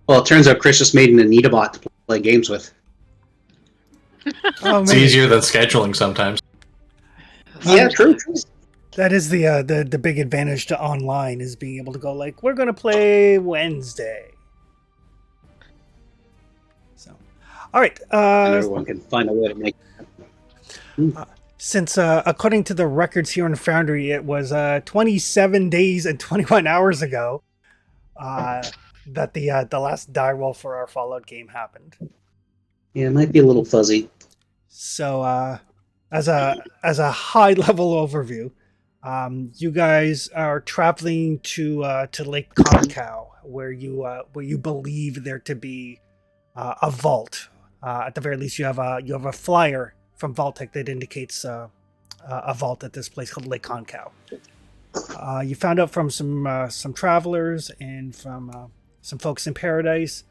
Well, it turns out Chris just made an Anita bot to play games with. Oh, It's easier than scheduling sometimes. Yeah, true. That is the big advantage to online, is being able to go like, we're going to play Wednesday. So, all right. And everyone can find a way to make Since, according to the records here in Foundry, it was 27 days and 21 hours ago that the last die roll for our Fallout game happened. Yeah, it might be a little fuzzy. So, as a high level overview, you guys are traveling to Lake Concow, where you believe there to be a vault. At the very least, you have a flyer from Vaultec that indicates a vault at this place called Lake Concow. You found out from some travelers and from some folks in Paradise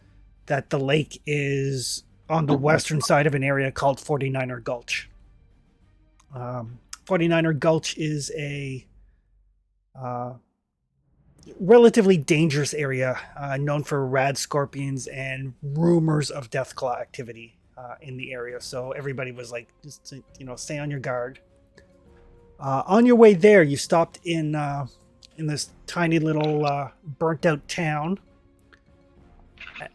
that the lake is on the western side of an area called 49er Gulch. 49er Gulch is a relatively dangerous area known for rad scorpions and rumors of Deathclaw activity in the area. So everybody was like, just stay on your guard. On your way there, you stopped in this tiny little burnt out town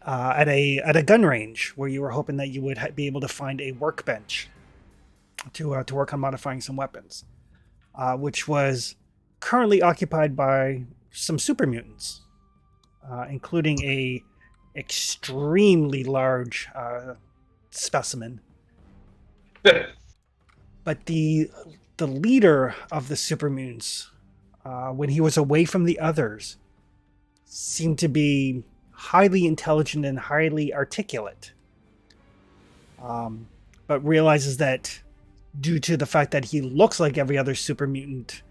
at a gun range where you were hoping that you would be able to find a workbench to work on modifying some weapons, which was currently occupied by some super mutants, including a extremely large specimen. But the leader of the super mutants, when he was away from the others, seemed to be highly intelligent and highly articulate, but realizes that due to the fact that he looks like every other super mutant,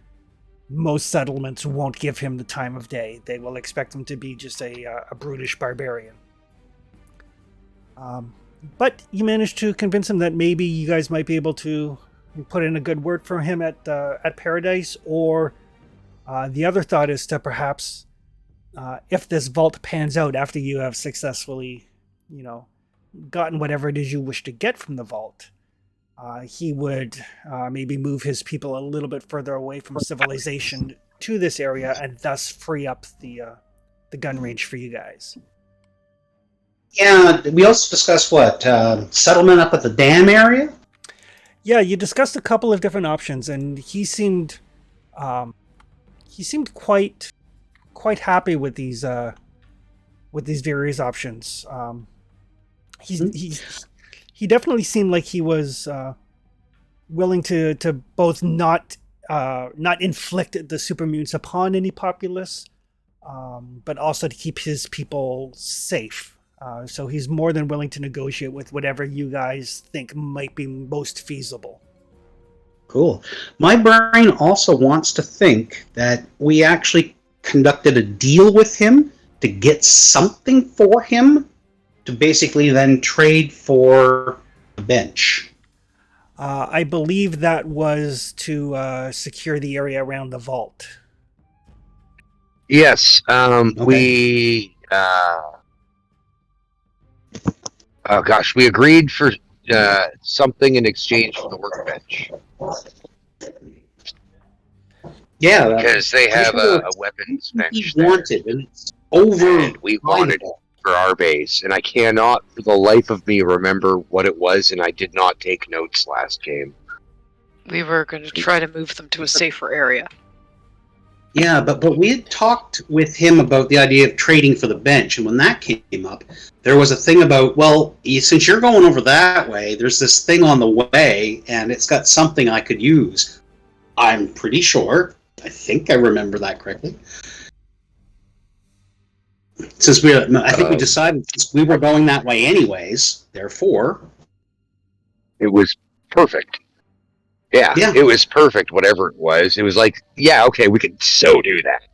most settlements won't give him the time of day. They will expect him to be just a brutish barbarian. But you managed to convince him that maybe you guys might be able to put in a good word for him at Paradise, or the other thought is to perhaps, if this vault pans out after you have successfully, gotten whatever it is you wish to get from the vault, he would maybe move his people a little bit further away from civilization to this area, and thus free up the gun range for you guys. Yeah, we also discussed settlement up at the dam area? Yeah, you discussed a couple of different options, and he seemed quite happy with these various options. He definitely seemed like he was willing to both not inflict the super mutants upon any populace, but also to keep his people safe. So he's more than willing to negotiate with whatever you guys think might be most feasible. Cool. My brain also wants to think that we actually conducted a deal with him to get something for him to basically then trade for a bench. I believe that was to secure the area around the vault. Yes, Okay. we... we agreed for something in exchange for the workbench. Yeah, Because they have a weapons bench there. wanted, and it's over. And we wanted it for our base, and I cannot for the life of me remember what it was, and I did not take notes last game. We were going to try to move them to a safer area. Yeah, but we had talked with him about the idea of trading for the bench, and when that came up, there was a thing about, since you're going over that way, there's this thing on the way, and it's got something I could use. I'm pretty sure. I think I remember that correctly. Since I think we decided since we were going that way anyways, therefore... It was perfect. Yeah, it was perfect, whatever it was. It was like, yeah, okay, we could so do that.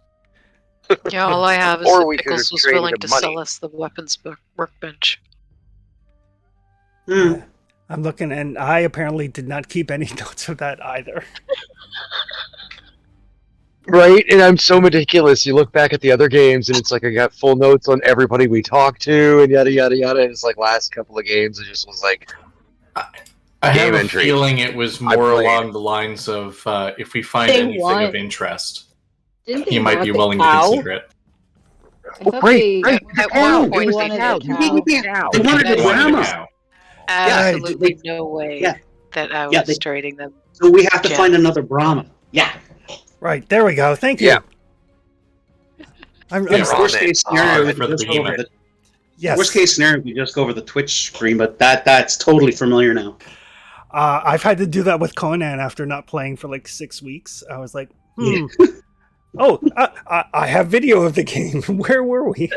Yeah, all I have is Or that we could Pickles have was traded willing the to money. sell us the weapons workbench. Yeah, I'm looking, and I apparently did not keep any notes of that either. Right? And I'm so meticulous. You look back at the other games, and it's like I got full notes on everybody we talked to, and yada yada yada. And it's like last couple of games, it just was like I have Game a entry. feeling it was I more played. along the lines of if we find They anything want- of interest, Didn't he they might want be the willing cow? to consider it. I thought right, they- right. At Cow. one point It was they the cow. did. You gave me the cow. They wanted They the wanted grandma. the cow. Absolutely they- no way yeah. that I was Yeah, they- trading them. So we have to Yeah. find another Brahma. Yeah. Right, there we go. Thank you. Yeah. I'm Yeah, sorry. Worst case scenario, we for the just go over behemoth. the Yes. worst case scenario, we just go over the Twitch screen, but that's totally familiar now. I've had to do that with Conan after not playing for like 6 weeks. I was like, Yeah. oh, I have video of the game. Where were we?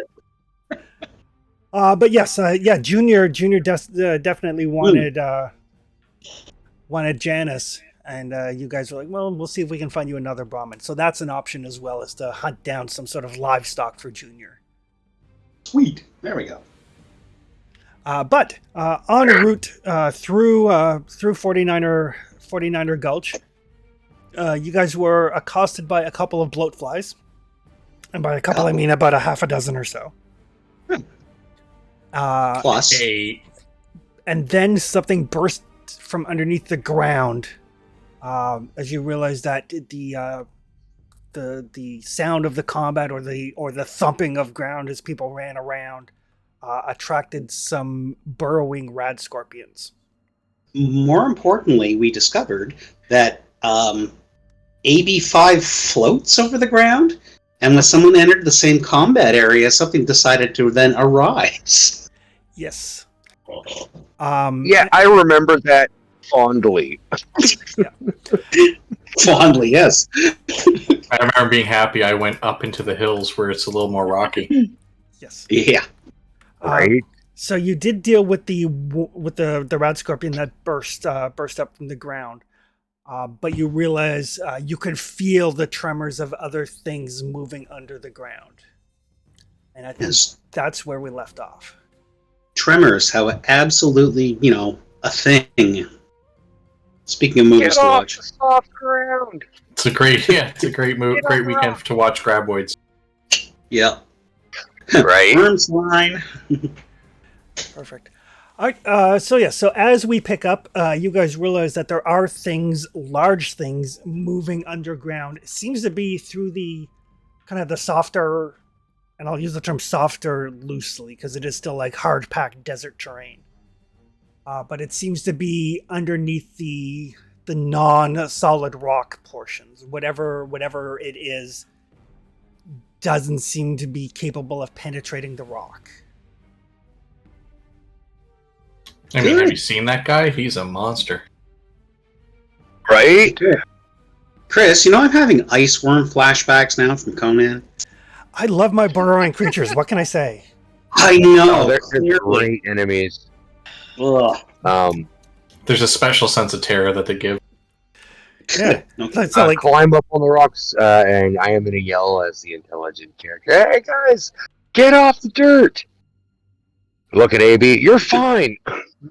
But yes, Junior definitely wanted Janice, and you guys were like, well, we'll see if we can find you another Brahmin. So that's an option as well, as to hunt down some sort of livestock for Junior. Sweet. There we go. But en route through 49er Gulch, you guys were accosted by a couple of bloatflies, and by a couple I mean about a half a dozen or so. Plus, And then something burst from underneath the ground, as you realize that the sound of the combat or the thumping of ground as people ran around attracted some burrowing rad scorpions. more importantly, we discovered that AB5 floats over the ground, and when someone entered the same combat area, something decided to then arise. Yes. Yeah, I remember that fondly. Fondly, yes. I remember being happy I went up into the hills where it's a little more rocky. Yes. Yeah. Right? So you did deal with the rad scorpion that burst up from the ground, but you realize you could feel the tremors of other things moving under the ground, and I think Yes. that's where we left off. Tremors, how absolutely, a thing. Speaking of movies Get to off watch. the soft ground. It's a great move, great weekend to watch Graboids. Yeah. Right? Worms line. Perfect. All right. So as we pick up, you guys realize that there are things, large things, moving underground. It seems to be through the kind of the softer, and I'll use the term softer loosely because it is still like hard packed desert terrain. But it seems to be underneath the non-solid rock portions. Whatever it is, doesn't seem to be capable of penetrating the rock. I mean, have you seen that guy? He's a monster. Right? Chris, I'm having ice worm flashbacks now from Conan. I love my burrowing creatures. What can I say? I know. Oh, they're clearly. great enemies. Ugh. There's a special sense of terror that they give. Yeah. Okay. It's not like Climb up on the rocks, and I am going to yell as the intelligent character. Hey, guys! Get off the dirt! Look at AB. You're fine!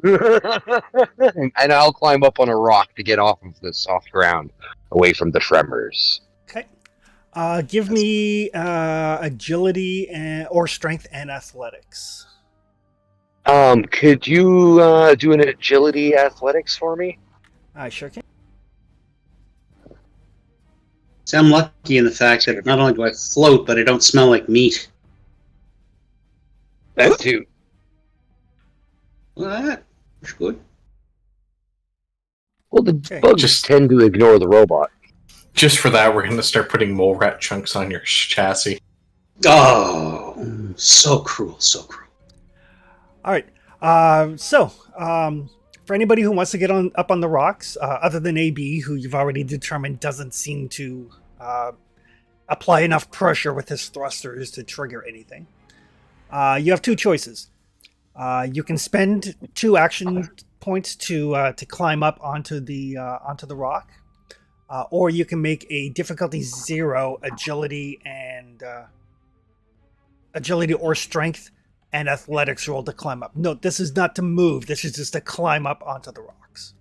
And I'll climb up on a rock to get off of the soft ground, away from the tremors. okay. Give me agility or strength and athletics. Could you do an agility athletics for me? I sure can. See, I'm lucky in the fact that not only do I float, but I don't smell like meat. That too. Well, that's good. Well, the Okay. bugs Just- tend to ignore the robot. Just for that, we're going to start putting mole rat chunks on your chassis. Oh, so cruel, so cruel. All right. For anybody who wants to get up on the rocks, other than AB, who you've already determined doesn't seem to apply enough pressure with his thrusters to trigger anything, you have two choices. You can spend 2 action points to climb up onto the rock, or you can make a difficulty 0 agility or strength and athletics roll to climb up. Note, this is not to move. This is just to climb up onto the rocks.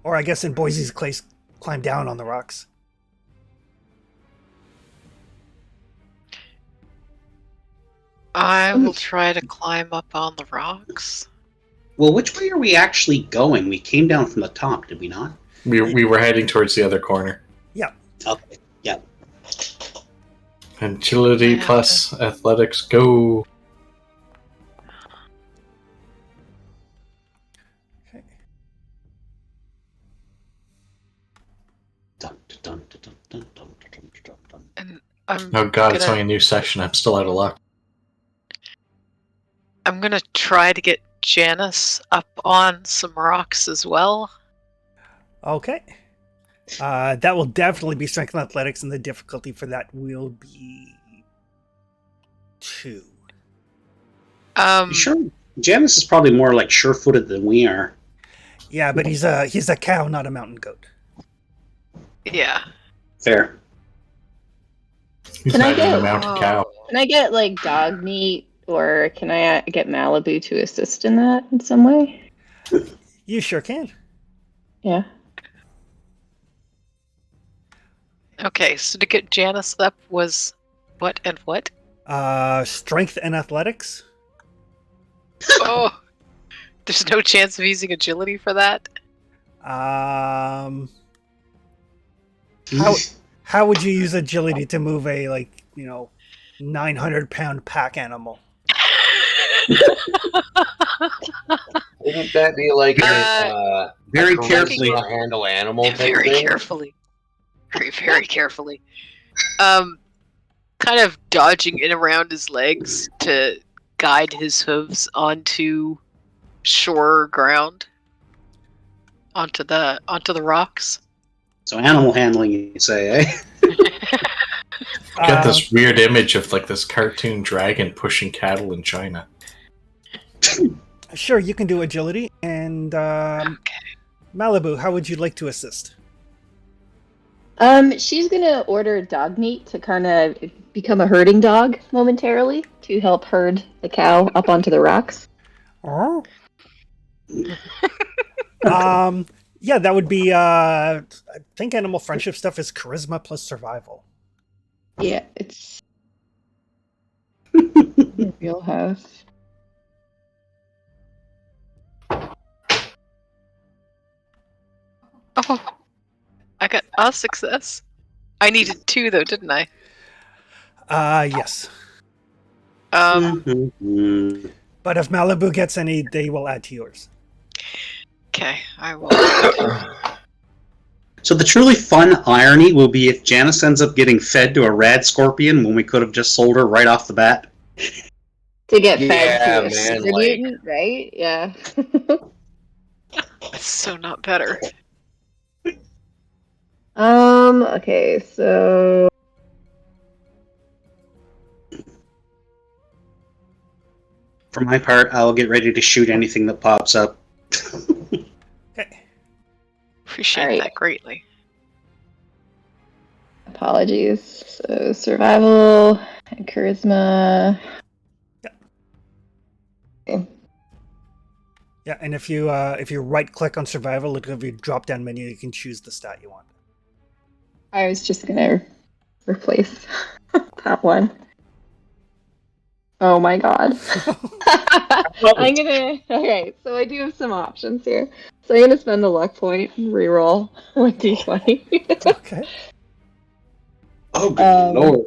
Or I guess in Boise's climb down on the rocks. I will try to climb up on the rocks. Well, which way are we actually going? We came down from the top, did we not? We were heading towards the other corner. Okay. Yeah. Agility I have plus athletics, go. Okay. Dun, dun, dun, dun, dun, dun, dun, dun, dun. And I'm Oh god, it's gonna- only a new session. I'm still out of luck. I'm gonna try to get Janice up on some rocks as well. Okay. That will definitely be strength and athletics, and the difficulty for that will be 2. You sure? Janice is probably more like sure-footed than we are. Yeah, but he's a cow, not a mountain goat. Yeah. Fair. He's Can I not even get- a mountain cow. Can I get like dog meat, or can I get Malibu to assist in that in some way? You sure can. Yeah. Okay, so to get Janice up was what and what? Strength and athletics. Oh, there's no chance of using agility for that. How how would you use agility to move a 900-pound pack animal? Wouldn't that be like Very a carefully. charisma handle animal type Very thing? carefully. Very carefully. Kind of dodging in around his legs to guide his hooves onto shore ground. Onto the rocks. So animal handling, you say, eh? I got this weird image of like this cartoon dragon pushing cattle in China. Sure, you can do agility. And Malibu, how would you like to assist? She's gonna order dog meat to kind of become a herding dog momentarily to help herd the cow up onto the rocks. Yeah, that would be. I think animal friendship stuff is charisma plus survival. Yeah, it's real house. Oh, I got a success. I needed 2 though, didn't I? Yes. Mhm. But if Malibu gets any, they will add to yours. Okay, I will. So the truly fun irony will be if Janice ends up getting fed to a rad scorpion when we could have just sold her right off the bat. To get Yeah, fed to a man, super like- mutant, right? Yeah. It's so not better. Okay, so For my part, I'll get ready to shoot anything that pops up. Okay. Appreciate Alright. that greatly. apologies. So survival and charisma. Yeah, and if you right click on survival, look at the drop down menu, you can choose the stat you want. I was just gonna replace that one. Oh my god. Okay, so I do have some options here. So I'm gonna spend a luck point and reroll with d20. Okay. Oh, good lord.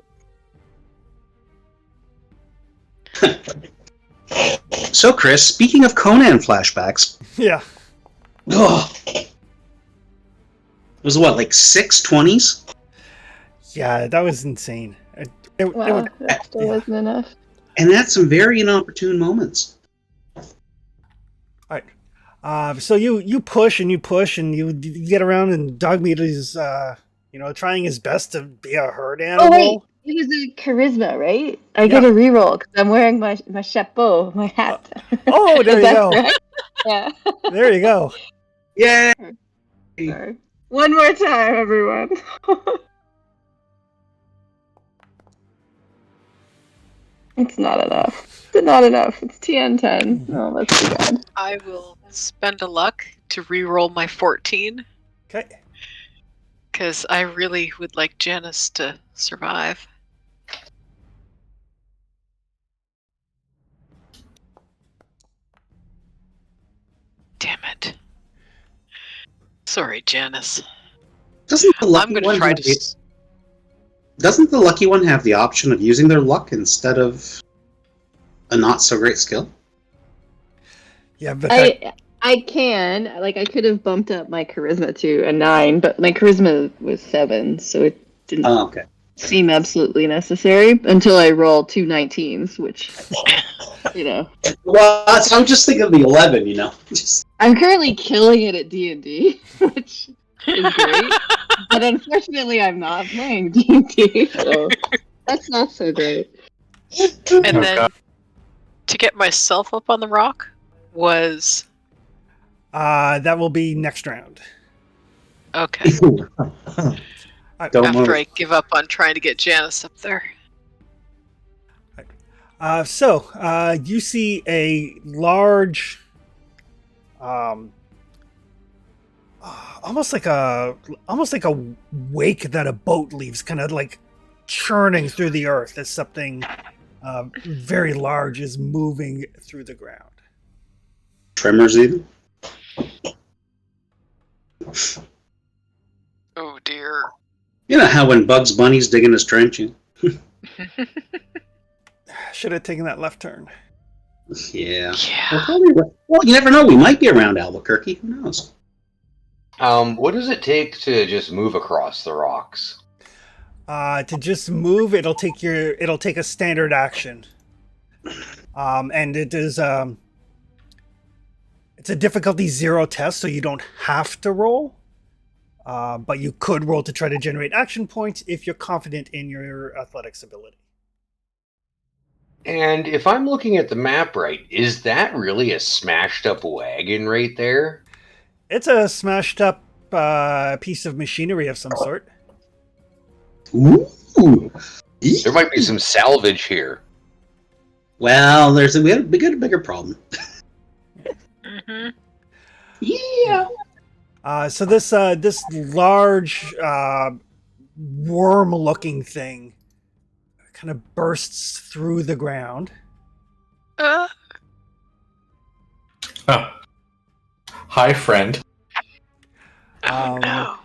So, Chris, speaking of Conan flashbacks, Yeah. ugh, it was what, like 6 20s? Yeah, that was insane. Wow, that still yeah. wasn't enough. And that's some very inopportune moments. So you push and you push and you get around, and Dogmeat is trying his best to be a herd animal. Oh wait, it was a charisma, right? I get a reroll because I'm wearing my chapeau, my hat. Oh, there Is you that go. correct? Yeah. There you go. Yeah. Sorry. One more time, everyone. It's not enough. It's not enough. It's TN10. Oh, that's too bad. I will spend a luck to re-roll my 14. Okay. Because I really would like Janice to survive. Damn it. Sorry, Janice. Doesn't the I'm lucky gonna one try have to. the, doesn't the lucky one have the option of using their luck instead of a not so great skill? Yeah, but that, I can, like, I could have bumped up my charisma to a 9, but my charisma was 7, so it didn't Oh, okay. seem absolutely necessary until I rolled 2 19s, which, Well, I'm just thinking of the 11. Just I'm currently killing it at D&D, which is great. But unfortunately, I'm not playing D&D, so that's not so great. And Oh, then God. to get myself up on the rock was that will be next round. okay. don't After move. I give up on trying to get Janice up there. So you see a large, almost like a wake that a boat leaves, kind of like churning through the earth as something very large is moving through the ground. Tremors even. Oh dear. You know how when Bugs Bunny's digging his trench? Should have taken that left turn. Yeah. Yeah. Well, you never know. We might be around Albuquerque. Who knows? What does it take to just move across the rocks? To just move, it'll take a standard action, and it is it's a difficulty 0 test, so you don't have to roll, but you could roll to try to generate action points if you're confident in your athletics ability. And if I'm looking at the map right, is that really a smashed up wagon right there? It's a smashed up piece of machinery of some sort. Ooh. There might be some salvage here. Well, we got a bigger problem. Mm-hmm. Yeah. So this large worm-looking thing kind of bursts through the ground. Oh. Hi, friend. No.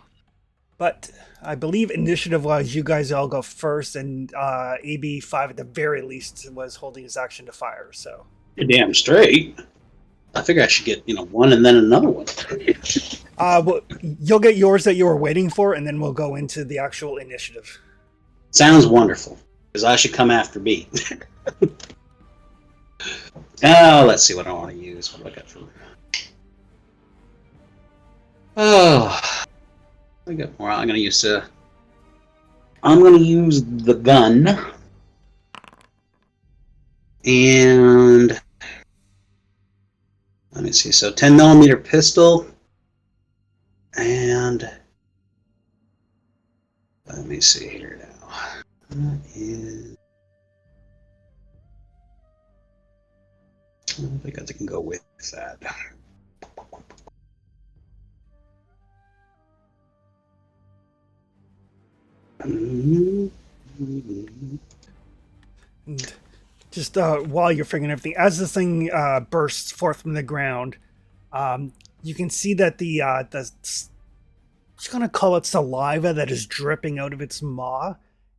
But I believe initiative-wise, you guys all go first, and AB5 at the very least was holding his action to fire. So You're damn straight. I figure I should get one and then another one. well, you'll get yours that you were waiting for, and then we'll go into the actual initiative. Sounds wonderful. Because I should come after B. Oh, let's see what I want to use. What do I got for? Oh, I got more. I'm going to use the gun, and let me see. So 10mm pistol, and let me see here now. That is. I think I can go with that. And just while you're figuring everything, as this thing bursts forth from the ground, you can see that the just gonna call it saliva that is dripping out of its maw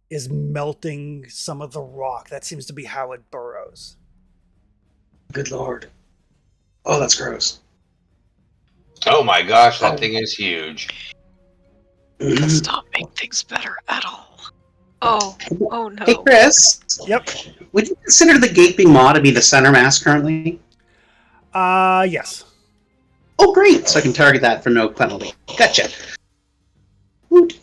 is melting some of the rock. That seems to be how it burrows. Good lord. Oh, that's gross. Oh my gosh, that thing is huge. Does not make things better at all. Oh no. Hey, Chris. Yep. Would you consider the gaping maw to be the center mass currently? Yes. Oh, great. So I can target that for no penalty. Gotcha. Woot.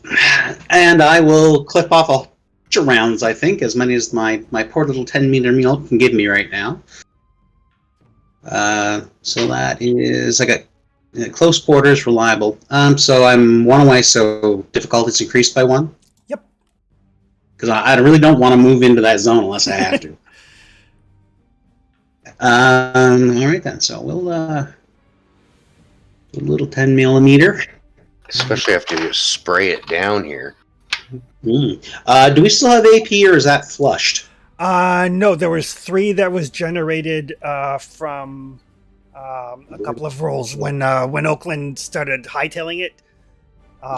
And I will clip off a bunch of rounds, I think, as many as my poor little 10-meter mule can give me right now. So that is, I got close quarters, reliable. So I'm 1 away, so difficulty's increased by 1. Yep. Because I really don't want to move into that zone unless I have to. All right then. So we'll a little 10mm. Especially after you spray it down here. Do we still have AP, or is that flushed? No, there was 3 that was generated from a couple of rolls when Oakland started hightailing it.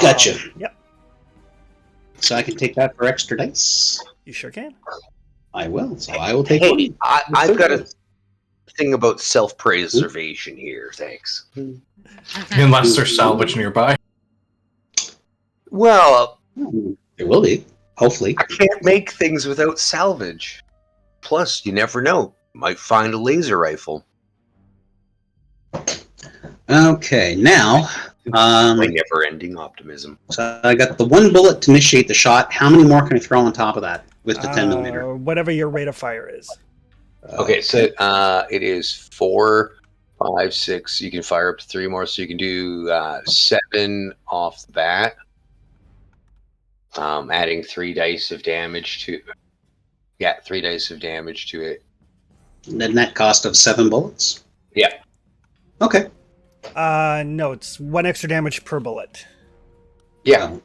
Gotcha. Yep, So I can take that for extra dice. you sure can. I will. So I will take Hey, one. I've got a thing about self-preservation here. Thanks. Unless there's salvage nearby. Well, There will be, hopefully. I can't make things without salvage. Plus, you never know. Might find a laser rifle. Okay, now, My never-ending optimism. so I got the 1 bullet to initiate the shot. How many more can I throw on top of that with the 10 millimeter? Whatever your rate of fire is. Okay, so it is 4, 5, 6. You can fire up to 3 more, so you can do 7 off the bat. Adding 3 dice of damage to. Yeah, 3 dice of damage to it. The net cost of 7 bullets? Yeah. Okay. No, it's 1 extra damage per bullet. Yeah.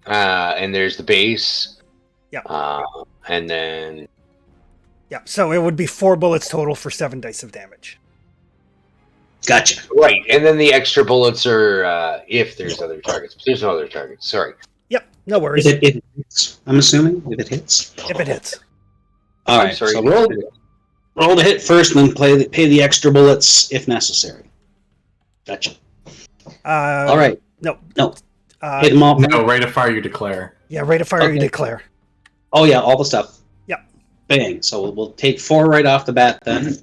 And there's the base. Yeah. And then. Yeah, so it would be 4 bullets total for 7 dice of damage. Gotcha. Right, and then the extra bullets are if there's other targets. There's no other targets. Sorry. Yep, no worries. If it hits, I'm assuming, if it hits. If it hits. All I'm right, sorry. so roll the hit first and then pay the extra bullets if necessary. Gotcha. All right. No. No. Uh, Hit them all. No, rate of fire you declare. yeah, rate of fire you Okay. declare. Oh, yeah, all the stuff. Yep. Bang. So we'll take 4 right off the bat then.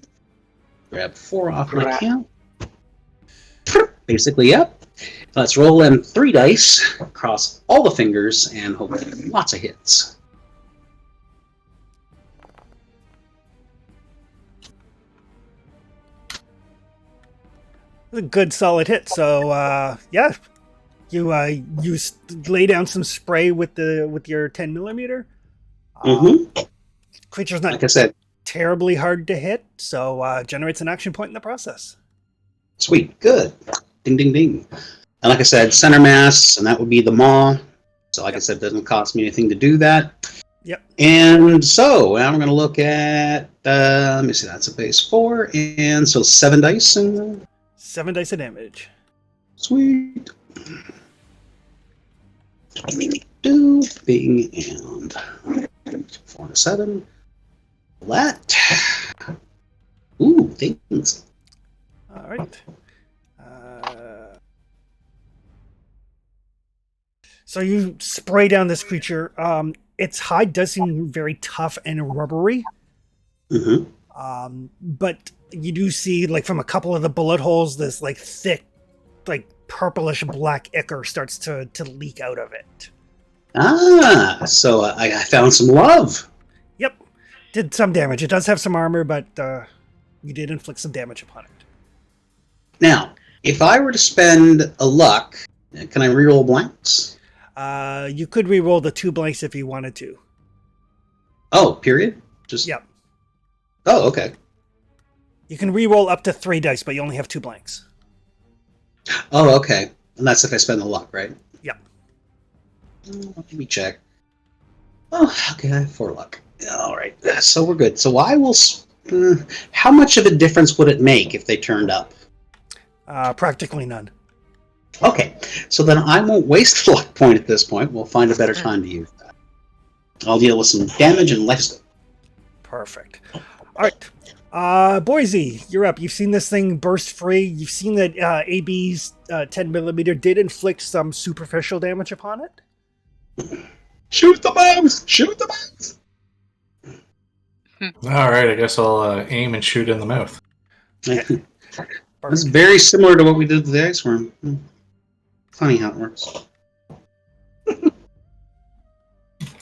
Grab 4 off my count. Basically, yep. Let's roll in 3 dice across all the fingers and hope lots of hits. A good solid hit. So yeah, you lay down some spray with your 10 millimeter. Creature's not Like I said, terribly hard to hit, so generates an action point in the process. sweet, good. Ding, ding, ding. And like I said, center mass, and that would be the maw. So like I said, it doesn't cost me anything to do that. Yep. And so now we're going to look at, let me see, that's a base 4, and so 7 dice, and 7 dice of damage. sweet. Do bing and 4 to 7. That. Ooh, things. All right. So you spray down this creature. Its hide does seem very tough and rubbery. Mm-hmm. But you do see, like, from a couple of the bullet holes, this like thick, like purplish black ichor starts to leak out of it. Ah, so I found some love. Yep, did some damage. It does have some armor, but you did inflict some damage upon it. Now, if I were to spend a luck, can I reroll blanks? You could re-roll the 2 blanks if you wanted to. Oh, period? Just Yep. Oh, okay. You can re-roll up to 3 dice, but you only have 2 blanks. Oh, okay. And that's if I spend the luck, right? Yep. Let me check. Oh, okay, I have 4 luck. All right, so we're good. So I will... how much of a difference would it make if they turned up? Practically none. Okay, so then I won't waste a luck point at this point. We'll find a better time to use that. I'll deal with some damage and lifesteal. Perfect. All right. Boise, you're up. You've seen this thing burst free. You've seen that AB's 10 millimeter did inflict some superficial damage upon it. Shoot the mouse! Shoot the mouse! All right, I guess I'll aim and shoot in the mouth. It's very similar to what we did with the ice worm. Funny how it works.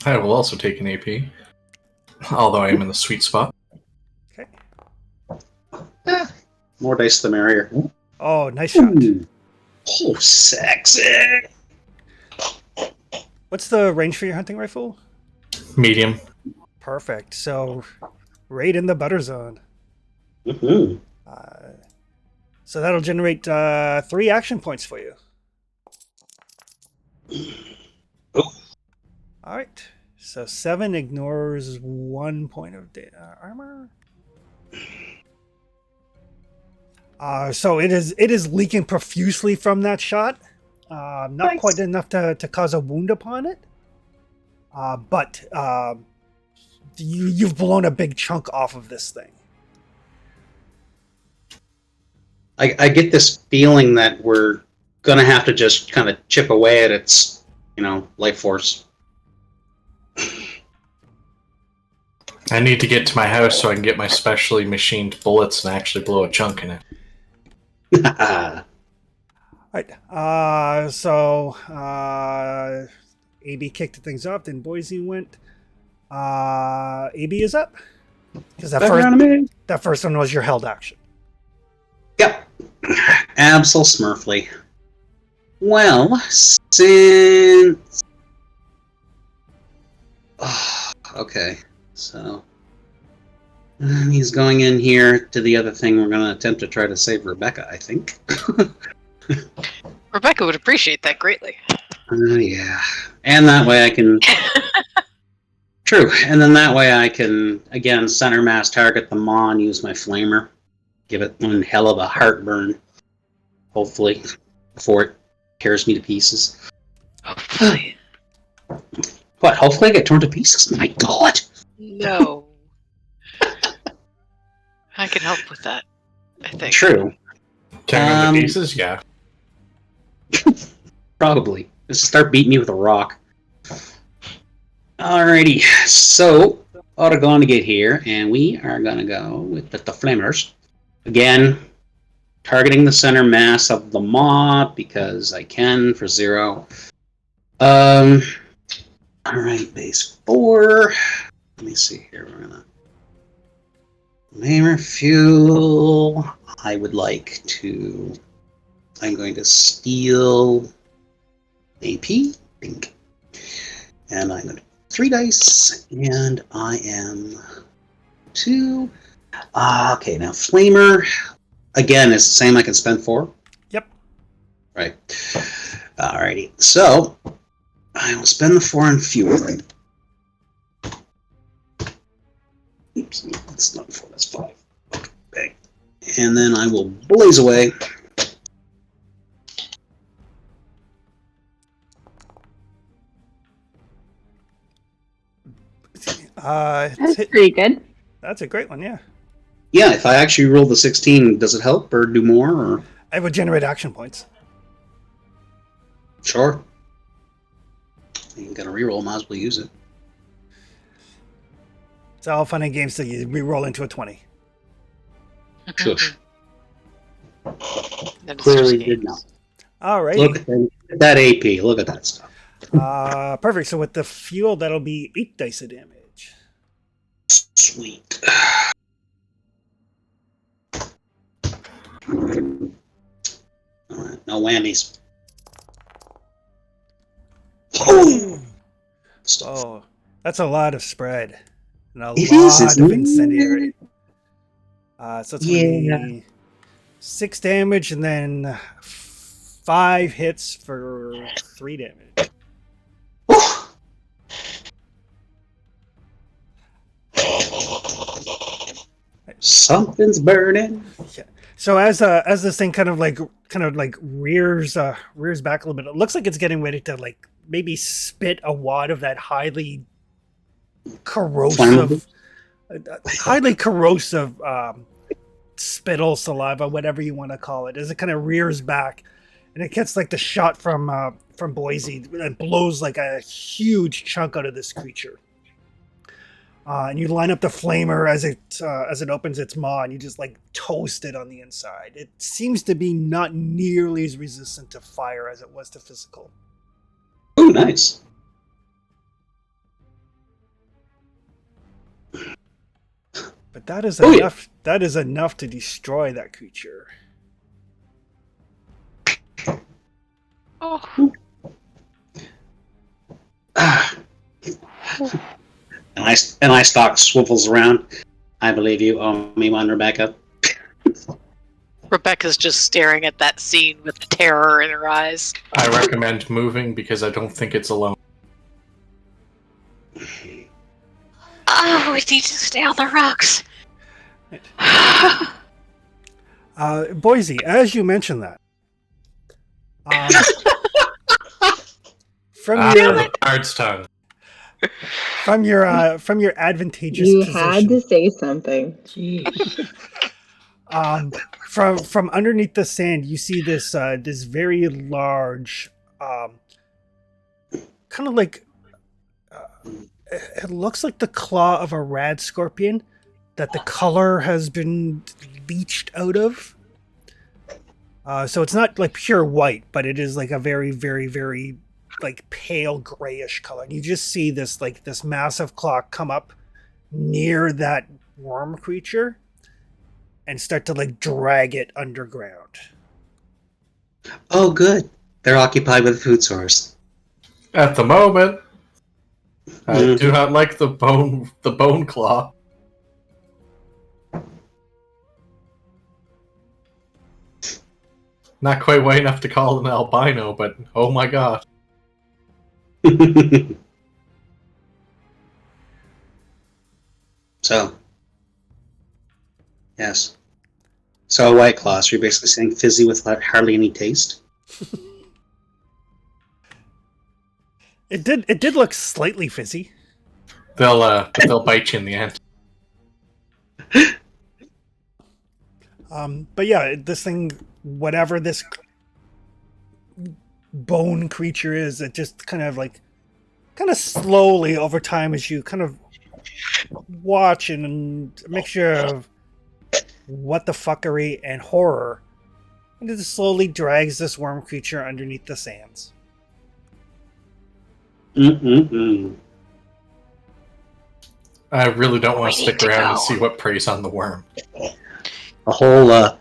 I will also take an AP, although I am in the sweet spot. Okay. More dice the merrier. Oh, nice shot. Ooh. Oh, sexy! What's the range for your hunting rifle? Medium. Perfect. So, right in the butter zone. Mm-hmm. So that'll generate 3 action points for you. All right. So 7 ignores 1 point of armor. So it is leaking profusely from that shot. Not Nice. quite enough to cause a wound upon it. But you've blown a big chunk off of this thing. I get this feeling that we're gonna have to just kind of chip away at its, life force. I need to get to my house so I can get my specially machined bullets and actually blow a chunk in it. Right. So AB kicked things off. Then Boise went. AB is up because that first one was your held action. Yep. Absolutely. Well, since... okay, so... he's going in here to the other thing. We're going to attempt to try to save Rebecca, I think. Rebecca would appreciate that greatly. Yeah. And that way I can... True. And then that way I can, again, center mass target the maw and use my flamer. Give it one hell of a heartburn. Hopefully. Before it tears me to pieces. Hopefully. What? Hopefully I get torn to pieces? My God! No. I can help with that, I think. True. Tearing them to pieces? Yeah. Probably. Just start beating me with a rock. Alrighty. So, Autogon to get here, and we are going to go with the flamers. Again, targeting the center mass of the maw because I can for 0. Alright, base 4. Let me see here. We're gonna flamer fuel. I would like to. I'm going to steal AP. Pink. And I'm going to 3 dice, and I am 2. Okay, now Flamer, again, is the same. I can spend 4? Yep. Right. Alrighty. So, I will spend the 4 on fuel. Oops, that's not 4, that's 5. Okay. And then I will blaze away. That's pretty good. That's a great one, yeah. Yeah, if I actually roll the 16, does it help or do more? Or It would generate action points. sure. You got to reroll, might as well use it. It's all fun and games till you re-roll into a 20. Shush. That is Clearly just did games. not. All right. Look at that AP. Look at that stuff. Perfect. So with the fuel, that'll be 8 dice of damage. Sweet. Alright, no whammies. Boom! Oh, that's a lot of spread. And a It lot is, isn't of it? incendiary. So it's Yeah. gonna be 6 damage and then 5 hits for 3 damage. Something's burning. So as this thing kind of like rears back a little bit, it looks like it's getting ready to like maybe spit a wad of that highly corrosive spittle, saliva, whatever you want to call it, as it kind of rears back, and it gets like the shot from Boise and blows like a huge chunk out of this creature. And you line up the flamer as it opens its maw, and you just like toast it on the inside. It seems to be not nearly as resistant to fire as it was to physical. Oh, nice. But that is Oh, yeah. enough. That is enough to destroy that creature. Oh, Ah. And I stock swivels around. I believe you owe me one, Rebecca. Rebecca's just staring at that scene with terror in her eyes. I recommend moving because I don't think it's alone. Oh, we need to stay on the rocks. Boise, as you mentioned that, from your The bard's tongue. from your advantageous You position, had to say something. Jeez. from underneath the sand, you see this this very large, kind of like it looks like the claw of a rad scorpion that the color has been leached out of. So it's not like pure white, but it is like a very, very, very like pale grayish color. And you just see this like this massive claw come up near that worm creature and start to like drag it underground. Oh, good. They're occupied with a food source. At the moment, I do not like the bone claw. Not quite white enough to call an albino, but oh my god. So, yes. So a white claw. So you're basically saying fizzy with hardly any taste. It did look slightly fizzy. They'll bite you in the end. But yeah, this thing, whatever this bone creature is, it just kind of slowly over time as you kind of watch and a mixture of what the fuckery and horror, and it just slowly drags this worm creature underneath the sands. Mm-mm-mm. I really don't want to We stick need to around and go. see what preys on the worm. A whole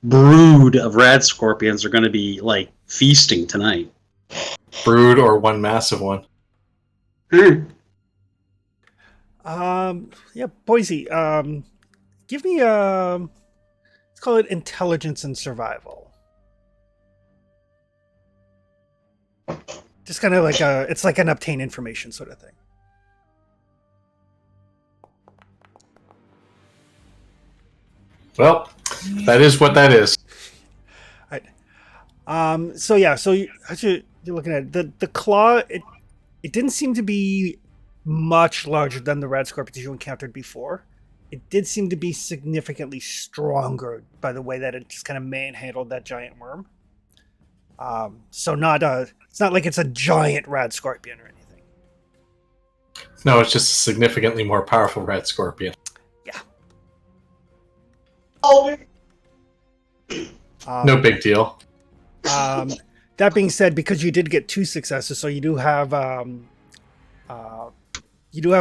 brood of rad scorpions are going to be like feasting tonight. Brood or one massive one. Hmm. Yeah, Boise, give me let's call it intelligence and survival. Just kind of like it's like an obtain information sort of thing. Well, that is what that is. So yeah, so you're looking at the claw. It didn't seem to be much larger than the rad scorpions you encountered before. It did seem to be significantly stronger by the way that it just kind of manhandled that giant worm. So it's not like it's a giant rad scorpion or anything. No, it's just a significantly more powerful red scorpion. No big deal. That being said, because you did get 2 successes, so you do have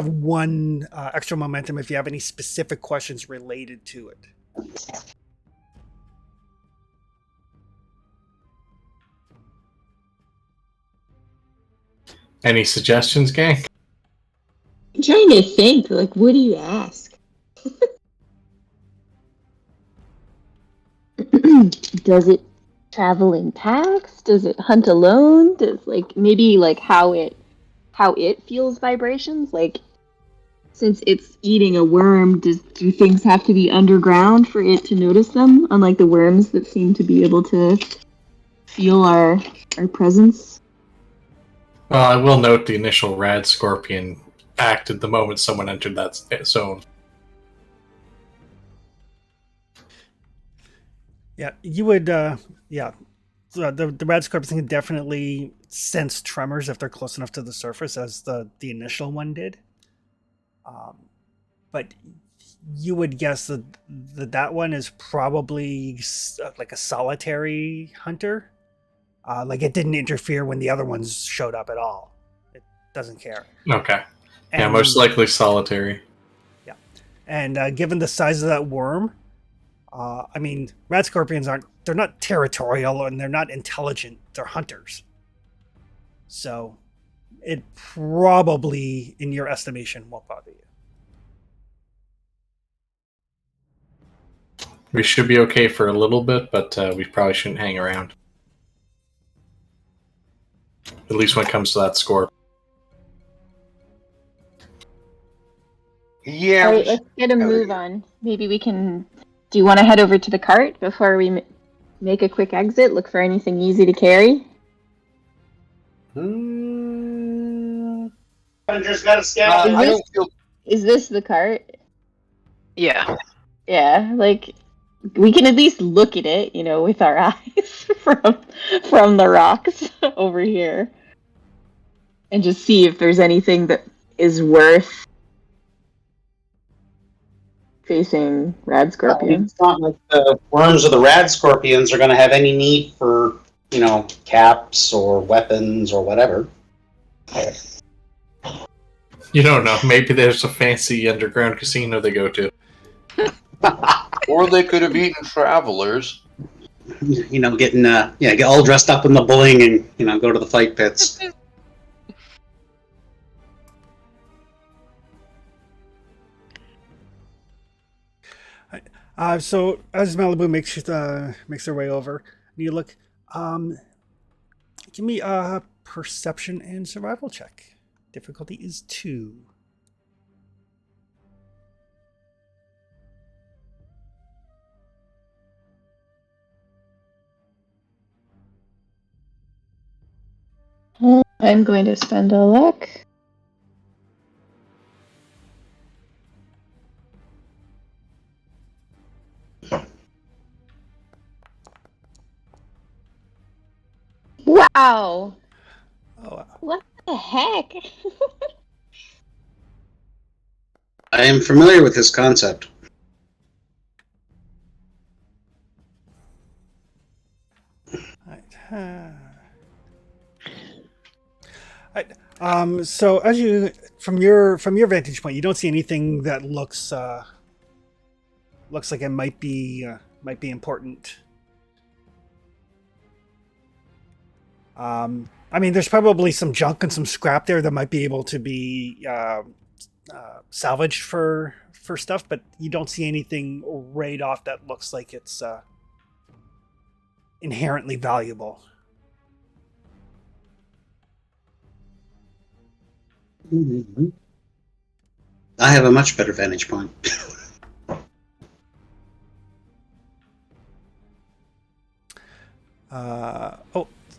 one extra momentum if you have any specific questions related to it. Any suggestions, gang? I'm trying to think, like, what do you ask? Does it travel in packs? Does it hunt alone? Does maybe how it feels vibrations? Like, since it's eating a worm, do things have to be underground for it to notice them? Unlike the worms that seem to be able to feel our presence. Well, I will note the initial rad scorpion acted the moment someone entered that zone. Yeah, you would. Yeah, so the rad scorpions can definitely sense tremors if they're close enough to the surface, as the initial one did. But you would guess that one is probably like a solitary hunter. Like it didn't interfere when the other ones showed up at all. It doesn't care. Okay. Yeah, And- most likely solitary. And given the size of that worm, I mean, rat scorpions they're not territorial and they're not intelligent. They're hunters. So it probably, in your estimation, won't bother you. We should be okay for a little bit, but we probably shouldn't hang around. At least when it comes to that score. Yeah. All right, let's get a move on. Maybe we can. Do you want to head over to the cart before we make a quick exit? Look for anything easy to carry. Just got a scout. I don't feel. Is this the cart? Yeah. Yeah, like we can at least look at it, with our eyes from the rocks over here, and just see if there's anything that is worth facing rad scorpions. It's not like the worms or the rad scorpions are going to have any need for, caps or weapons or whatever. You don't know. Maybe there's a fancy underground casino they go to. Or they could have eaten travelers. Getting get all dressed up in the bling and go to the fight pits. So as Malibu makes their way over, you look. Give me a perception and survival check. Difficulty is 2. I'm going to spend a luck. Wow! Oh, wow. What the heck? I am familiar with this concept. So as you from your vantage point, you don't see anything that looks like it might be important. There's probably some junk and some scrap there that might be able to be salvaged for stuff, but you don't see anything right off that looks like it's inherently valuable. Mm-hmm. I have a much better vantage point.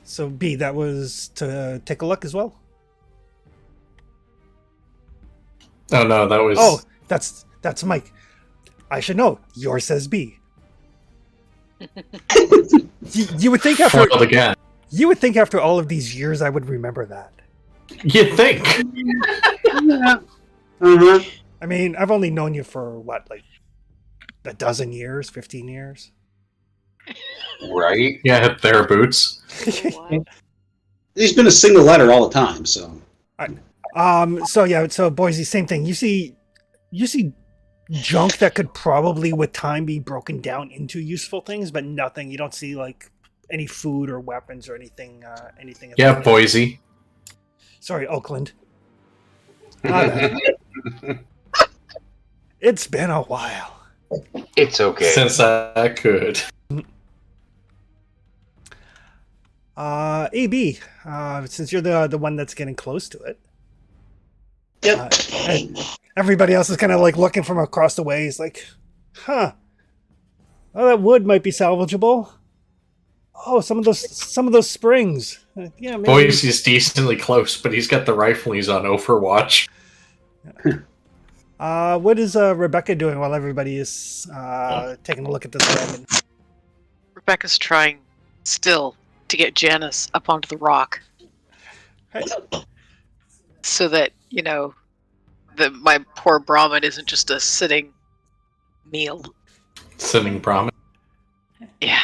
So B, that was to take a look as well? Oh no, that was. Oh, that's Mike. I should know. Yours says B. you would think after foiled again. You would think after all of these years I would remember that. You think? Yeah. Uh-huh. I've only known you for what, like a dozen years, 15 years? Right? Yeah, their boots. There's been a single letter all the time, so. So Boise, same thing. You see junk that could probably with time be broken down into useful things, but nothing. You don't see like any food or weapons or anything. Yeah, Boise. Sorry, Oakland. It's been a while. It's okay. Since I could. AB, since you're the one that's getting close to it. Yep. And everybody else is kind of like looking from across the way. He's like, huh. Oh, that wood might be salvageable. Oh, some of those springs. Yeah, maybe. Boise's decently close, but he's got the rifle. He's on Overwatch. What is Rebecca doing while everybody is taking a look at this dragon? Rebecca's trying still to get Janice up onto the rock. Right. So that, my poor Brahmin isn't just a sitting meal. Sitting Brahmin. Yeah.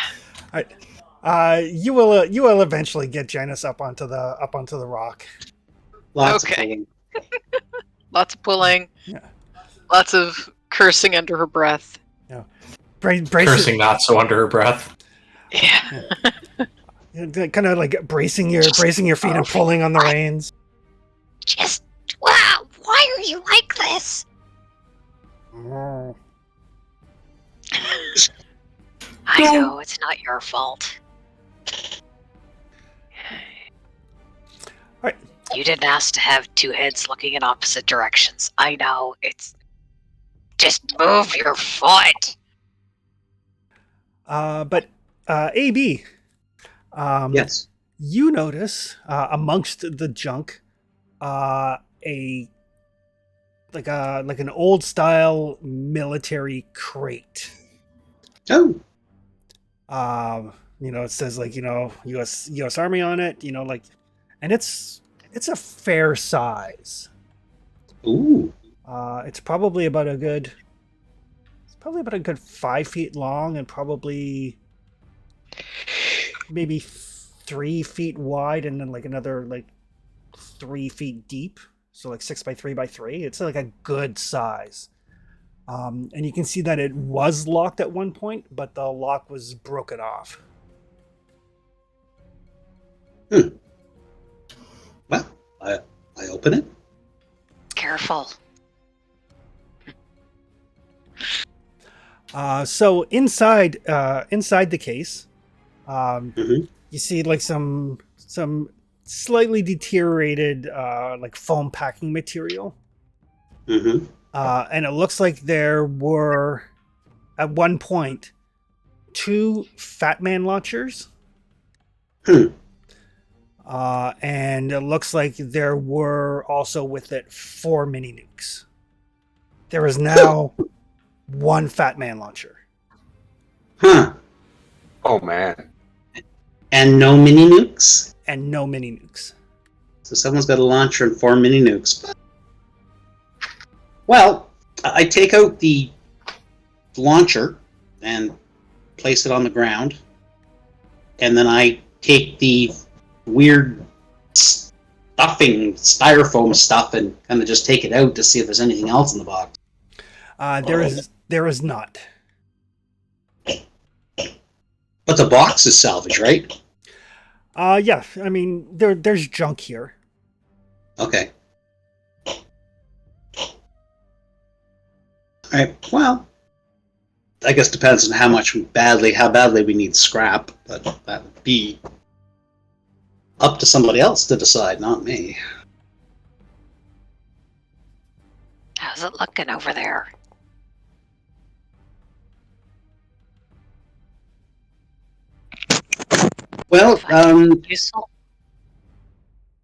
You will eventually get Janice up onto the rock. Lots Okay. of pulling. Lots of pulling. Yeah. Lots of cursing under her breath. Cursing not so under her breath. Yeah. Kind of like bracing your feet and pulling on the reins. Just, wow, why are you like this? I know, it's not your fault. Alright. You didn't ask to have two heads looking in opposite directions. I know, it's... Just move your foot! But AB, Yes. you notice amongst the junk like an old style military crate. Oh. It says US Army on it, and it's a fair size. Ooh. It's probably about a good 5 feet long and probably maybe 3 feet wide, and then like another 3 feet deep. So 6 by 3 by 3. It's like a good size. And you can see that it was locked at one point, but the lock was broken off. Well, I open it. Careful. So inside the case, Mhm. you see some slightly deteriorated foam packing material, Mm-hmm. and it looks like there were at one point 2 Fat Man launchers, and it looks like there were also with it 4 mini nukes. There is now 1 Fat Man launcher. Huh. Oh man. And no mini nukes? And no mini nukes. So someone's got a launcher and 4 mini nukes. Well, I take out the launcher and place it on the ground. And then I take the weird stuffing, styrofoam stuff, and kind of just take it out to see if there's anything else in the box. There is not. But the box is salvage, right? Yeah. I mean, there's junk here. Okay. Alright, well, I guess depends on how badly we need scrap, but that would be up to somebody else to decide, not me. How's it looking over there? Well, Useful?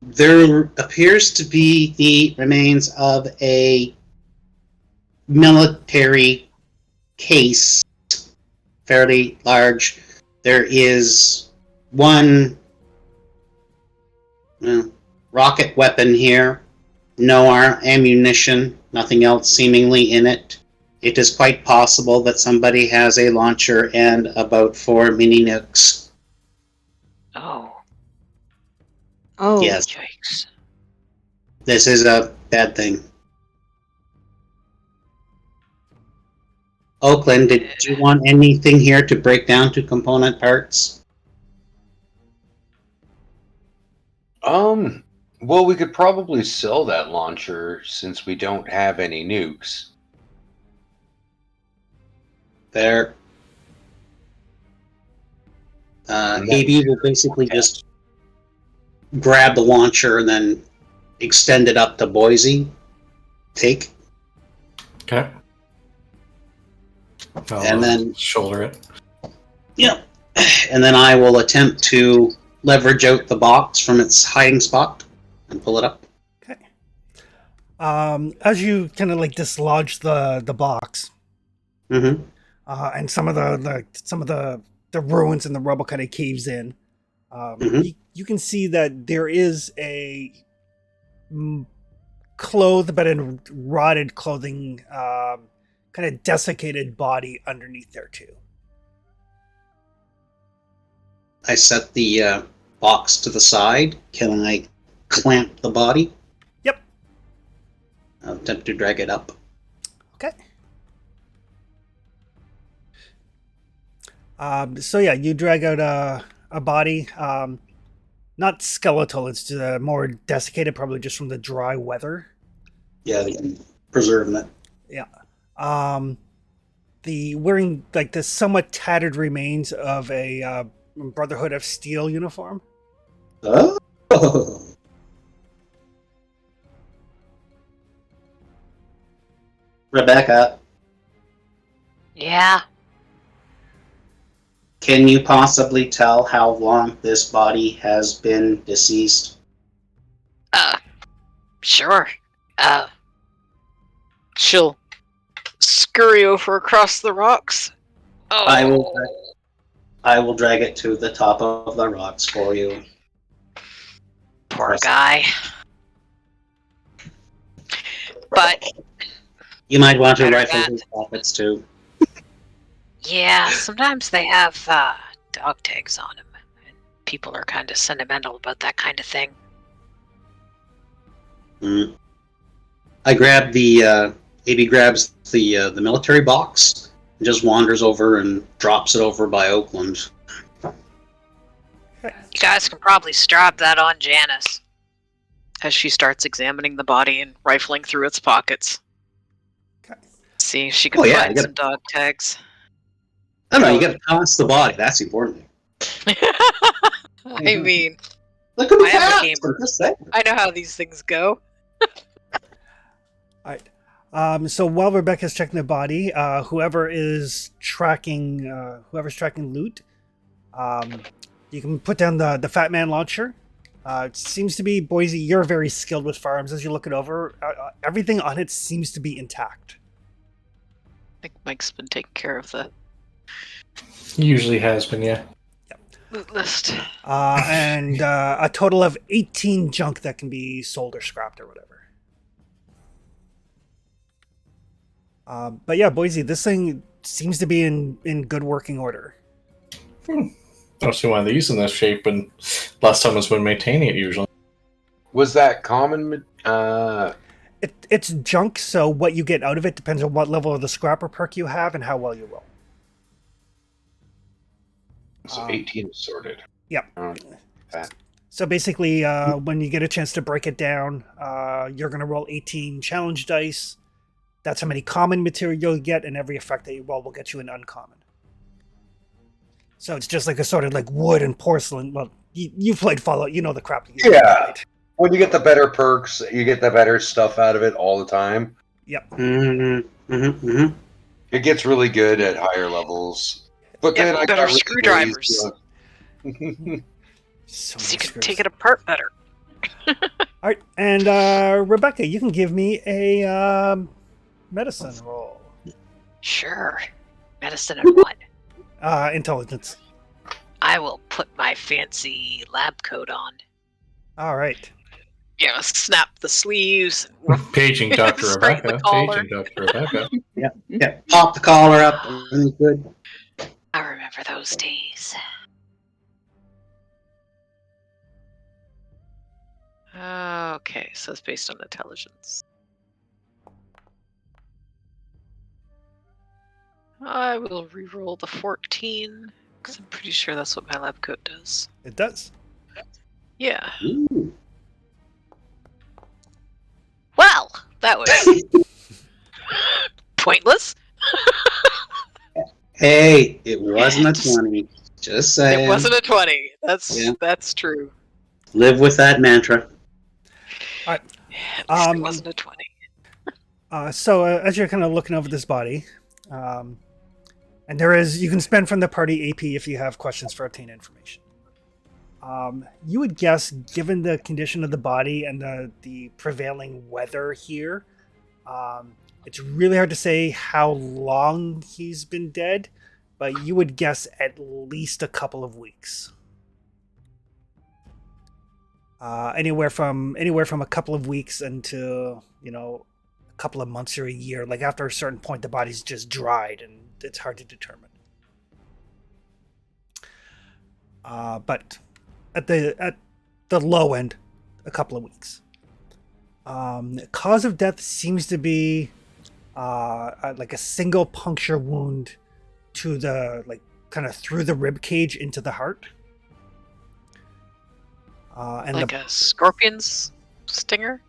there appears to be the remains of a military case, fairly large. There is one rocket weapon here, no ammunition, nothing else seemingly in it. It is quite possible that somebody has a launcher and about 4 mini nukes. Oh, Oh, Yes, yikes. this is a bad thing. Oakland, did you want anything here to break down to component parts? Well, we could probably sell that launcher since we don't have any nukes. There. AB will basically just grab the launcher and then extend it up to Boise. Take. Okay. And then- shoulder it. Yeah. And then I will attempt to leverage out the box from its hiding spot and pull it up. Okay. As you kind of dislodge the box, Mm-hmm. and some of the ruins and the rubble kind of caves in, Mhm. you can see that there is a clothed but in rotted clothing, kind of desiccated body underneath there too. I set the box to the side. Can I clamp the body? Yep. I'll attempt to drag it up. Okay. So yeah, you drag out a body, not skeletal. It's more desiccated, probably just from the dry weather. Yeah, they can preserve it. Yeah. wearing like the somewhat tattered remains of a Brotherhood of Steel uniform. Oh. Rebecca, Yeah. can you possibly tell how long this body has been deceased? Sure. She'll scurry over across the rocks. Oh, I will drag it to the top of the rocks for you. Poor guy. But You might want to Better rifle not. his pockets too. yeah, sometimes they have dog tags on him. And people are kind of sentimental about that kind of thing. Mm. I grab the AB grabs the military box and just wanders over and drops it over by Oakland. You guys can probably strap that on Janice. as she starts examining the body and rifling through its pockets. Okay. See if she can Oh, yeah, find you gotta- some dog tags. I don't know, you gotta toss the body, that's important. I mean, Look at me I am a fast, gamer. I'm just saying. I know how these things go. All right. So while Rebecca's checking the body, whoever's tracking loot, you can put down the Fat Man launcher. It seems to be, Boise, you're very skilled with firearms. As you look it over, everything on it seems to be intact. I think Mike's been taking care of the Usually has been, yeah. loot list. And a total of 18 junk that can be sold or scrapped or whatever. But yeah, Boise, this thing seems to be in good working order. Don't see why these in this shape, and last time was when maintaining it usually. Was that common? It's junk, so what you get out of it depends on what level of the scrapper perk you have and how well you roll. So 18 is sorted. Yep. Okay. So basically, when you get a chance to break it down, you're going to roll 18 challenge dice. That's how many common material you'll get, and every effect that you roll will get you an uncommon. So it's just like a sort of like wood and porcelain. Well, you've played Fallout, you know the crap. You Yeah. right? When you get the better perks, you get the better stuff out of it all the time. Yep. Mm-hmm. Mm-hmm. Mm-hmm. It gets really good at higher levels. But Yep, then I better got really screwdrivers. lazy. So So you many can screws. take it apart better. All right, and Rebecca, you can give me a medicine roll. Sure. Medicine and what? Intelligence. I will put my fancy lab coat on. All right. You know, snap the sleeves. Paging Dr. Straighten the Rebecca. collar. Paging Dr. Rebecca. Yeah, pop the collar up. Everything's good. I remember those days. Okay, so it's based on intelligence. I will re-roll the 14 because I'm pretty sure that's what my lab coat does. It does. Yeah. Ooh. Well, that was pointless. Hey, it wasn't a 20. Just saying. It wasn't a 20. That's true. Live with that mantra. At least Um, it wasn't a 20. So as you're kind of looking over this body, and you can spend from the party AP if you have questions for obtain information. You would guess, given the condition of the body and the prevailing weather here, it's really hard to say how long he's been dead, but you would guess at least a couple of weeks. Anywhere from a couple of weeks until, a couple of months or a year. Like after a certain point, the body's just dried and it's hard to determine. But at the low end, a couple of weeks. Cause of death seems to be like a single puncture wound to the kind of through the rib cage into the heart. And Like a scorpion's stinger?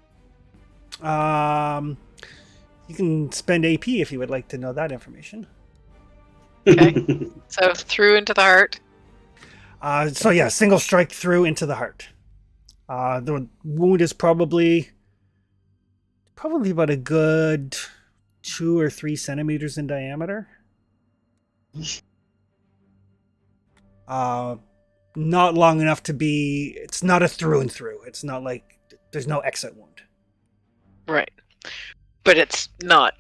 you can spend AP if you would like to know that information. Okay. So through into the heart. So yeah, single strike through into the heart. The wound is probably about a good 2 or 3 centimeters in diameter. Not long enough to be. It's not a through and through. It's not like there's no exit wound. Right. But it's not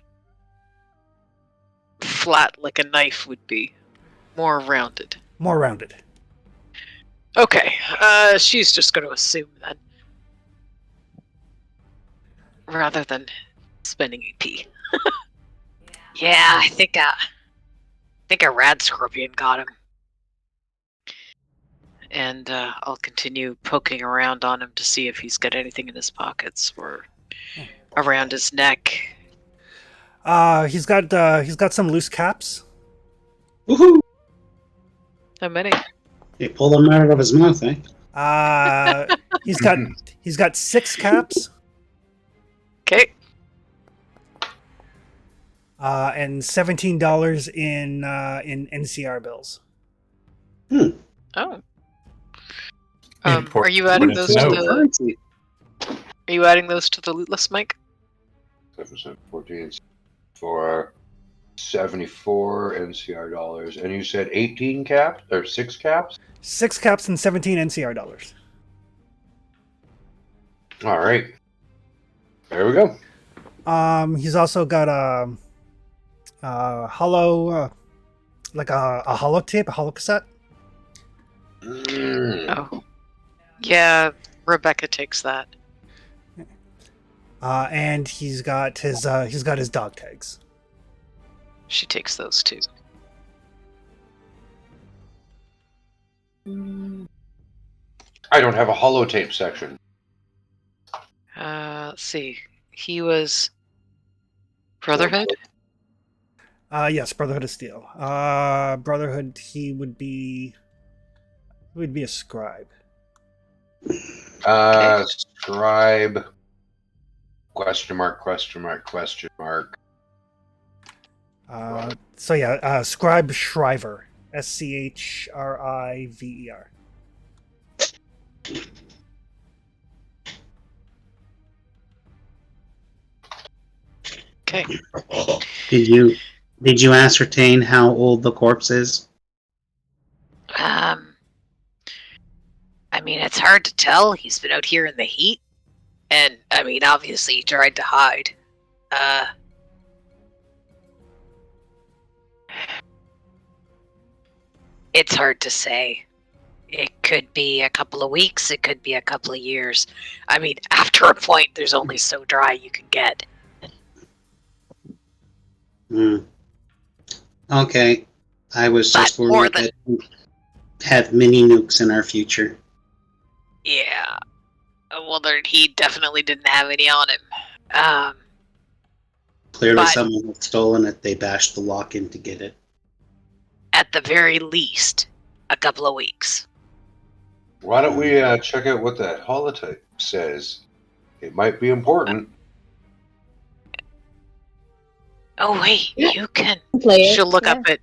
flat like a knife would be. More rounded. More rounded. Okay. She's just going to assume then. Rather than spending AP. Yeah, I think a rad scorpion got him. And I'll continue poking around on him to see if he's got anything in his pockets or around his neck. He's got some loose caps. Woohoo! How many? He pulled them right out of his mouth, eh? He's got 6 caps. Okay. And $17 in NCR bills. Oh. Are Important you adding to those know. to the? Currency. Are you adding those to the loot list, Mike? 14 for 74 NCR dollars. And you said 18 caps or 6 caps? 6 caps and 17 NCR dollars. All right. There we go. He's also got a hollow, like a hollow tape, a hollow cassette. Oh. Yeah, Rebecca takes that. And he's got his dog tags. She takes those too. I don't have a holotape section. Let's see. He was Brotherhood? Yes, Brotherhood of Steel. Brotherhood, he would be a scribe. Scribe. Question mark, question mark, question mark. So yeah, Scribe Shriver. SCHRIVER. Okay. Did you ascertain how old the corpse is? I mean, it's hard to tell. He's been out here in the heat. And, I mean, obviously he tried to hide. It's hard to say. It could be a couple of weeks, it could be a couple of years. I mean, after a point, there's only so dry you can get. Okay. I was just But more worried that we have mini nukes in our future. Yeah. Well, he definitely didn't have any on him. Clearly but- someone had stolen it. They bashed the lock in to get it. At the very least, a couple of weeks. Why don't we check out what that holotape says? It might be important. Oh wait, Yeah. you can. Play it. She'll look yeah. up it.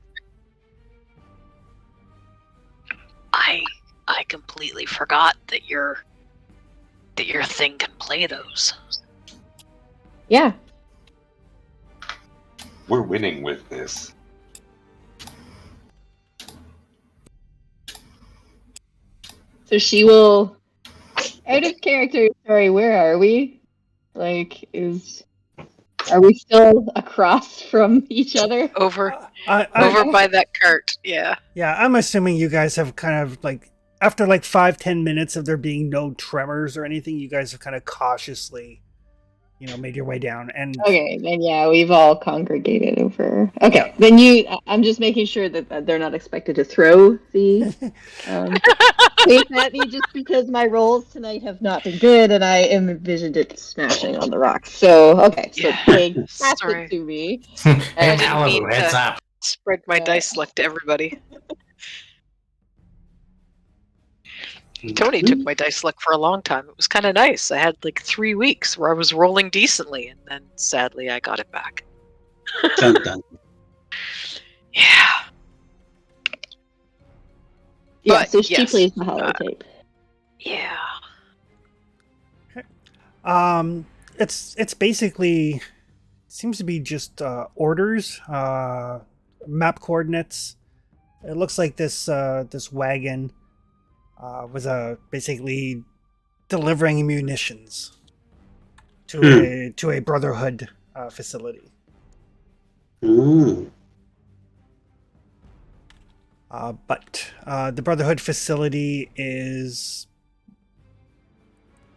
I completely forgot that your thing can play those. Yeah. We're winning with this. So she will. Out of character. Sorry, where are we? Like, are we still across from each other? Over I- over by that cart. Yeah. Yeah, I'm assuming you guys have kind of like, after like 5-10 minutes of there being no tremors or anything, you guys have kind of cautiously, made your way down. And Okay, then yeah, we've all congregated over. Okay, then I'm just making sure that they're not expected to throw the tape at me just because my rolls tonight have not been good and I envisioned it smashing on the rocks. So, okay, so Yeah. they pass Sorry. it to me. Hey, didn't Malibu, mean heads to- up. Spread my Yeah. dice luck to everybody. Tony took my dice luck for a long time. It was kind of nice. I had like 3 weeks where I was rolling decently, and then sadly I got it back. Dun, dun. Yeah. Yeah, But, so she yes, plays the holotape. Yeah. It's basically seems to be just orders, map coordinates. It looks like this wagon was basically delivering munitions to a Brotherhood facility. Mm. But the Brotherhood facility is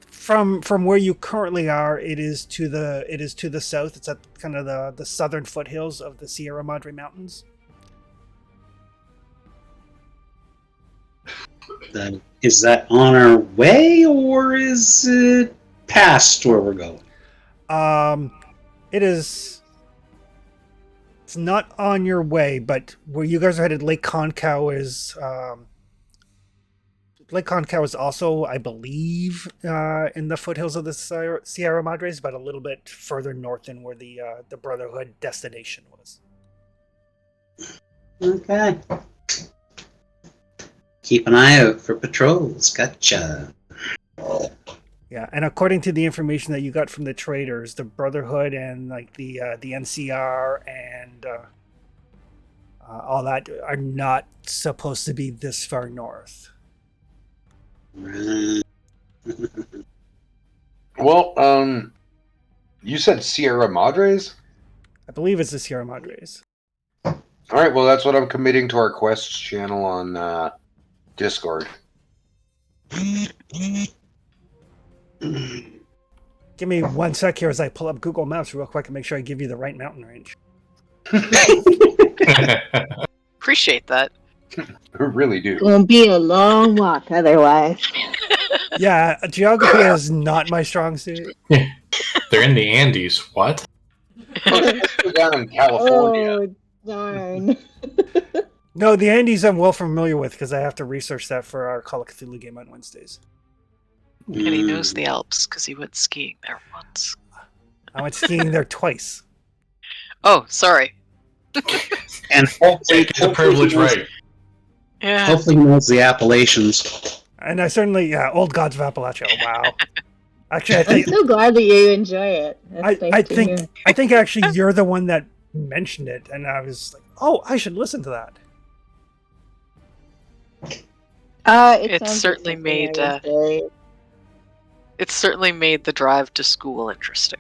from where you currently are. It is to the south. It's at kind of the southern foothills of the Sierra Madre Mountains. Is that on our way, or is it past where we're going? It is. It's not on your way, but where you guys are headed, Lake Concow is. Lake Concow is also, I believe, in the foothills of the Sierra Madres, but a little bit further north than where the Brotherhood destination was. Okay. Keep an eye out for patrols. Gotcha. Yeah, and according to the information that you got from the traders, the Brotherhood and like the NCR and all that are not supposed to be this far north. Well, you said Sierra Madres? I believe it's the Sierra Madres. All right, well, that's what I'm committing to our quests channel on Discord. Give me 1 sec here as I pull up Google Maps real quick and make sure I give you the right mountain range. Appreciate that. I really do. Gonna be a long walk otherwise. Yeah, geography is not my strong suit. They're in the Andes. What? Down in California. Oh, darn. No, the Andes I'm well familiar with because I have to research that for our Call of Cthulhu game on Wednesdays. And he knows the Alps because he went skiing there once. I went skiing there twice. Oh, sorry. And hopefully, Take the privilege right. Yeah. Hopefully he knows the Appalachians. And I certainly, Old Gods of Appalachia. Oh, wow. Actually, I I'm think so glad that you enjoy it. That's nice to hear. I think actually you're the one that mentioned it, and I was like, oh, I should listen to that. It sounds certainly like made, something I would say. It certainly made the drive to school interesting.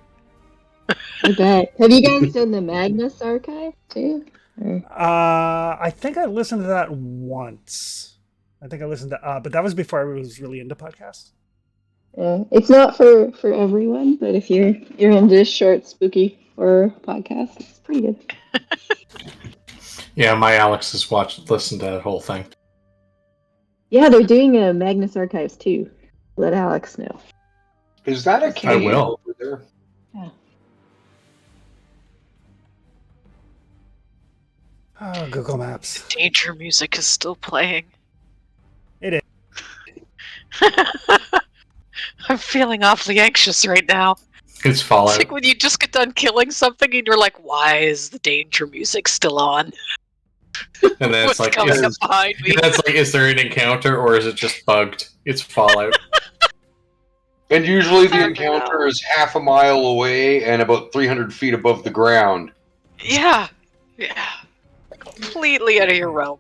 I bet. Have you guys done the Magnus Archive too? Or- I think I listened to that once. I think I listened to, but that was before I was really into podcasts. Yeah, it's not for everyone, but if you're into short, spooky horror podcasts, it's pretty good. Yeah, my Alex has listened to that whole thing. Yeah, they're doing a Magnus Archives too. Let Alex know. Is that a cave will. over there? Oh, Google Maps. Danger music is still playing. It is. I'm feeling awfully anxious right now. It's It's Fallout. like when you just get done killing something and you're like, why is the danger music still on? And then it's What's like, coming up behind me? that's like, is there an encounter or is it just bugged? It's Fallout. And usually the Oh, encounter no. is half a mile away and about 300 feet above the ground. Yeah. Yeah. Completely out of your realm.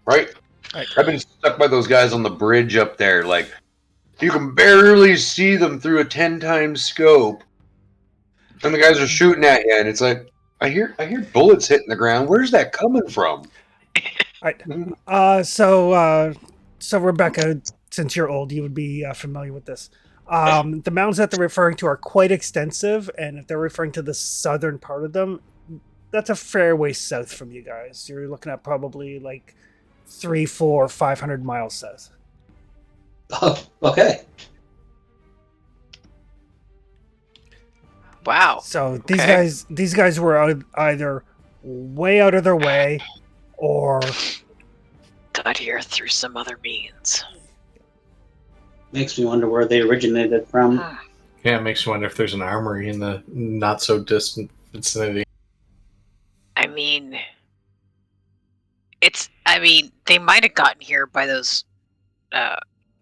Right? Right. I've been stuck by those guys on the bridge up there. Like, you can barely see them through a 10 times scope. And the guys are shooting at you, and it's like, I hear bullets hitting the ground. Where's that coming from? Right. So Rebecca, since you're old, you would be familiar with this. The mountains that they're referring to are quite extensive, and if they're referring to the southern part of them, that's a fair way south from you guys. You're looking at probably like 300, 400, 500 miles south. Oh, okay. Wow. So Okay. these guys were either way out of their way, or Got here through some other means. Makes me wonder where they originated from. Yeah, it makes you wonder if there's an armory in the not so distant vicinity. I mean, it's I mean, they might have gotten here by those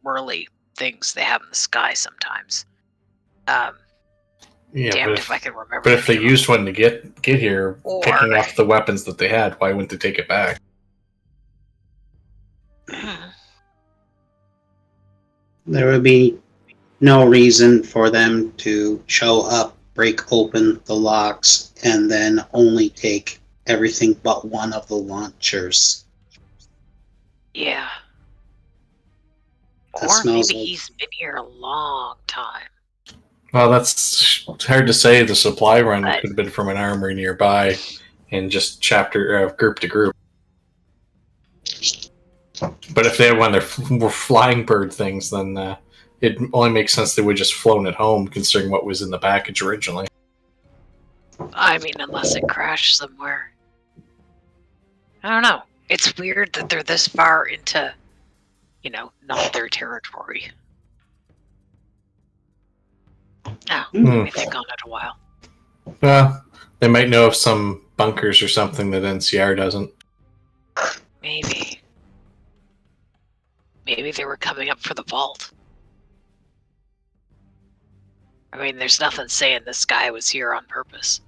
whirly things they have in the sky sometimes. Yeah, Damned if I can remember. but if the they name of used one to get here, Or- picking off the weapons that they had, why wouldn't they take it back? it. There would be no reason for them to show up, break open the locks, and then only take everything but one of the launchers. Yeah. That Or smells maybe like- he's been here a long time. Well, it's hard to say. The supply run But- could have been from an armory nearby, and just group to group. But if they had one of their flying bird things, then it only makes sense they would just flown it home, considering what was in the package originally. I mean, unless it crashed somewhere. I don't know. It's weird that they're this far into, not their territory. Oh, maybe they've gone it a while. Well, they might know of some bunkers or something that NCR doesn't. Maybe. Maybe they were coming up for the vault. I mean, there's nothing saying this guy was here on purpose.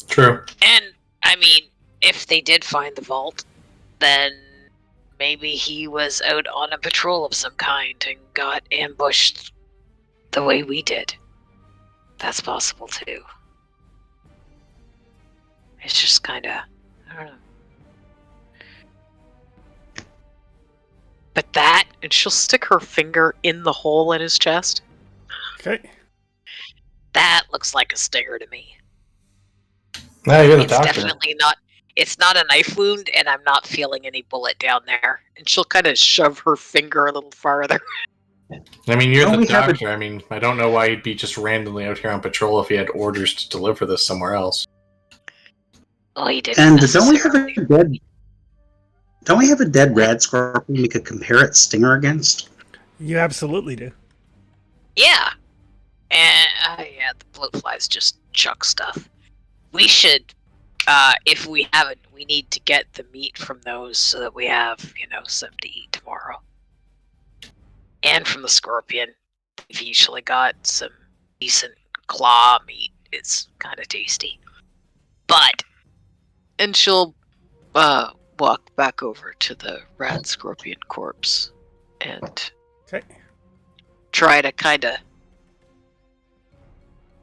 True. And, I mean, if they did find the vault, then maybe he was out on a patrol of some kind and got ambushed the way we did. That's possible, too. It's just kinda... I don't know. But that, and she'll stick her finger in the hole in his chest. Okay. That looks like a stinger to me. No, you're the It's doctor. definitely not. It's not a knife wound, and I'm not feeling any bullet down there. And she'll kind of shove her finger a little farther. I mean, you're Don't the we have a- doctor. I mean, I don't know why he'd be just randomly out here on patrol if he had orders to deliver this somewhere else. Well, he didn't. And don't we have necessarily. a dead? Don't we have a dead red scorpion we could compare its stinger against? You absolutely do. Yeah. And yeah, the bloatflies just chuck stuff. We should, if we haven't, we need to get the meat from those so that we have, some to eat tomorrow. And from the scorpion, we've usually got some decent claw meat. It's kind of tasty. But, and she'll walk back over to the rat scorpion corpse and Okay. try to kind of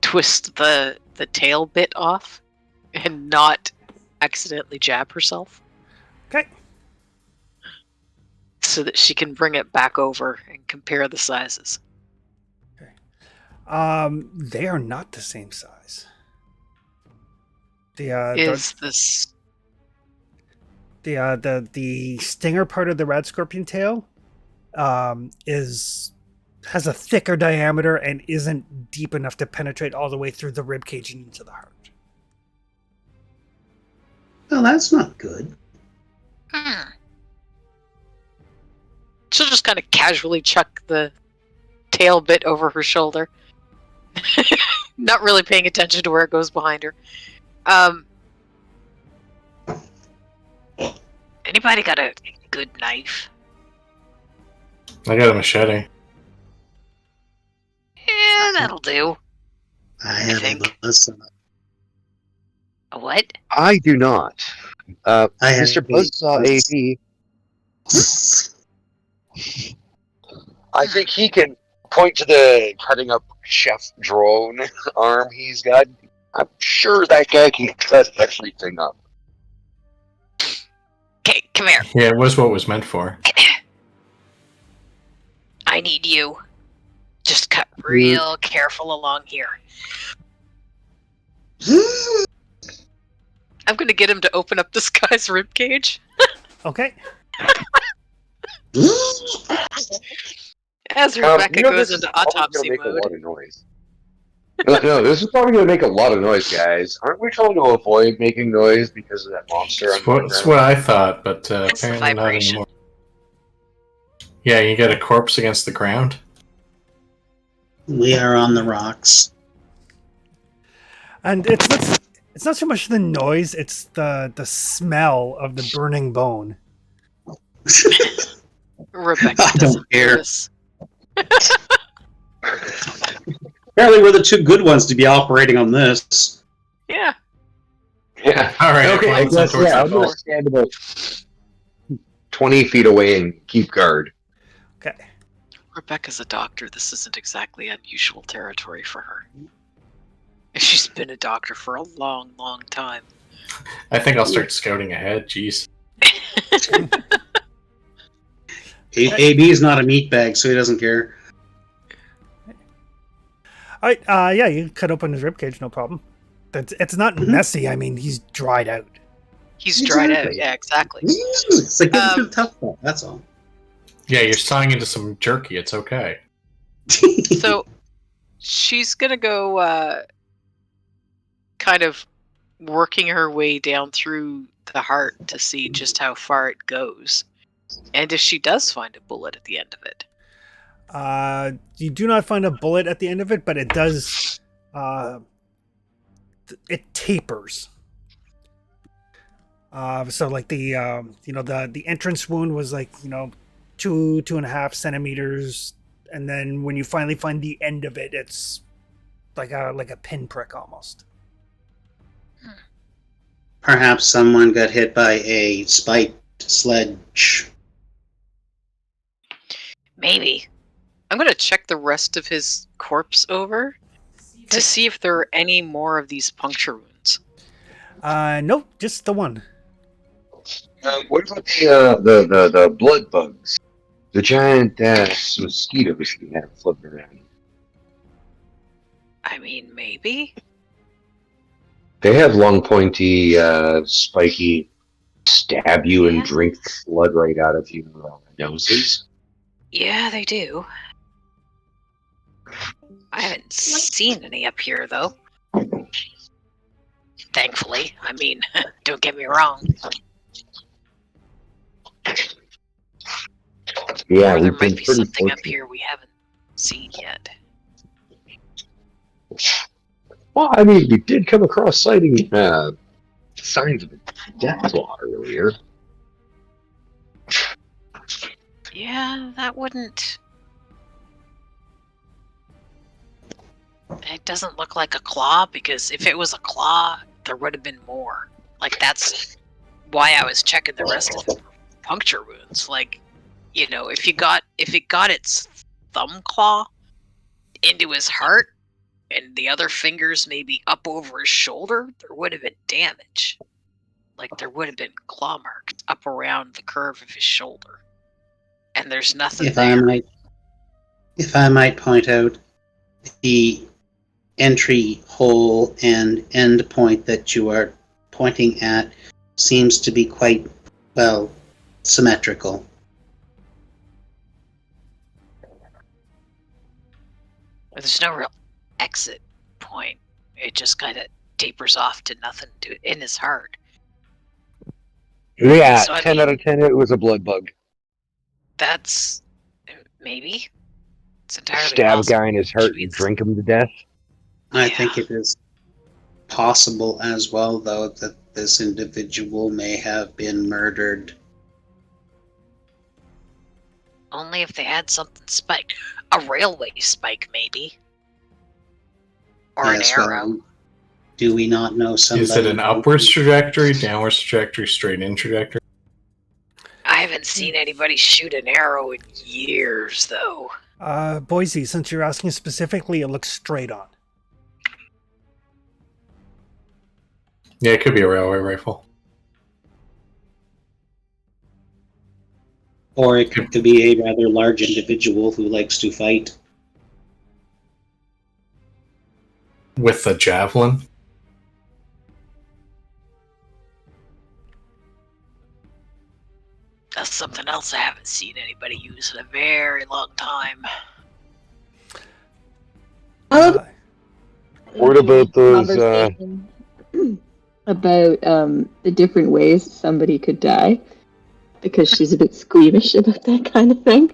twist the tail bit off and not accidentally jab herself Okay. so that she can bring it back over and compare the sizes. They are not the same size. Is this The stinger part of the red scorpion tail has a thicker diameter and isn't deep enough to penetrate all the way through the rib cage and into the heart. Well, that's not good. She'll just kind of casually chuck the tail bit over her shoulder. Not really paying attention to where it goes behind her. Anybody got a good knife? I got a machete. Yeah, that'll do. I have think. Listen, A what? I do not. I have Mr. Buzzsaw AB, I think he can point to the cutting up chef drone arm he's got. I'm sure that guy can cut everything up. Okay, come here. Yeah, it was what it was meant for. I need you. Just cut real careful along here. I'm gonna get him to open up this guy's rib cage. Okay. As Rebecca goes this is into probably autopsy gonna make mode. a lot of noise. No, this is probably going to make a lot of noise, guys. Aren't we trying to avoid making noise because of that monster? That's what I thought, but It's the apparently not vibration. anymore. Yeah, you got a corpse against the ground. we are on the rocks. And It's not so much the noise; it's the smell of the burning bone. Rebecca I don't doesn't care. notice. Apparently, we're the two good ones to be operating on this. Yeah. Yeah. All right. Okay, I everyone's on guess, towards yeah, that I'm going door. to stand about 20 feet away and keep guard. Okay. Rebecca's a doctor. This isn't exactly unusual territory for her. She's been a doctor for a long, long time. I think I'll start scouting ahead. Jeez. AB is not a meat bag, so he doesn't care. All right. Yeah, you cut open his ribcage, no problem. It's not messy. I mean, he's dried out. He's dried out. Exactly. Yeah, exactly. It's like getting through the tough part, that's all. Yeah, you're sawing into some jerky. It's okay. So she's gonna go kind of working her way down through the heart to see just how far it goes. And if she does find a bullet at the end of it. You do not find a bullet at the end of it, but it does. It tapers. So like the the entrance wound was like 2.5 centimeters, and then when you finally find the end of it, it's like a pinprick almost. Perhaps someone got hit by a spiked sledge. Maybe. I'm gonna check the rest of his corpse over to see if there are any more of these puncture wounds. Nope, just the one. What about the blood bugs? The giant ass mosquitoes we have floating around. I mean, maybe. They have long, pointy, spiky, stab you and Yeah. drink the blood right out of your noses. Yeah, they do. I haven't seen any up here, though. Thankfully. I mean, don't get me wrong. Yeah, Or there we've been might be pretty something up fortunate. here we haven't seen yet. Well, I mean, we did come across signs of a death claw earlier. Yeah, that wouldn't... It doesn't look like a claw, because if it was a claw, there would have been more. Like, that's why I was checking the rest of the puncture wounds. Like, if it got its thumb claw into his heart, and the other fingers maybe up over his shoulder, there would have been damage. Like, there would have been claw marks up around the curve of his shoulder. And there's nothing If there. I might point out, the entry hole and end point that you are pointing at seems to be quite, well, symmetrical. There's no real exit point. It just kind of tapers off to nothing in his heart. Yeah, So, I 10 out of 10, it was a blood bug. That's... maybe? It's entirely Stab a possible. guy in his heart Should we- and drink him to death. I Yeah. think it is possible as well, though, that this individual may have been murdered. Only if they had something spiked. A railway spike, maybe. Or Yes, an well, arrow. do we not know somebody? Is it an upwards trajectory, downwards trajectory, straight in trajectory? I haven't seen anybody shoot an arrow in years, though. Boise, since you're asking specifically, it looks straight on. Yeah, it could be a railway rifle. Or it could be a rather large individual who likes to fight. With the javelin? That's something else I haven't seen anybody use in a very long time. What about those, Conversation about the different ways somebody could die, because she's a bit squeamish about that kind of thing.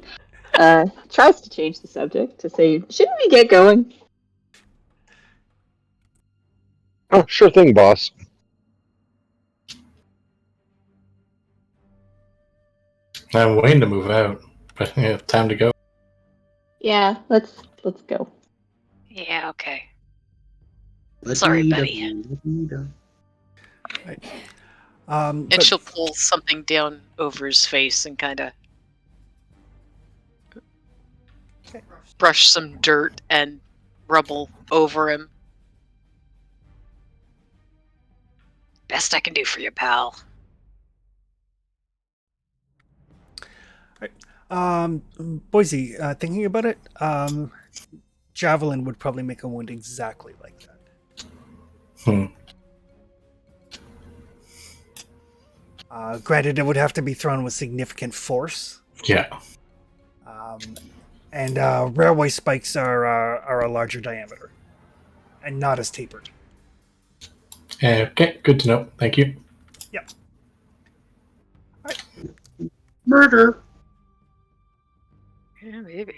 Tries to change the subject to say, shouldn't we get going? Oh, sure thing, boss. I'm waiting to move out, but yeah, time to go. Yeah, let's go. Yeah, okay. Sorry, Betty. And But she'll pull something down over his face and kind of brush some dirt and rubble over him. Best I can do for you, pal. Boise, thinking about it, javelin would probably make a wound exactly like that. Hmm. Granted, it would have to be thrown with significant force. Yeah. And railway spikes are a larger diameter and not as tapered. Okay, good to know. Thank you. Yep. Murder. Yeah, maybe.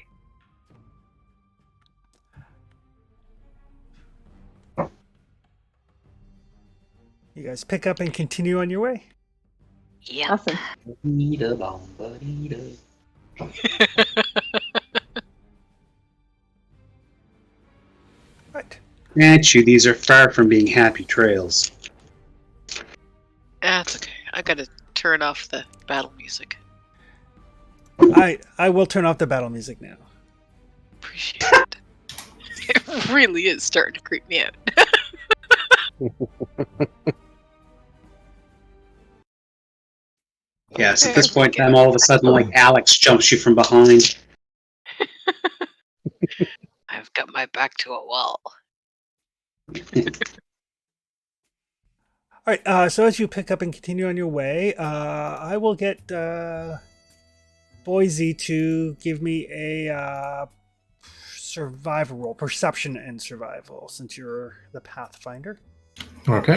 You guys pick up and continue on your way. Yeah. Awesome. Right. Grant you, these are far from being happy trails. That's okay. I gotta turn off the battle music. I will turn off the battle music now. Appreciate it. It really is starting to creep me out. Yes, at this point in time, all of a sudden, like Alex jumps you from behind. I've got my back to a wall. All right. So as you pick up and continue on your way, I will get Boise to give me a survival roll, perception and survival, since you're the Pathfinder. Okay.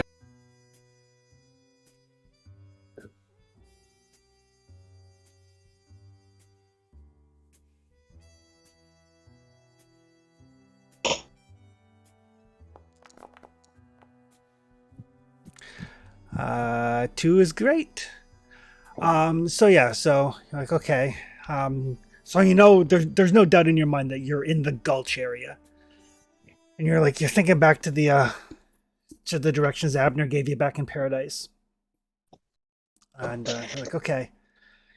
Two is great. So yeah, so you're like, okay. So you know there's no doubt in your mind that you're in the gulch area. And you're thinking back to the directions Abner gave you back in Paradise. And you're like, okay.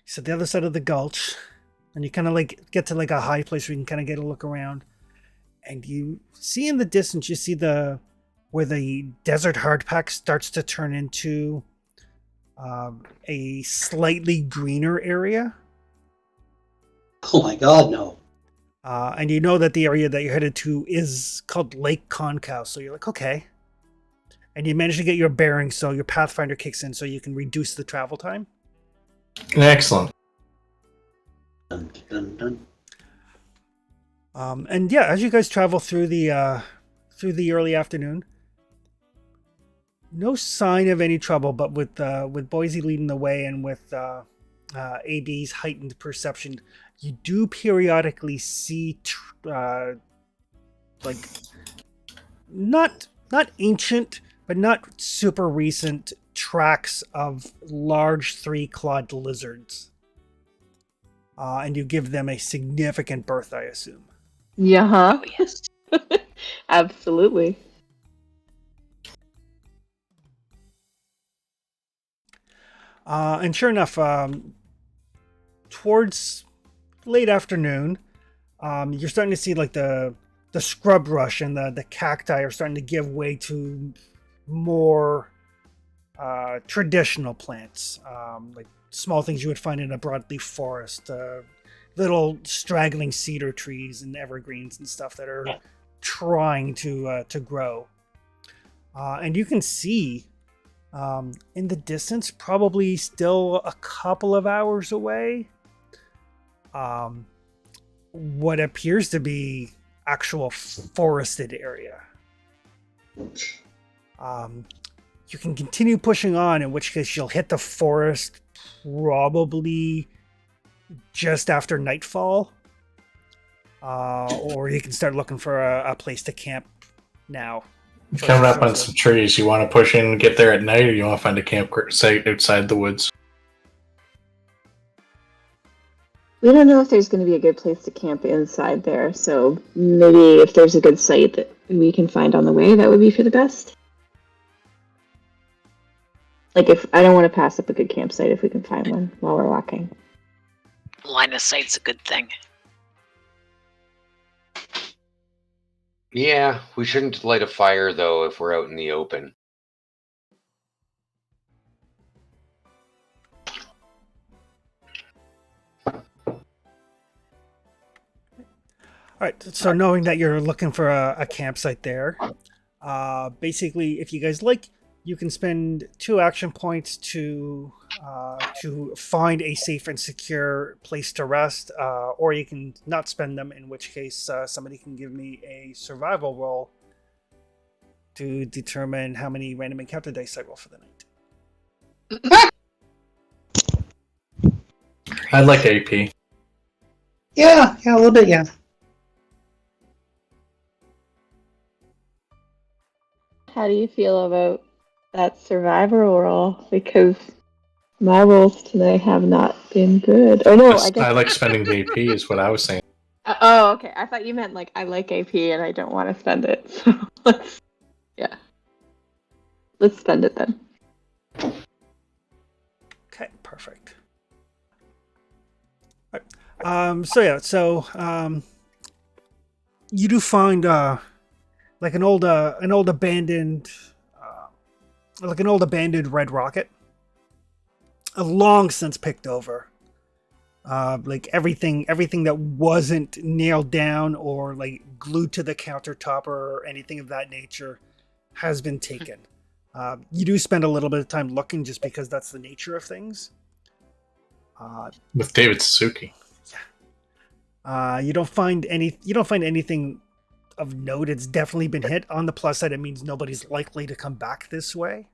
He's at the other side of the gulch. And you kind of get to a high place where you can kind of get a look around. And you see in the distance, you see where the desert hardpack starts to turn into a slightly greener area. Oh my god, no. And you know that the area that you're headed to is called Lake Concow. So you're like, okay. And you manage to get your bearings, so your Pathfinder kicks in so you can reduce the travel time. Excellent. Dun, dun, dun. And yeah, as you guys travel through the early afternoon, no sign of any trouble, but with Boise leading the way and with AB's heightened perception, you do periodically see not ancient, but not super recent tracks of large three-clawed lizards. And you give them a significant berth, I assume. Yeah. Oh, yes. Absolutely. And sure enough, towards late afternoon, you're starting to see the scrub brush and the cacti are starting to give way to more traditional plants, like small things you would find in a broadleaf forest, little straggling cedar trees and evergreens and stuff that are trying to grow. And you can see in the distance, probably still a couple of hours away, what appears to be actual forested area. You can continue pushing on, in which case you'll hit the forest probably just after nightfall, or you can start looking for a place to camp now. Coming up on some trees. You want to push in and get there at night, or you want to find a campsite outside the woods? We don't know if there's going to be a good place to camp inside there, so maybe if there's a good site that we can find on the way, that would be for the best. Like, if I don't want to pass up a good campsite if we can find one while we're walking. Line of sight's a good thing. Yeah, we shouldn't light a fire though if we're out in the open. All right, so knowing that you're looking for a campsite there, basically, if you guys like, you can spend 2 action points to find a safe and secure place to rest, or you can not spend them, in which case somebody can give me a survival roll to determine how many random encounter dice I roll for the night. I like AP. Yeah, a little bit, yeah. How do you feel about that survivor roll? Because my rolls tonight have not been good. Oh no, I guess I like spending the AP, is what I was saying. oh, okay. I thought you meant like I like AP and I don't want to spend it. So let's spend it then. Okay, perfect. All right. So you do find like an old abandoned red rocket, long since picked over. Like everything that wasn't nailed down or like glued to the countertop or anything of that nature has been taken. You do spend a little bit of time looking just because that's the nature of things. With David Suzuki. You don't find anything of note. It's definitely been hit. On the plus side, it means nobody's likely to come back this way.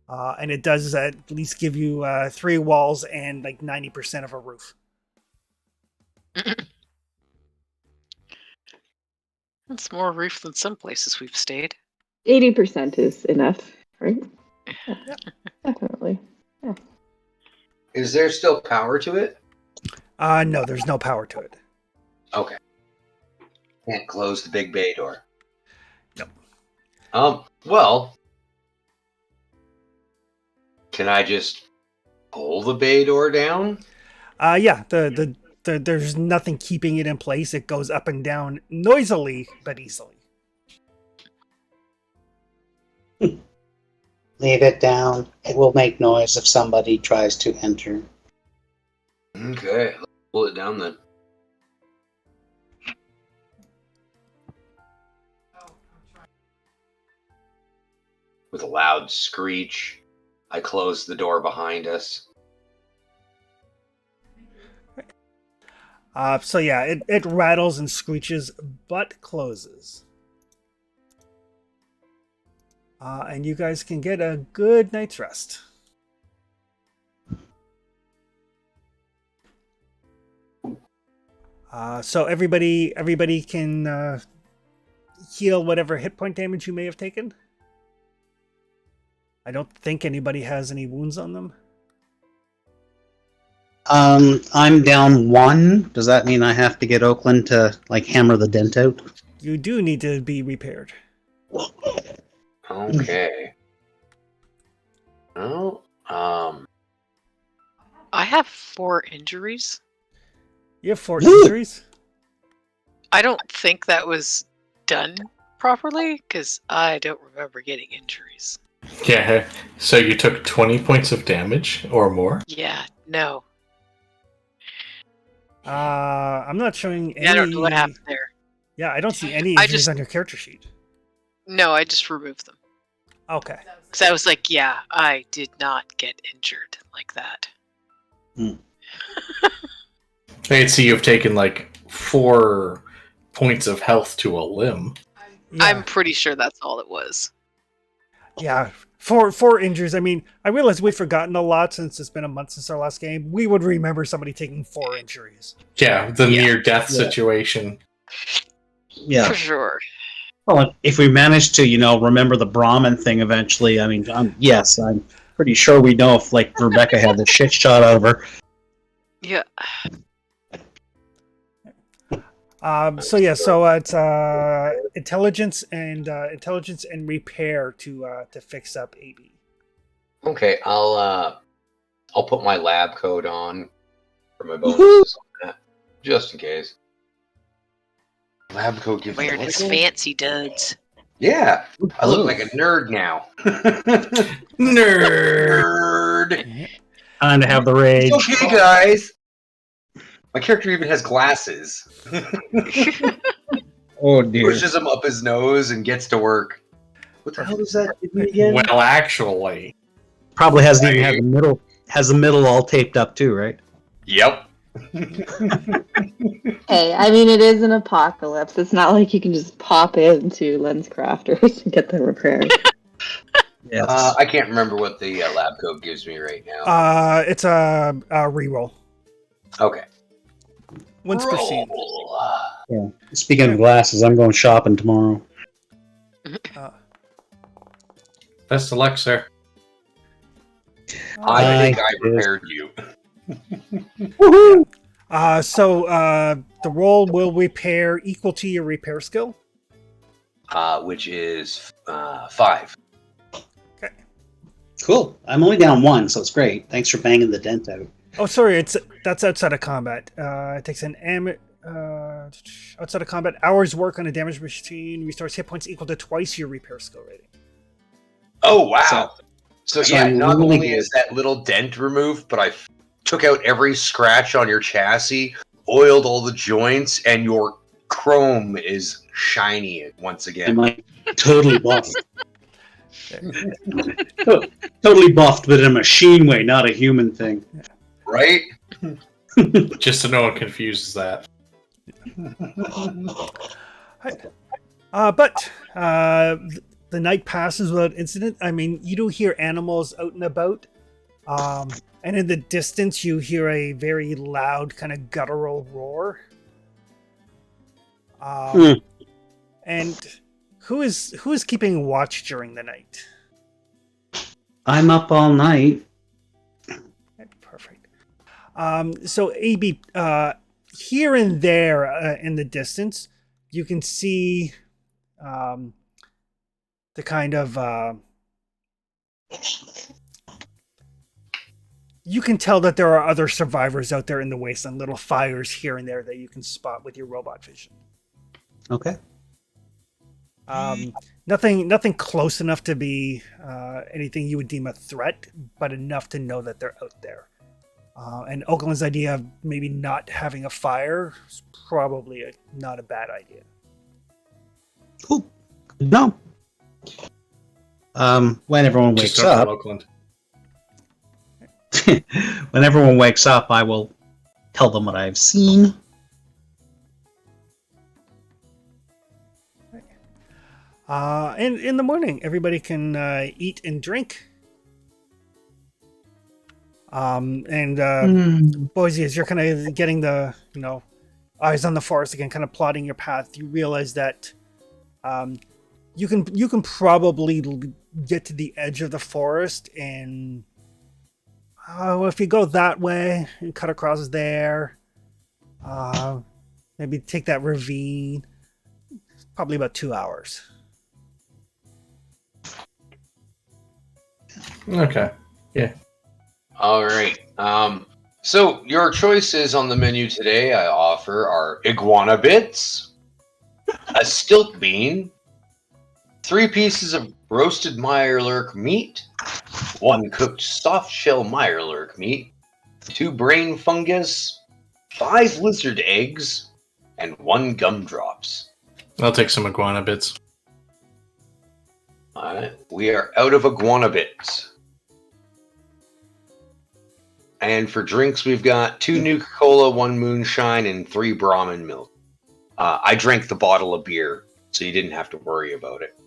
And it does at least give you 3 walls and like 90% of a roof. That's more roof than some places we've stayed. 80% is enough, right? Yeah, definitely. Yeah. Is there still power to it? No, there's no power to it. Okay. Can't close the big bay door. Nope. Well, can I just pull the bay door down? Yeah, there's nothing keeping it in place. It goes up and down noisily, but easily. Leave it down. It will make noise if somebody tries to enter. Okay, let's pull it down then. With a loud screech, I close the door behind us. So yeah, it rattles and screeches, but closes. And you guys can get a good night's rest. So everybody can heal whatever hit point damage you may have taken. I don't think anybody has any wounds on them. I'm down 1. Does that mean I have to get Oakland to like hammer the dent out? You do need to be repaired. Okay. Well, I have 4 injuries. You have 4 injuries? I don't think that was done properly because I don't remember getting injuries. Yeah, so you took 20 points of damage or more? Yeah, no. I'm not showing any... I don't know what happened there. Yeah, I don't see any I injuries just- on your character sheet. No, I just removed them. Okay. Because I was like, yeah, I did not get injured like that. I can see you've taken like 4 points of health to a limb. Yeah. I'm pretty sure that's all it was. Yeah, four injuries. I mean, I realize we've forgotten a lot since it's been a month since our last game. We would remember somebody taking 4 injuries. Yeah, the Yeah. near-death Yeah. situation. Yeah. For sure. Well, if we manage to, remember the Brahmin thing eventually, I mean, yes, I'm pretty sure we know if, like, Rebecca had the shit shot out of her. Yeah. So it's intelligence and repair to fix up AB. Okay, I'll put my lab coat on for my bonuses on that, just in case. Lab coat gives me Wearing his what? fancy duds. Yeah, I look like a nerd now. Nerd. Time to have the rage. It's okay, guys. My character even has glasses. Oh dear. Pushes them up his nose and gets to work. What the hell does that give me again? Well, actually, Probably hasn't even had the middle. Has the middle all taped up too, right? Yep. Hey, I mean, it is an apocalypse. It's not like you can just pop into Lens Crafters and get them repaired. Yes. I can't remember what the lab coat gives me right now. It's a reroll. Okay. Once per scene. Roll. Speaking of glasses, I'm going shopping tomorrow. best of luck, sir. I think I prepared you. Woohoo! The roll will repair equal to your repair skill. Which is 5. Cool. I'm only down 1, so it's great. Thanks for banging the dent out. Oh, sorry, that's outside of combat. It takes an outside of combat. Hours work on a damaged machine restores hit points equal to twice your repair skill rating. Oh, wow. So yeah, I'm not really only good. is that little dent removed, but I took out every scratch on your chassis, oiled all the joints, and your chrome is shiny once I'm again. like totally buffed. Totally buffed, but in a machine way, not a human thing. Right? Just so no one confuses that. The night passes without incident. I mean, you do hear animals out and about. And in the distance, you hear a very loud, kind of guttural roar. And who is keeping watch during the night? I'm up all night. Perfect. So AB, here and there in the distance, you can see the kind of you can tell that there are other survivors out there in the wasteland, little fires here and there that you can spot with your robot vision. Okay. Nothing close enough to be anything you would deem a threat, but enough to know that they're out there. And Oakland's idea of maybe not having a fire is probably not a bad idea. Cool. No. When everyone wakes Just up up, in Oakland. when everyone wakes up, I will tell them what I've seen. And in the morning, everybody can eat and drink. Boise, as you're kind of getting the eyes on the forest again, kind of plotting your path, you realize that you can probably get to the edge of the forest, and if you go that way and cut across there, maybe take that ravine, it's probably about 2 hours. Okay. Yeah. All right. So your choices on the menu today I offer are iguana bits, a stilt bean, 3 pieces of roasted Mirelurk meat, 1 cooked soft shell Mirelurk meat, 2 brain fungus, 5 lizard eggs, and 1 gumdrops. I'll take some iguana bits. All right. We are out of iguana bits. And for drinks, we've got 2 Nuka-Cola, 1 Moonshine, and 3 Brahmin milk. I drank the bottle of beer, so you didn't have to worry about it.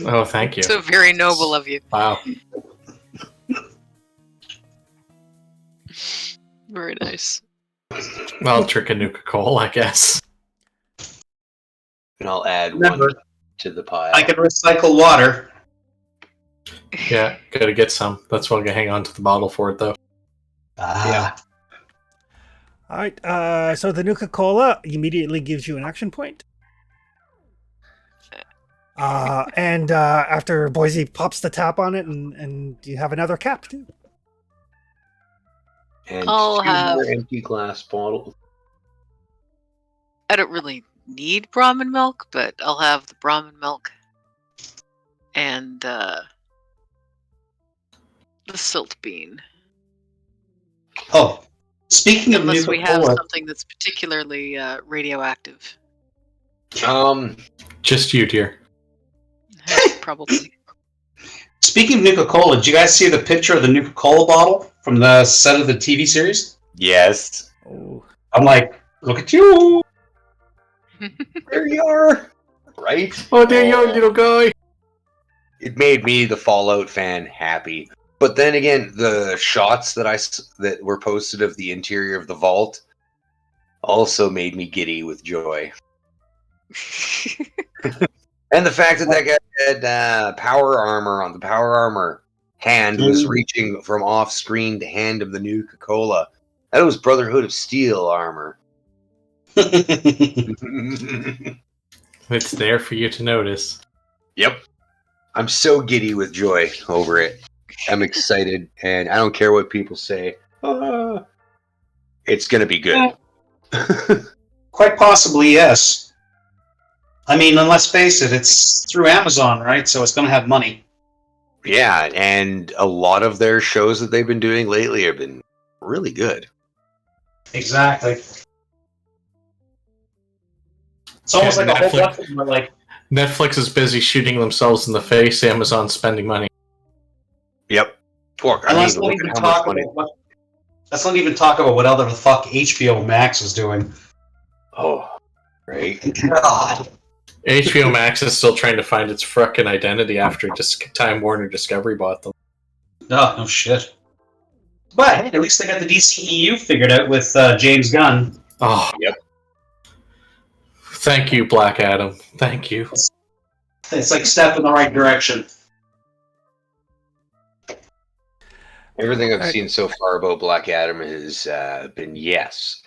Oh, thank you. So very noble of you. Wow. Very nice. I'll trick a Nuka-Cola, I guess. And I'll add Remember, one to the pile. I can recycle water. Yeah, gotta get some. That's why I'm gonna hang on to the bottle for it, though. Ah. All right. So the Nuka-Cola immediately gives you an action point. And after Boise pops the tap on it, and you have another cap too. And I'll 2 have- more empty glass bottles. I don't really need Brahmin milk, but I'll have the Brahmin milk and the silt bean. Oh, speaking of Unless we have Nuka-Cola, something that's particularly radioactive. Just you, dear. Probably. speaking of Nuka-Cola, did you guys see the picture of the Nuka-Cola bottle from the set of the TV series? Yes. Oh, I'm like, look at you! There you are. Right? Oh, there you are, little guy. It made me, the Fallout fan, happy. But then again, the shots that were posted of the interior of the vault also made me giddy with joy. And the fact that that guy had power armor on the power armor hand was reaching from off screen to hand him the Nuka-Cola. That was Brotherhood of Steel armor. It's there for you to notice. Yep. I'm so giddy with joy over it. I'm excited, and I don't care what people say. It's gonna be good. Quite possibly, yes. I mean, and let's face it, it's through Amazon, right? So it's going to have money. Yeah, and a lot of their shows that they've been doing lately have been really good. Exactly. It's almost Yeah, like a whole Netflix. bunch of them are like, Netflix is busy shooting themselves in the face. Amazon's spending money. Yep. Look, and I let's mean, not look even at how much talk money. about what. Let's not even talk about what other the fuck HBO Max is doing. Oh, right. God. HBO Max is still trying to find its frickin' identity after Time Warner Discovery bought them. No shit. But hey, at least they got the DCEU figured out with James Gunn. Oh, Yep. Thank you, Black Adam. Thank you. It's like step in the right direction. Everything I've Right. seen so far about Black Adam has been yes.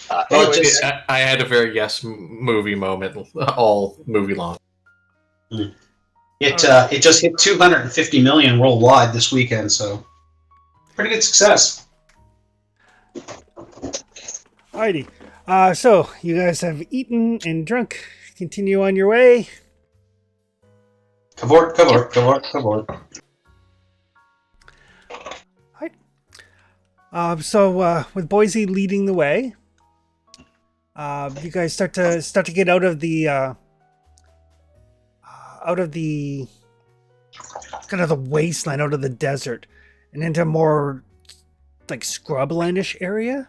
Well, Anyways, just- I had a very movie moment, all movie long. It just hit 250 million worldwide this weekend, so pretty good success. alrighty. So you guys have eaten and drunk. Continue on your way. Cavort. So with Boise leading the way, you guys start to get out of the kind of the wasteland, out of the desert, and into a more like scrublandish area.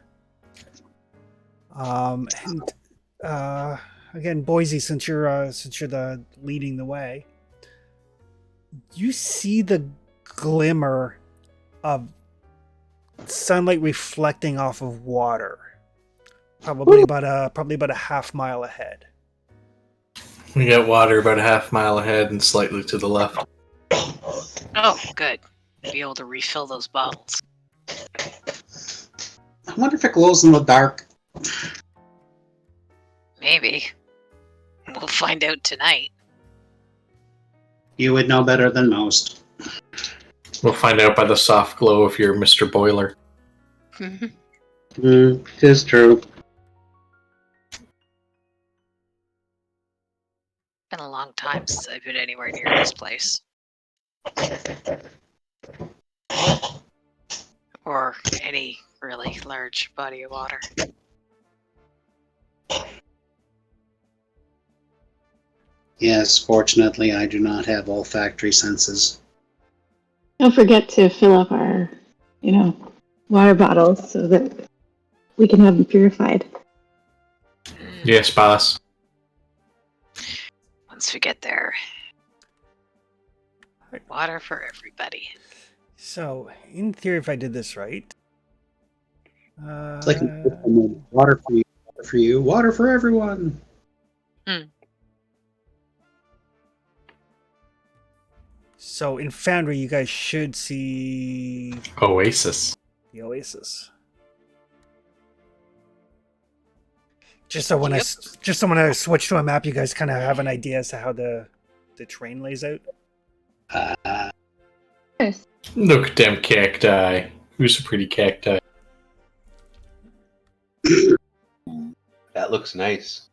Again, Boise, since you're the leading the way, you see the glimmer of sunlight reflecting off of water, probably about a half mile ahead. We got water about a half mile ahead and slightly to the left. Oh, good. Be able to refill those bottles. I wonder if it glows in the dark. Maybe. We'll find out tonight. You would know better than most. We'll find out by the soft glow of your Mr. Boiler. Tis true. Been a long time since I've been anywhere near this place. Or any really large body of water. Yes, fortunately, I do not have olfactory senses. Don't forget to fill up our, water bottles so that we can have them purified. Yes, boss. Once we get there. Water for everybody. So, in theory, if I did this right, It's like water for you, water for you. Water for everyone. So in Foundry, you guys should see Oasis. the Oasis. Just so when I switch to a map, you guys kind of have an idea as to how the terrain lays out. Nice. Look at them cacti. Who's a pretty cacti? That looks nice.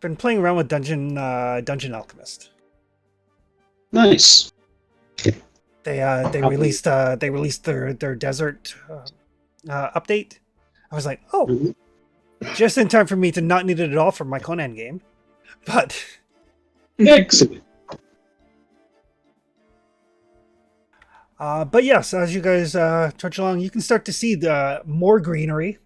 Been playing around with Dungeon Alchemist. Nice. They released their desert update. I was like, oh, Mhm. just in time for me to not need it at all for my Conan game, but. Excellent. But yes, as you guys trudge along, you can start to see the more greenery.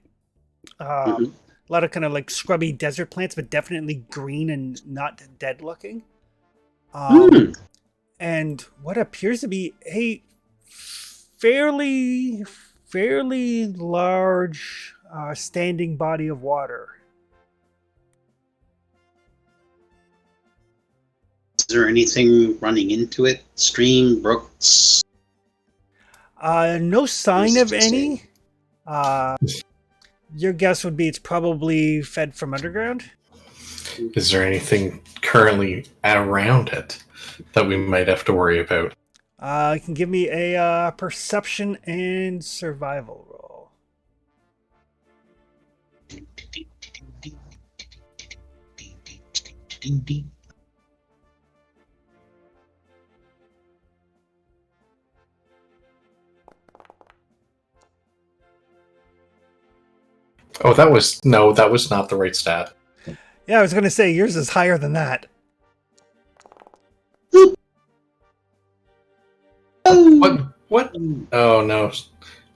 Mhm. A lot of kind of like scrubby desert plants, but definitely green and not dead looking. And what appears to be a fairly large standing body of water. Is there anything running into it? Stream, brooks? No sign of Interesting. any. Your guess would be it's probably fed from underground. Is there anything currently around it that we might have to worry about? You can give me a perception and survival roll. Oh, that was not the right stat. Yeah, I was going to say yours is higher than that. What? Oh no!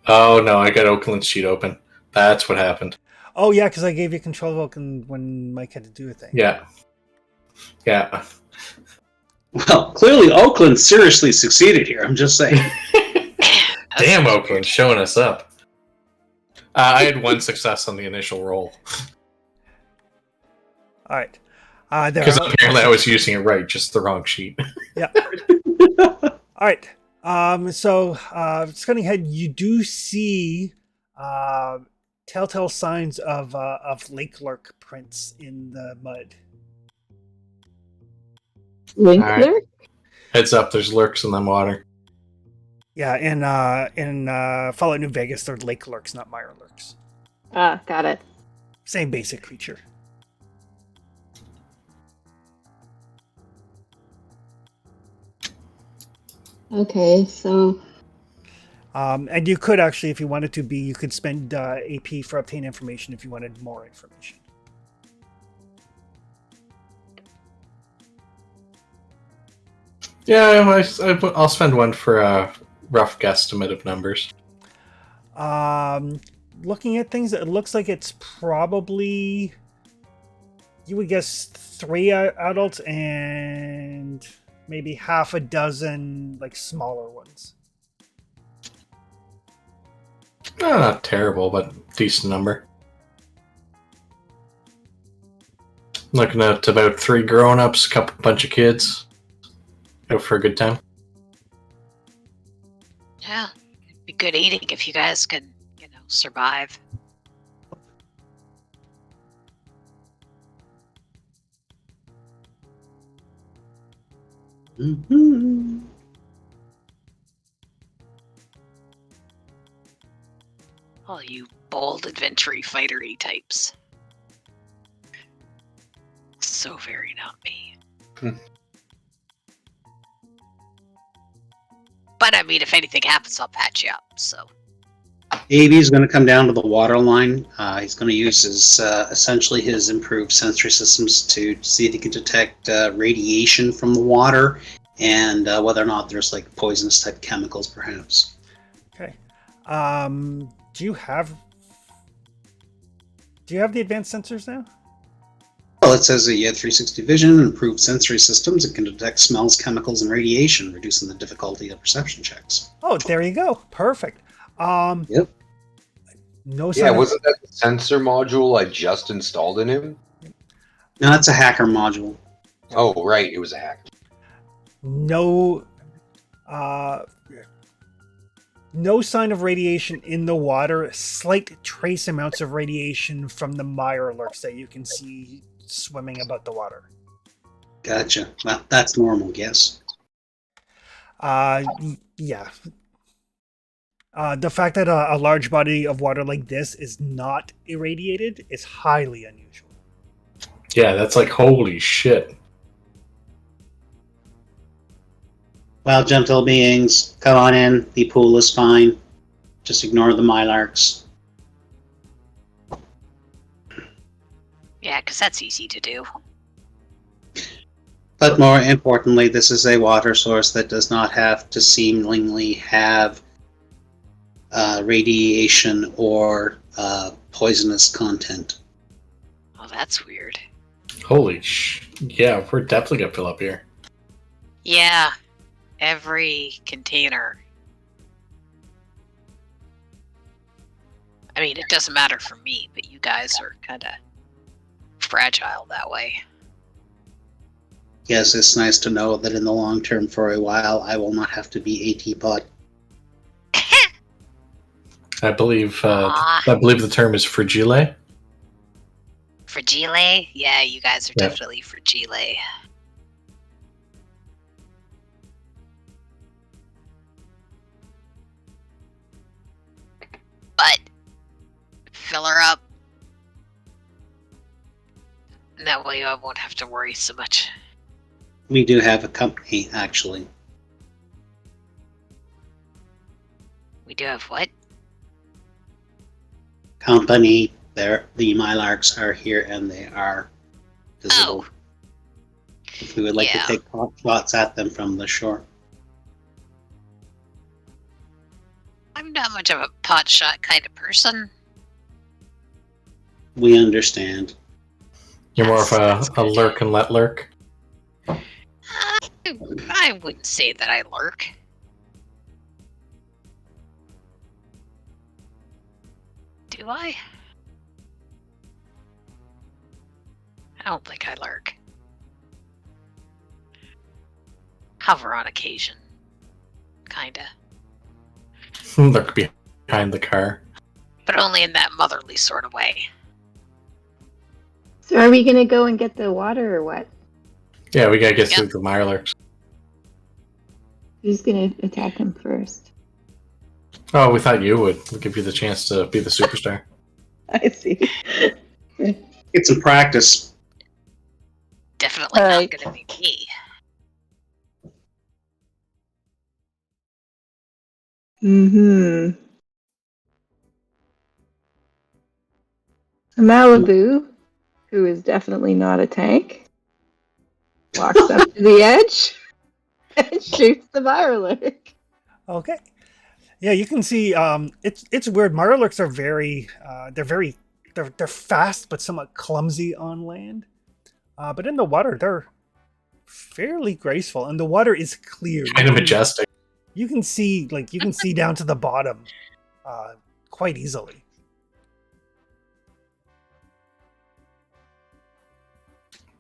Oh no! I got Oakland's sheet open. That's what happened. Oh yeah, because I gave you control of Oaken when Mike had to do a thing. Yeah. Well, clearly Oakland seriously succeeded here. I'm just saying. Damn, Oakland showing us up. I had one success on the initial roll All right. because apparently I was using it right, just the wrong sheet. All right. So, Scanning Head, you do see telltale signs of lake lurk prints in the mud. Link All right. there? Heads up, there's lurks in the water. Yeah, in Fallout New Vegas, they're lake lurks, not mire lurks. Ah, got it. Same basic creature. Okay, so And you could actually, if you wanted to be, you could spend AP for obtain information if you wanted more information. Yeah, I'll spend one for a rough guesstimate of numbers. Looking at things, it looks like it's probably, you would guess 3 adults and maybe half a dozen like smaller ones. Not terrible, but decent number. Looking at about 3 grown-ups, bunch of kids. Out for a good time. Yeah, it'd be good eating if you guys could, survive. Mhm. All you bold, adventure-y, fighter-y types. So very not me. But I mean, if anything happens, I'll patch you up, so. AB is going to come down to the water line. He's going to use his essentially his improved sensory systems to see if he can detect radiation from the water and whether or not there's like poisonous type chemicals, perhaps. Okay. Do you have the advanced sensors now? Well, it says that you have 360 vision, improved sensory systems. It can detect smells, chemicals, and radiation, reducing the difficulty of perception checks. Oh, there you go. Perfect. Yep. No Yeah, sign of, wasn't that the sensor module I just installed in him? No, that's a hacker module. Oh, right, it was a hack. no no sign of radiation in the water. Slight trace amounts of radiation from the Mirelurks that you can see swimming about the water. Gotcha. Well, that's normal, guess. Yeah. The fact that a large body of water like this is not irradiated is highly unusual. Yeah, that's like holy shit. Well, gentle beings, come on in. The pool is fine. Just ignore the Mylarks. Yeah, because that's easy to do. But more importantly, this is a water source that does not have to seemingly have radiation or poisonous content. Oh, that's weird. Holy yeah, we're definitely gonna fill up here. Yeah, every container. I mean, it doesn't matter for me, but you guys are kind of fragile that way. Yes, it's nice to know that in the long term, for a while, I will not have to be a teapot. I believe Aw. the term is fragile. Fragile? Yeah, you guys are Yeah. definitely fragile. But fill her up. And that way I won't have to worry so much. We do have a company, actually. We do have what? Company. The Mylarks are here and they are visible. Oh. If we would like Yeah. to take pot shots at them from the shore. I'm not much of a pot shot kind of person. We understand. You're more of a lurk and let lurk. I wouldn't say that I lurk. Do I? I don't think I lurk. Hover on occasion. Kinda. Lurk behind the car. But only in that motherly sort of way. So are we gonna go and get the water or what? Yeah, we gotta get Yep. through the Mirelurks. Who's gonna attack him first? Oh, we thought you would. We'll give you the chance to be the superstar. I see. Get some practice. Definitely Alright. not gonna be me. Mm-hmm. Malibu, who is definitely not a tank, walks up to the edge and shoots the Mirelurk. Okay. Yeah, you can see. It's weird. Mirelurks are they're fast but somewhat clumsy on land. But in the water, they're fairly graceful, and the water is clear. Kind of majestic. You can see down to the bottom, quite easily.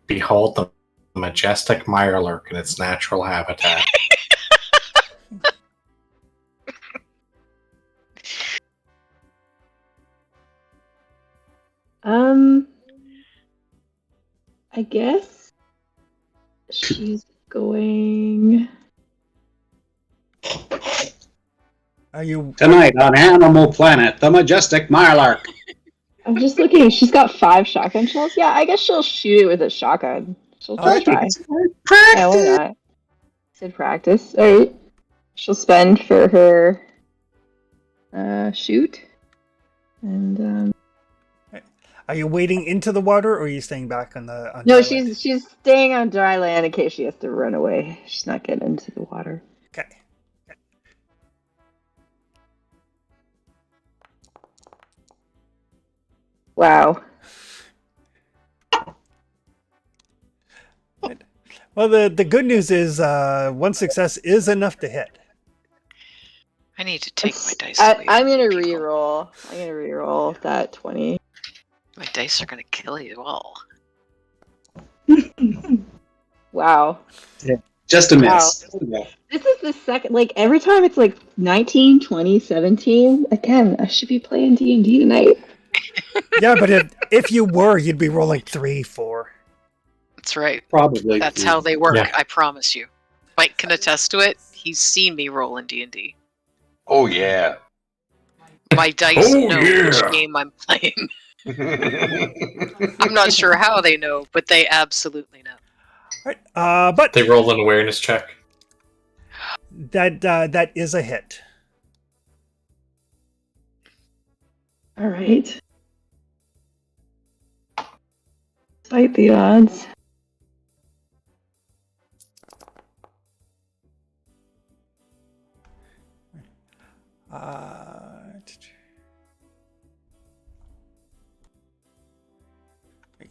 Behold the majestic Mirelurk in its natural habitat. I guess she's going. Are you? Tonight on Animal Planet, the majestic Mylark. I'm just looking. She's got 5 shotgun shells. Yeah, I guess she'll shoot it with a shotgun. She'll just try. Yeah, why not? Said practice. Alright. She'll spend for her shoot. And Are you wading into the water, or are you staying back on the? On no, dry land? she's staying on dry land in case she has to run away. She's not getting into the water. Okay. Wow. Well, the good news is one success is enough to hit. I need to take my dice away. I'm from gonna people. reroll. I'm gonna reroll that 20. My dice are gonna kill you all. Wow. Just a Wow. miss. Yeah. This is the second, like, every time it's like 19, 20, 17. Again, I should be playing D&D tonight. Yeah, but if you were, you'd be rolling 3, 4. That's right. Probably. That's how they work. Yeah. I promise you. Mike can attest to it. He's seen me roll in D&D. Oh yeah. My dice Oh, know yeah. which game I'm playing. I'm not sure how they know, but they absolutely know. Right. But They roll an awareness check. that is a hit. All right. Despite the odds.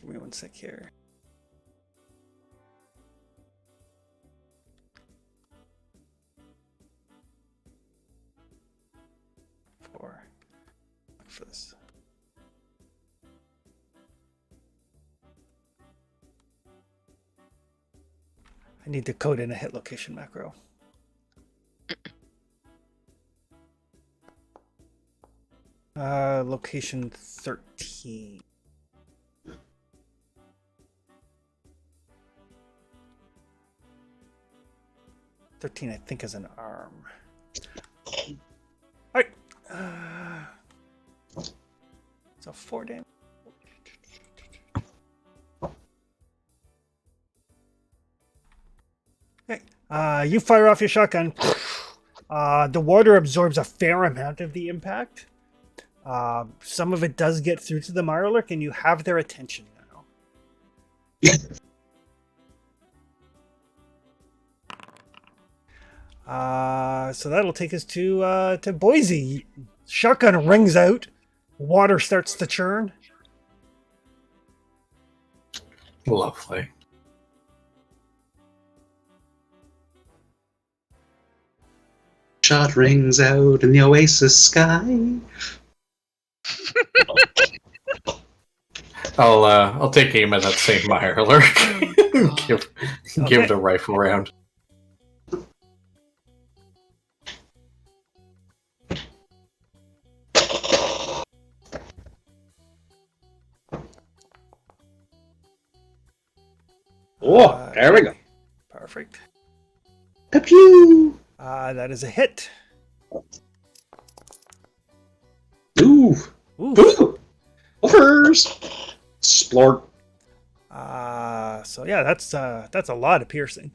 Give me 1 sec here. Look for this. I need to code in a hit location macro. Location 13. I think is an arm. Alright. So 4 damage. Okay. You fire off your shotgun. The water absorbs a fair amount of the impact. Some of it does get through to the Mirelurk, and you have their attention now. So that'll take us to Boise. Shotgun rings out. Water starts to churn. Lovely. Shot rings out in the oasis sky. I'll take aim at that same Mirelurk. give it a rifle round. Oh, there we go. Perfect. Pew! That is a hit. Ooh! Ooh. Ooh! Offers! Splort. So yeah, that's a lot of piercing.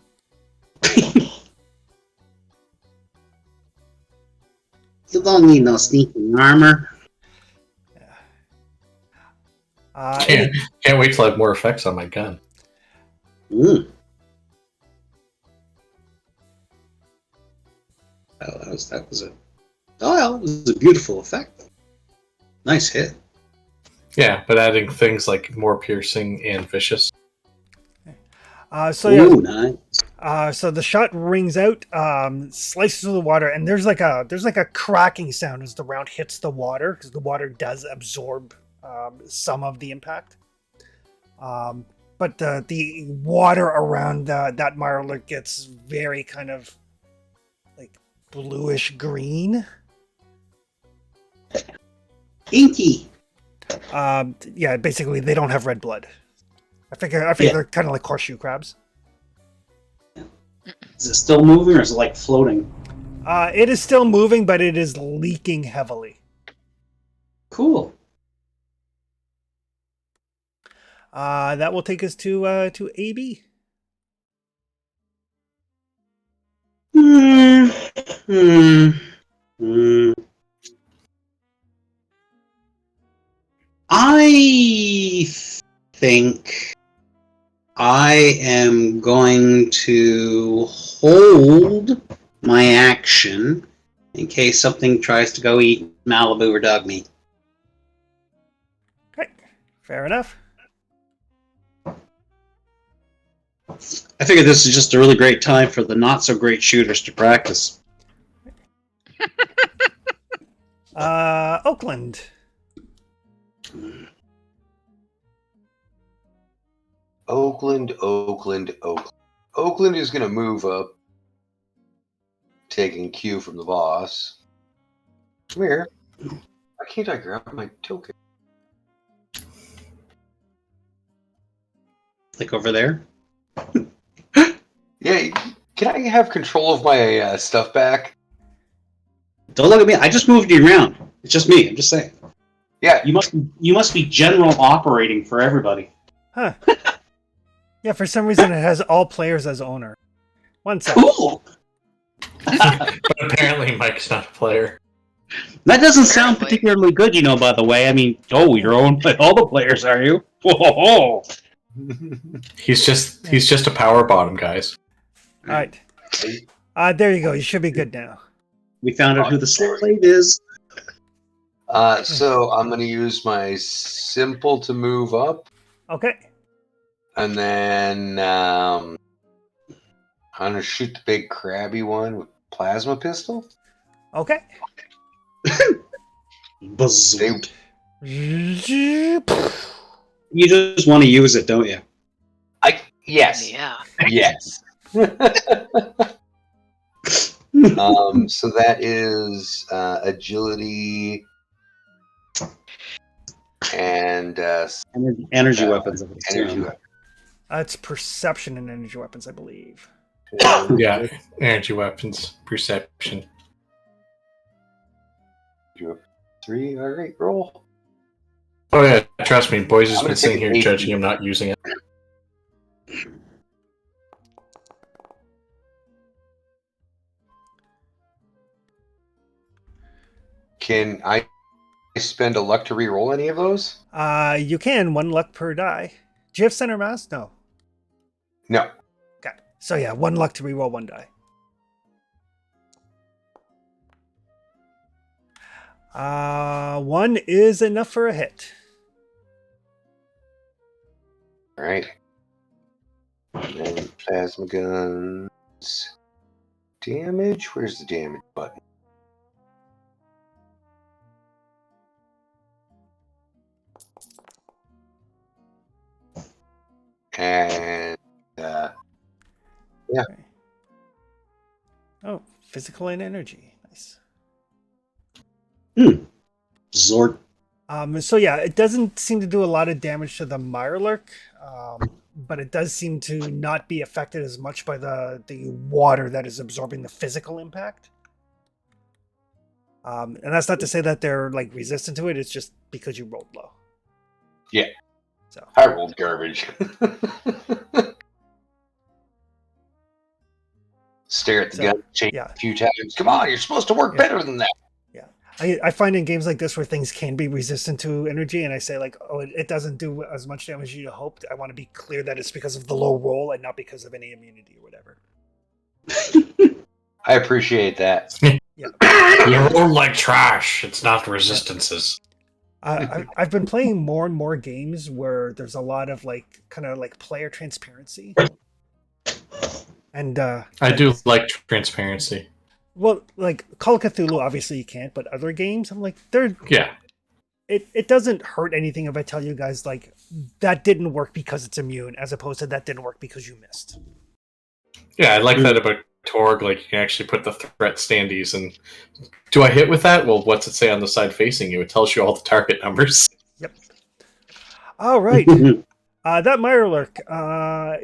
You don't need no sneaking armor. Can't wait till I have more effects on my gun. Mm. Oh, that was a beautiful effect. Nice hit. Yeah, but adding things like more piercing and vicious. So yeah, Ooh, nice. so the shot rings out, slices through the water, and there's like a cracking sound as the round hits the water, because the water does absorb some of the impact. But the water around that Mirelurk gets very kind of like bluish green. Inky. Yeah, basically they don't have red blood. I think Yeah. they're kind of like horseshoe crabs. Is it still moving or is it like floating? It is still moving, but it is leaking heavily. Cool. That will take us to AB. I think I am going to hold my action in case something tries to go eat Malibu or dog meat. Okay, fair enough. I figure this is just a really great time for the not so great shooters to practice. Oakland. Oakland. Oakland is going to move up, taking cue from the boss. Come here. Why can't I grab my token? Like over there. Yeah, can I have control of my stuff back? Don't look at me. I just moved you around. It's just me. I'm just saying. Yeah, You must be general operating for everybody. Huh. Yeah, for some reason it has all players as owner. One second. Cool. But apparently Mike's not a player. That doesn't sound Apparently. particularly good, by the way. I mean, you're owned by all the players, are you? Whoa. He's just a power bottom, guys. All right. There you go. You should be good now. We found out who the slave is. So I'm going to use my simple to move up, Okay. and then I'm going to shoot the big crabby one with plasma pistol. Okay. Bazoo. Yeah. You just want to use it, don't you? Yes. Yeah. Yes. So that is agility and Energy weapons. I would energy assume. weapon. It's perception and energy weapons, I believe. Yeah, energy weapons, perception. 3. All right, roll. Oh yeah, trust me, Boys has I'm gonna been sitting take here an judging 18. him not using it. Can I spend a luck to re-roll any of those? You can 1 luck per die. Do you have center mass? No. No. Okay. So yeah, 1 luck to reroll 1 die. 1 is enough for a hit. All right. And then plasma guns. Damage. Where's the damage button? And Oh, physical and energy. Nice. Zord. So yeah, it doesn't seem to do a lot of damage to the Mirelurk, but it does seem to not be affected as much by the water that is absorbing the physical impact. And that's not to say that they're like resistant to it. It's just because you rolled low. Yeah. So I rolled garbage. Stare at the So, gun, change yeah. a few times. Come on, you're supposed to work Yeah. better than that. I find in games like this where things can be resistant to energy, and I say like, oh, it doesn't do as much damage as you hoped. I want to be clear that it's because of the low roll and not because of any immunity or whatever. I appreciate that. You roll like trash. It's not resistances. I've been playing more and more games where there's a lot of like kind of like player transparency, and I do like transparency. well, like Call of Cthulhu, obviously you can't, but other games, I'm like, Yeah. it doesn't hurt anything if I tell you guys like that didn't work because it's immune, as opposed to that didn't work because you missed. Yeah, I like that about Torg. Like, you can actually put the threat standees and... Do I hit with that? Well, what's it say on the side facing you? It tells you all the target numbers. All right. That Mirelurk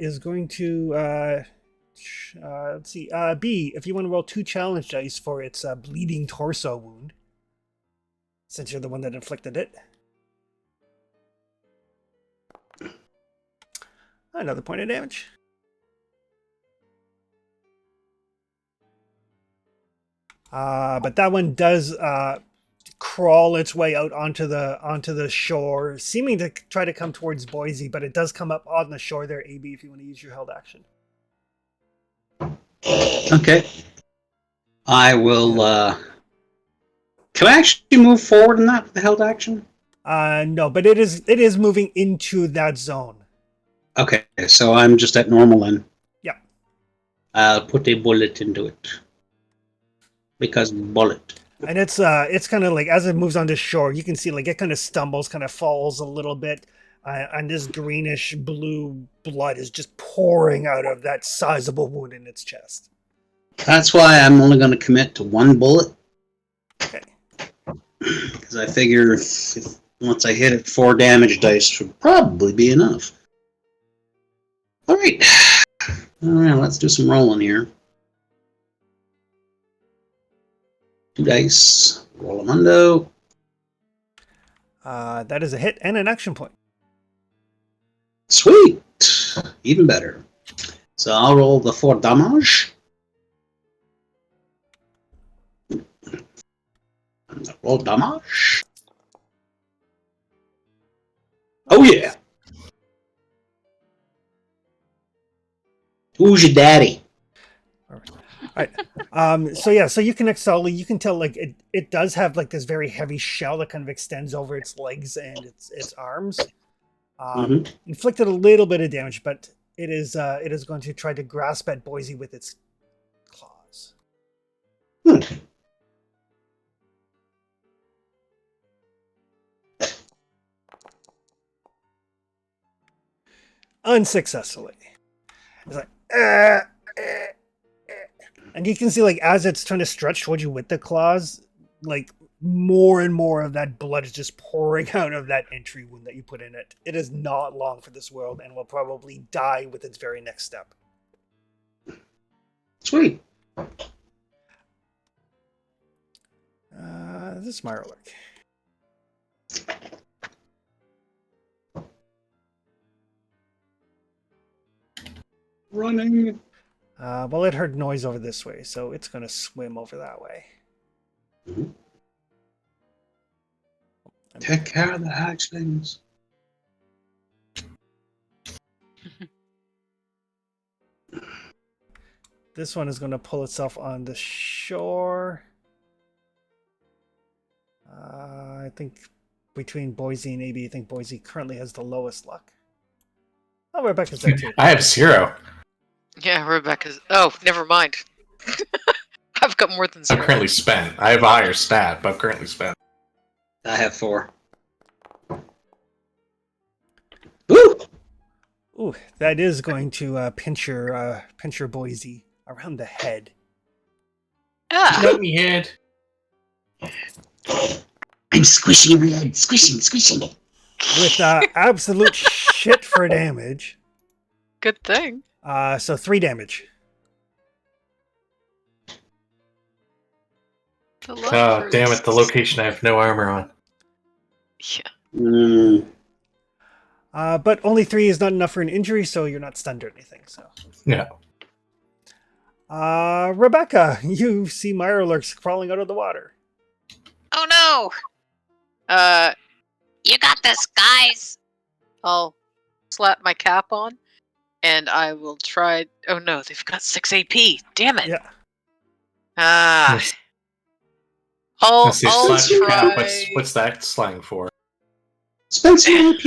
is going to let's see. B, if you want to roll 2 challenge dice for its bleeding torso wound, since you're the one that inflicted it. Another point of damage. But that one does crawl its way out onto the shore, seeming to try to come towards Boise, but it does come up on the shore there, AB, if you want to use your held action. Okay. I will. Can I actually move forward in that with the held action? No, but it is moving into that zone. Okay, so I'm just at normal then. Yeah. I'll put a bullet into it. because bullet. And it's kind of like as it moves onto shore, you can see like it kind of stumbles, kind of falls a little bit, and this greenish blue blood is just pouring out of that sizable wound in its chest. That's why I'm only going to commit to one bullet. Okay. Because I figure if once I hit it, 4 damage dice should probably be enough. All right. Let's do some rolling here. 2 dice. Roll a mundo. That is a hit and an action point. Sweet. Even better. So I'll roll the 4 damage. Roll damage. Oh yeah. Who's your daddy? So you connect solidly. You can tell like it does have like this very heavy shell that kind of extends over its legs and its arms. Inflicted a little bit of damage, but it is going to try to grasp at Boise with its claws. Unsuccessfully. It's like, and you can see like as it's trying to stretch towards you with the claws, like more and more of that blood is just pouring out of that entry wound that you put in it. It is not long for this world and will probably die with its very next step. Sweet. This is Mirelurk. Running. Well, it heard noise over this way, so it's going to swim over that way. Take care of the hatchlings. This one is going to pull itself on the shore. I think between Boise and AB, I think Boise currently has the lowest luck. Oh, Rebecca's there too. I have 0. Yeah, Rebecca's. Oh, never mind. I've got more than 0. I'm currently spent. I have a higher stat, but I'm currently spent. I have 4. Woo! Ooh, that is going to pinch your Boise around the head. Ah, Let me head. I'm squishing your head. Squishing. With absolute shit for damage. good thing. So 3 damage. The luck Oh, for damn it. The location I have no armor on. Yeah. But only 3 is not enough for an injury, so you're not stunned or anything. So, Yeah. Rebecca, you see Mirelurks crawling out of the water. Oh no! You got this, guys! I'll slap my cap on, and I will try. Oh no, they've got 6 AP. Damn it! Yeah. I'll Let's see, slash your cap. try. What's that slang for? Spend some AP.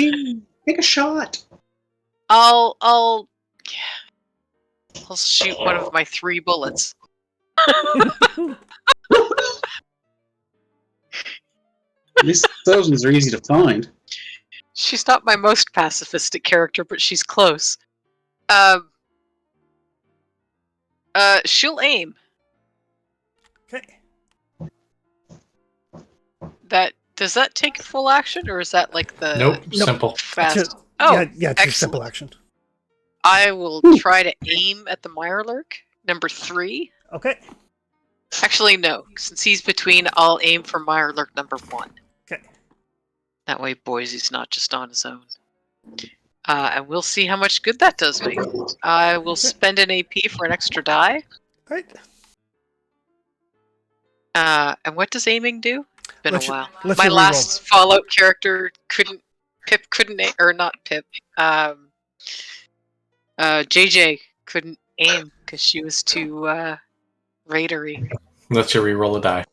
Take a shot. I'll shoot one of my 3 bullets. At least those ones are easy to find. She's not my most pacifistic character, but she's close. She'll aim. Okay. Does that take full action, or is that like the Nope. Simple. fast? Just- Oh, yeah, it's a excellent. simple action. I will try to aim at the Mirelurk, number 3. Okay. Actually, no. Since he's between, I'll aim for Mirelurk number 1. Okay. That way Boise's not just on his own. And we'll see how much good that does me. I will spend an AP for an extra die. Right. And what does aiming do? Been Let's- a while. let's My reroll. last Fallout character JJ couldn't aim because she was too raidery. Let's you re-roll a die.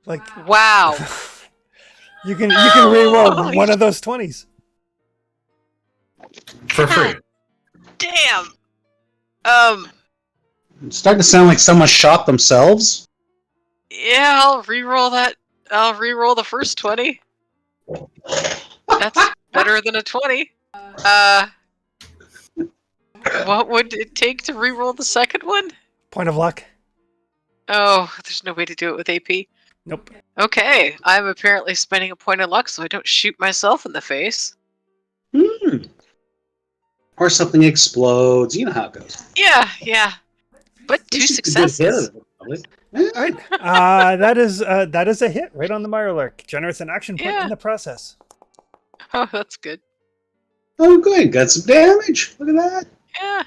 Like Wow. you can reroll one of those 20s. For free. Damn. It's starting to sound like someone shot themselves. Yeah, I'll re-roll that. I'll re-roll the first 20. That's better than a 20. What would it take to re-roll the second one? Point of luck. Oh, there's no way to do it with AP. Nope. Okay, I'm apparently spending a point of luck so I don't shoot myself in the face. Or something explodes. You know how it goes. Yeah. But 2 This is a good hit successes. of it, probably. All right. That is a hit right on the Mirelurk. Generates an action point Yeah. in the process. Oh, that's good. Oh, good. Got some damage. Look at that. Yeah.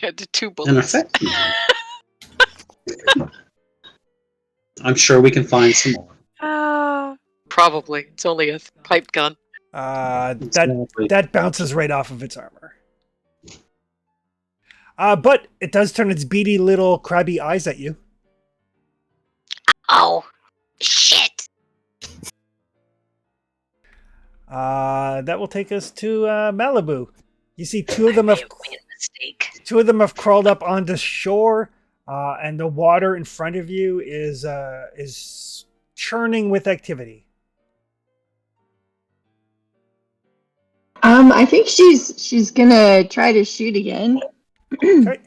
The 2 An bullets. effect. I'm sure we can find some more. Probably. It's only a pipe gun. Exactly. That bounces right off of its armor. But it does turn its beady little crabby eyes at you. Oh, shit. That will take us to Malibu. You see two of them I have made a mistake. Two of them have crawled up onto shore, and the water in front of you is churning with activity. I think she's gonna try to shoot again. Okay.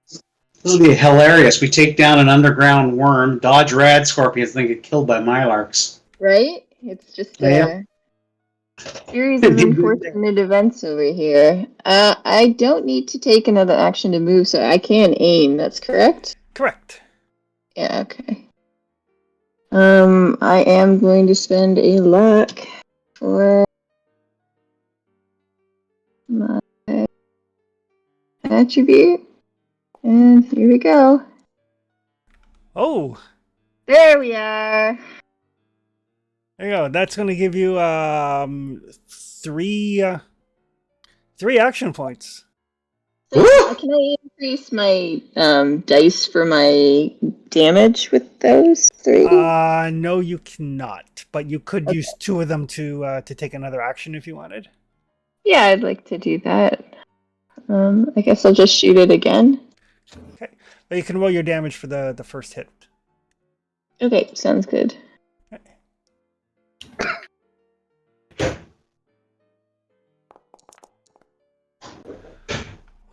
This will be hilarious. We take down an underground worm, dodge rad scorpions, and then get killed by mylarks. Right? It's just Yeah. a series of unfortunate events over here. I don't need to take another action to move, so I can aim. That's correct? Correct. Yeah, okay. I am going to spend a luck for my attribute. And here we go. Oh, There we are. there you go. That's going to give you three action points. So, Woo! can I increase my dice for my damage with those 3? No, you cannot. But you could use 2 of them to take another action if you wanted. Yeah, I'd like to do that. I guess I'll just shoot it again. Okay, but you can roll your damage for the first hit. Okay, sounds good.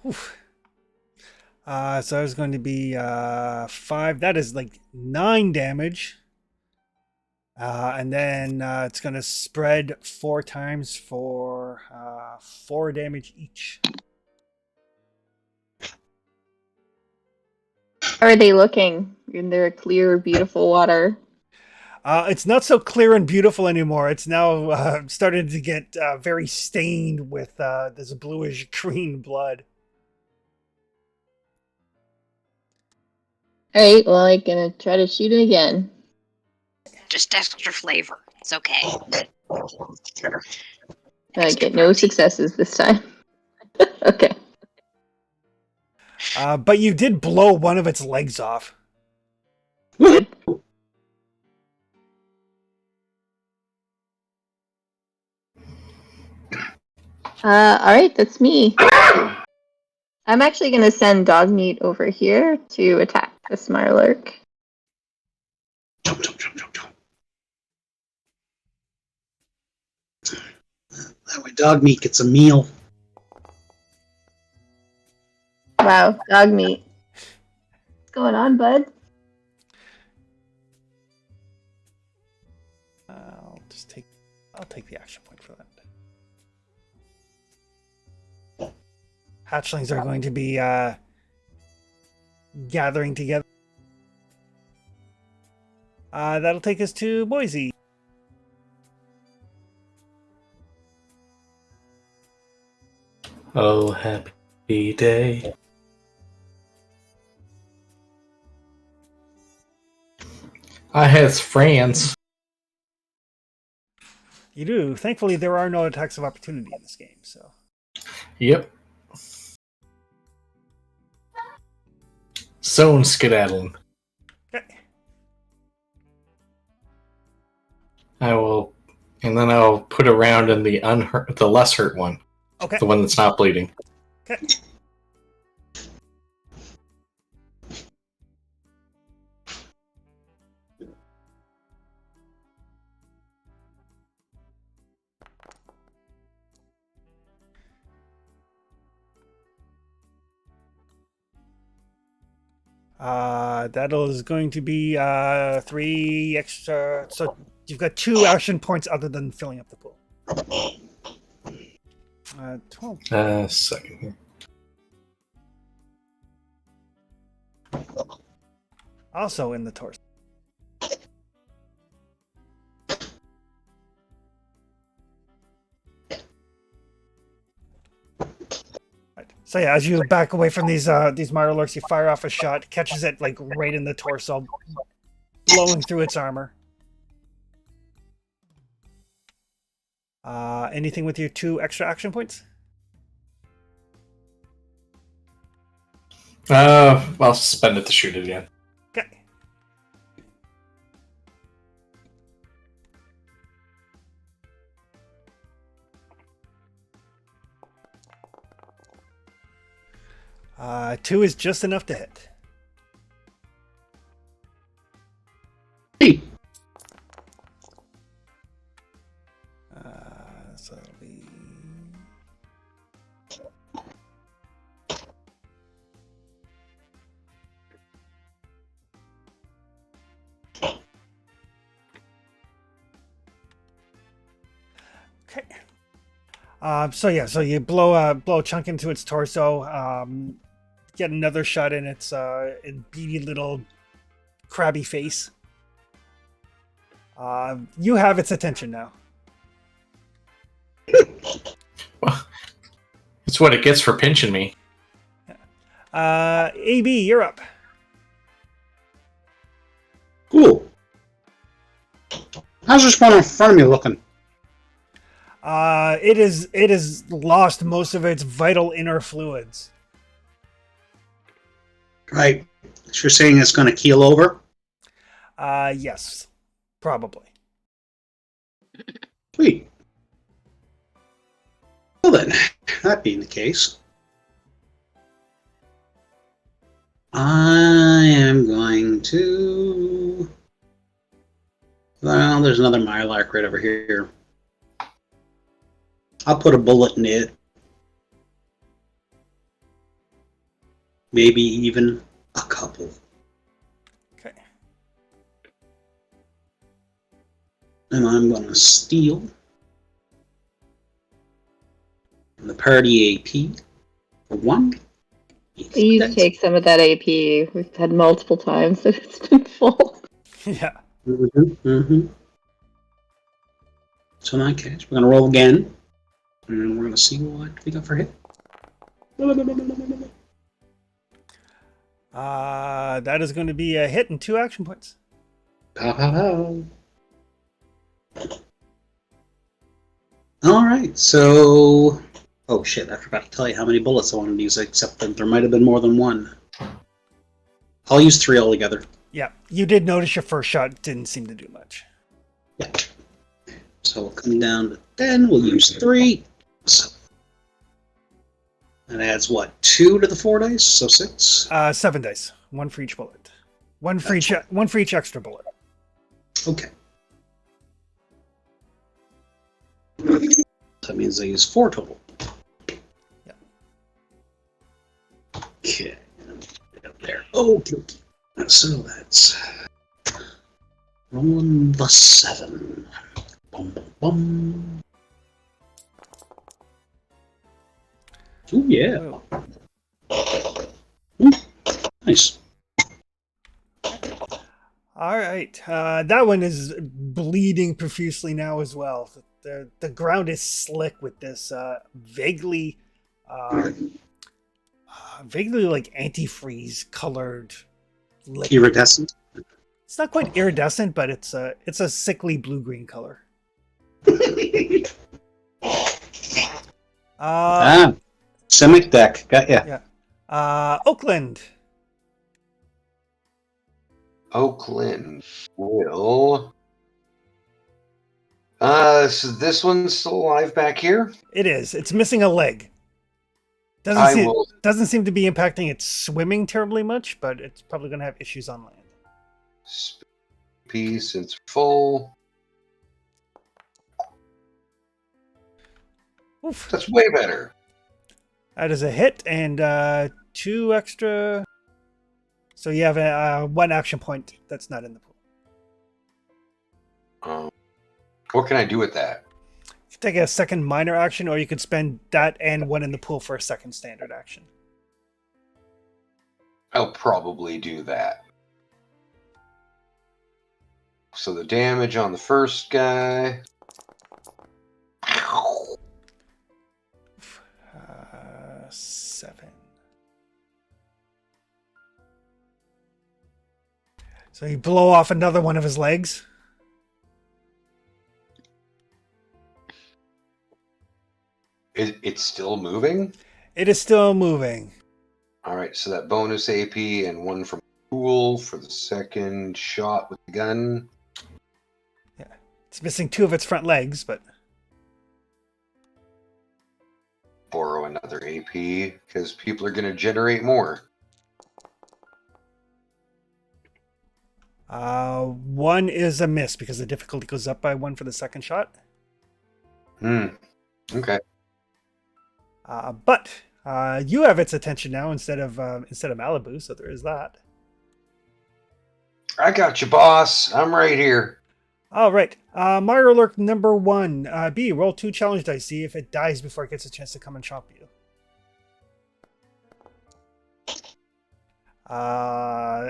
Oof. So there's going to be 5. That is like 9 damage. And then it's going to spread 4 times for 4 damage each. How are they looking in their clear, beautiful water? It's not so clear and beautiful anymore. It's now started to get very stained with this bluish green blood. Alright, well, I'm gonna try to shoot it again. Just extra flavor. It's okay. I get no successes this time. Okay. But you did blow one of its legs off. Good. Alright, that's me. I'm actually gonna send Dogmeat over here to attack the Smirlark. Jump, jump, jump, jump, jump. That way dog meat gets a meal. Wow, Dogmeat. What's going on, bud? I'll take the action point for that. Hatchlings are going to be gathering together. That'll take us to Boise. Oh, happy day. I has friends. You do. Thankfully, there are no attacks of opportunity in this game, so. Yep. Zone skedaddling. Okay. I will, and then I'll put a round in the less hurt one. Okay. The one that's not bleeding. Okay. That is going to be 3 extra. So you've got 2 action points other than filling up the pool. 12. Second here. Also in the torso. Right. So yeah, as you back away from these Mirelurks, you fire off a shot, catches it like right in the torso, blowing through its armor. Anything with your 2 extra action points? I'll spend it to shoot it again. Okay. Two is just enough to hit. Hey, So it'll be... Okay. So you blow a chunk into its torso. Get another shot in its beady little crabby face. You have its attention now. Well, it's what it gets for pinching me. AB, you're up. cool. How's this one in front of me looking? It is lost most of its vital inner fluids. Right. So you're saying it's going to keel over? Yes, probably. Sweet. Well then, that being the case, I am going to... Well, there's another Mylark right over here. I'll put a bullet in it. Maybe even a couple. Okay. And I'm going to steal the party AP for 1. Please take some of that AP. We've had multiple times that it's been full. Yeah. So in that case, we're going to roll again. And we're going to see what we got for hit. That is going to be a hit and 2 action points. Pow, pow, pow. All right, so... Oh shit, I forgot to tell you how many bullets I wanted to use, except that there might have been more than 1. I'll use 3 altogether. Yeah, you did notice your first shot didn't seem to do much. Yeah. So we'll come down to 10, we'll use 3. So that adds what, 2 to the 4 dice? So 6? 7 dice. 1 for each bullet. One for each extra bullet. Okay. That means I use 4 total. Yeah. Okay. Up there. Okay. So that's rolling the 7. Bum, bum, bum. Oh yeah. Nice. All right. That one is bleeding profusely now as well. The ground is slick with this vaguely like antifreeze colored liquid. Iridescent. It's not quite iridescent, but it's a sickly blue-green color. Simic deck. Got ya. Yeah. Oakland. Oakland will. So this one's still alive back here? It is. It's missing a leg. I will. Doesn't seem to be impacting its swimming terribly much, but it's probably going to have issues on land. Piece, it's full. Oof. That's way better. That is a hit and 2 extra. So you have a 1 action point that's not in the pool. What can I do with that? You take a second minor action, or you could spend that and 1 in the pool for a second standard action. I'll probably do that. So the damage on the first guy. 7. So you blow off another one of his legs. It's still moving? It is still moving. Alright, so that bonus AP and 1 from pool for the second shot with the gun. It's missing 2 of its front legs, but Borrow another AP, because people are going to generate more. 1 is a miss because the difficulty goes up by 1 for the second shot. Okay. But you have its attention now instead of Malibu, so there is that. I got you, boss. I'm right here. All right. Mirelurk number 1. B, roll 2 challenge dice. See if it dies before it gets a chance to come and chomp you.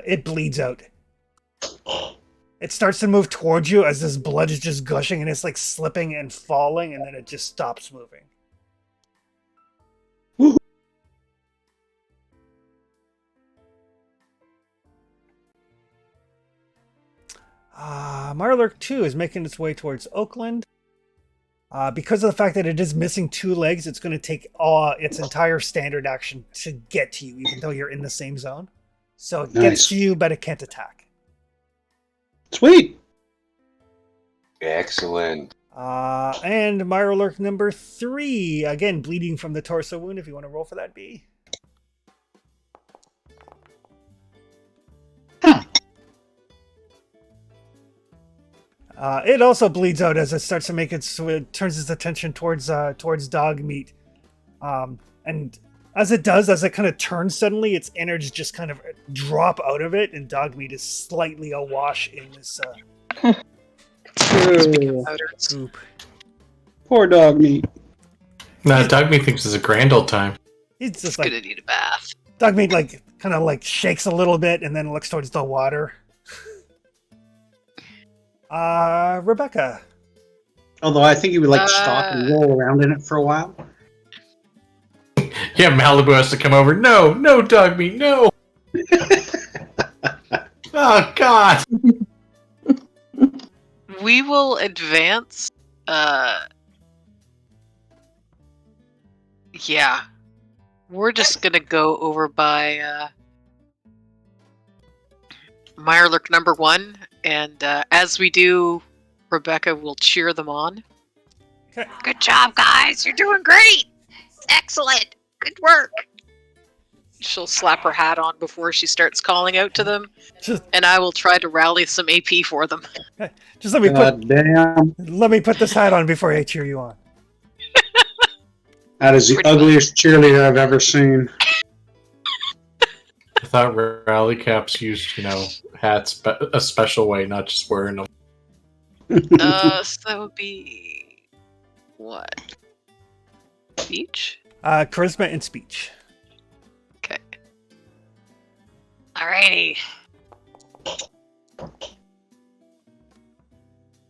It bleeds out. It starts to move towards you as this blood is just gushing and it's like slipping and falling, and then it just stops moving. Mirelurk 2 is making its way towards Oakland. Because of the fact that it is missing 2 legs, it's going to take its entire standard action to get to you, even though you're in the same zone. So it gets to you, but it can't attack. Sweet. Excellent. And Mirelurk number 3, again, bleeding from the torso wound, if you want to roll for that, B. It also bleeds out as it starts to make it turns its attention towards dog meat, and as it does, as it kind of turns suddenly, its innards just kind of drop out of it, and dog meat is slightly awash in this goop. Poor dog meat. No, dog meat thinks it's a grand old time. He's just Gonna like need a bath. dog meat, like kind of like shakes a little bit and then looks towards the water. Rebecca. Although I think he would like stop and roll around in it for a while. Yeah, Malibu has to come over. No, no, dog meat, no. Oh, God. We will advance. Yeah. We're just gonna go over by Mirelurk number 1, and as we do, Rebecca will cheer them on. Okay. Good job, guys! You're doing great! Excellent! Good work! She'll slap her hat on before she starts calling out to them, and I will try to rally some AP for them. Just let me Damn. let me put this hat on before I cheer you on. That is the ugliest cheerleader I've ever seen. I thought rally caps used, hats a special way, not just wearing them. So that would be... what? Speech? Charisma and speech. Okay. Alrighty.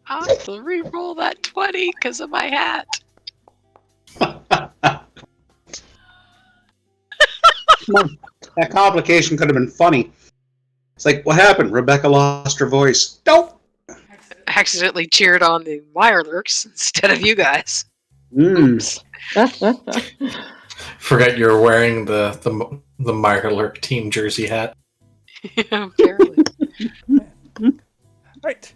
I'll have to re-roll that 20 because of my hat. That complication could have been funny. It's like, what happened? Rebecca lost her voice. Nope. Accidentally cheered on the Mirelurks instead of you guys. Forgot you're wearing the Mirelurk team jersey hat. Apparently. Right.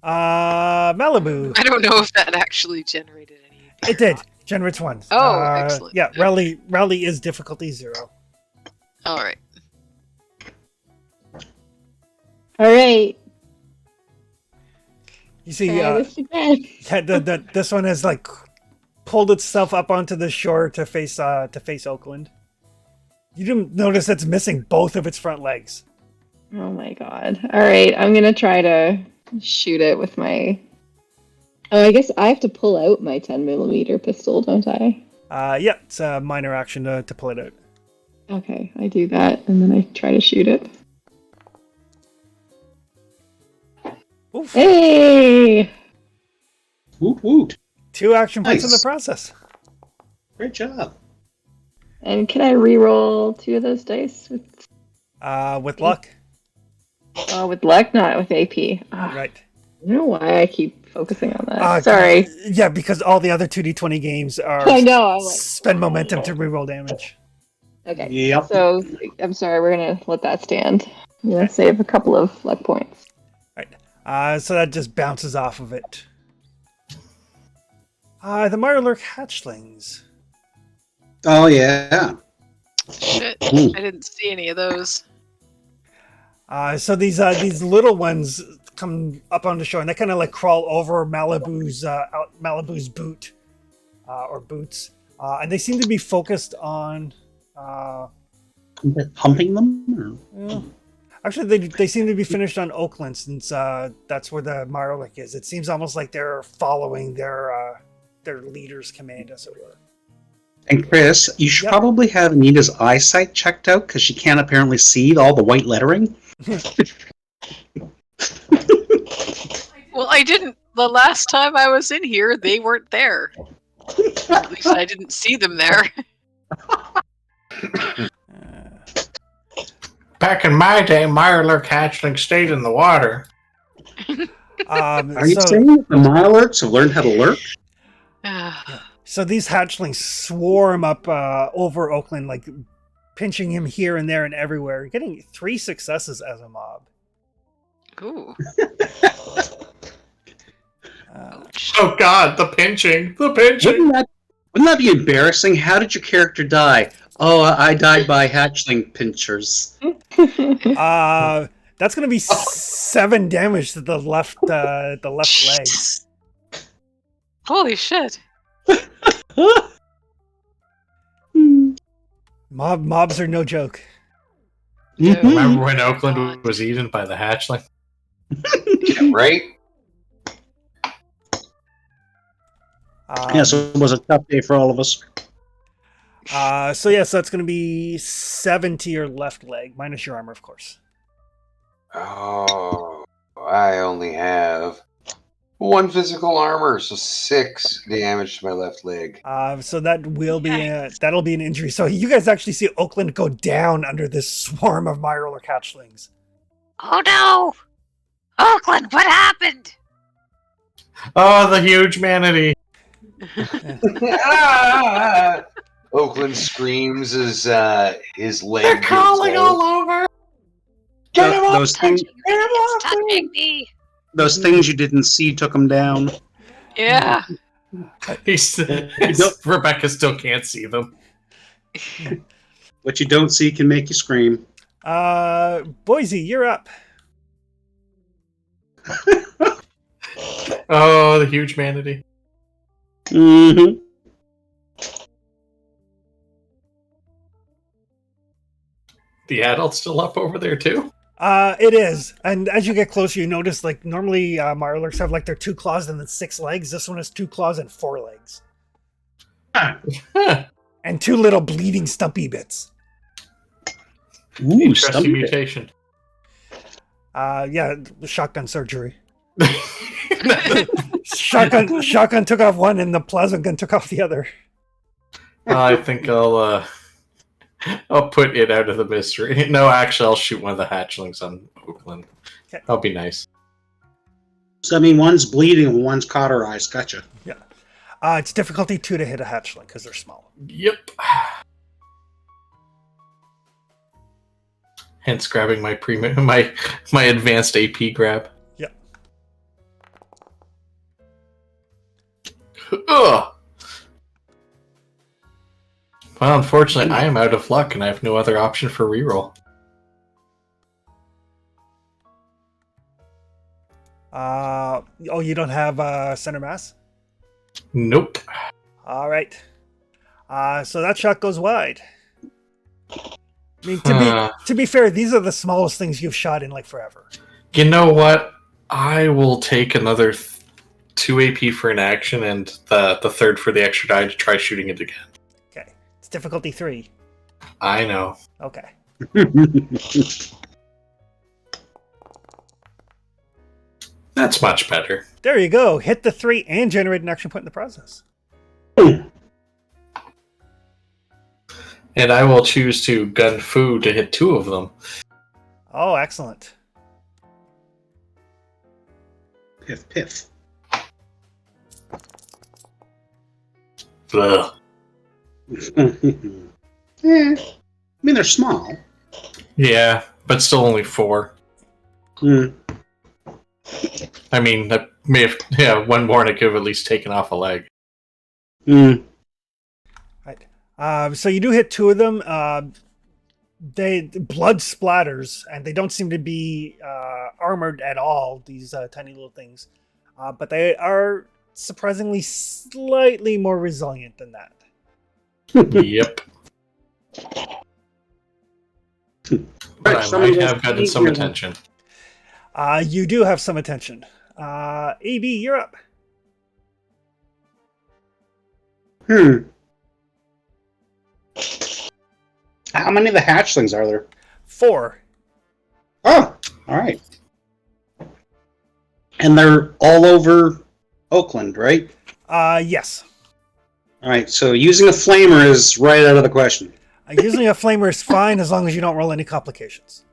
Malibu. I don't know if that actually generated any. It did. Generates 1. Oh, excellent. Yeah, rally is difficulty 0. All right. All right. You see, Try this again. this one has like pulled itself up onto the shore to face Oakland. You didn't notice it's missing both of its front legs. Oh my god. All right, I'm gonna try to shoot it with my. Oh, I guess I have to pull out my 10mm pistol, don't I? Yeah, it's a minor action to pull it out. Okay, I do that, and then I try to shoot it. Oof. Hey! Woot woot. 2 action points in the Nice. process. Great job. And can I re-roll 2 of those dice With luck. with luck, not with AP? Ah, Right. I don't know why I keep focusing on that. Sorry. Yeah, because all the other 2d20 games are I know. I'm like, spend momentum to reroll damage. okay. Yep. So I'm sorry. We're gonna let that stand. I'm gonna save a couple of luck points. So that just bounces off of it. The Mirelurk hatchlings. Oh yeah. Shit. Ooh. I didn't see any of those. So these little ones come up on the shore and they kind of like crawl over Malibu's boot or boots, and they seem to be focused on. Humping them? Or? Actually, they seem to be finished on Oakland since that's where the Mirelurk is. It seems almost like they're following their leader's command, as it were. And Chris, you should Yep. probably have Anita's eyesight checked out because she can't apparently see all the white lettering. Well, I didn't. The last time I was in here, they weren't there. At least I didn't see them there. Back in my day, Mirelurk hatchling stayed in the water. Are you saying that the Mirelurks have learned how to lurk? So these hatchlings swarm up over Oakland, like pinching him here and there and everywhere, getting 3 successes as a mob. Ooh. Oh god, the pinching! The pinching! Wouldn't that be embarrassing? How did your character die? Oh, I died by hatchling pinchers. That's gonna be 7 damage to the left leg. Jesus. Holy shit. Mobs are no joke. Mhm. Remember when Oakland was eaten by the hatchling? Yeah, right? Yes, it was a tough day for all of us. So that's gonna be 7 to your left leg, minus your armor, of course. Oh, I only have 1 physical armor, so 6 damage to my left leg. So that will be that'll be an injury. So you guys actually see Oakland go down under this swarm of Mirelurk hatchlings. Oh no! Oakland, what happened? Oh, the huge manatee! Ah! Oakland screams as his leg. They're gives crawling out. all over! Get him off! Those things, It's touching me. those things you didn't see took them down. Yeah. Rebecca still can't see them. What you don't see can make you scream. Boise, you're up. Oh, the huge manatee. Mm-hmm. The adult's still up over there too? It is, and as you get closer, you notice like normally Mirelurks have like their 2 claws and then 6 legs. This one has 2 claws and 4 legs, and 2 little bleeding stumpy bits. Ooh, Interesting stomach. mutation. Yeah, shotgun surgery. Shotgun took off one, and the plasma gun took off the other. I think I'll put it out of the mystery. No, actually, I'll shoot one of the hatchlings on Oakland. Okay. That'll be nice. So I mean, one's bleeding and one's cauterized. Gotcha. It's difficulty 2 to hit a hatchling because they're small. Yep. Hence, grabbing my my advanced AP grab. Yep. Ugh. Well, unfortunately, I am out of luck, and I have no other option for reroll. Oh, you don't have center mass? Nope. All right. So that shot goes wide. I mean, to be fair, these are the smallest things you've shot in like forever. You know what? I will take another 2 AP for an action and the third for the extra die to try shooting it again. Okay. It's difficulty 3. I know. Okay. That's much better. There you go. Hit the 3 and generate an action point in the process. And I will choose to gun Fu to hit 2 of them. Oh, excellent. Piff, piff. Ugh. I mean, they're small. Yeah, but still only 4. Hmm. I mean, that may have, one more and I could have at least taken off a leg. Hmm. Right. So you do hit 2 of them. They blood splatters, and they don't seem to be armored at all. These tiny little things, but they are surprisingly slightly more resilient than that. Yep. But I might have gotten some attention. You do have some attention. AB, you're up. How many of the hatchlings are there? 4. Oh, all right. And they're all over Oakland, right? Yes. All right, so using a flamer is right out of the question. Using a flamer is fine as long as you don't roll any complications.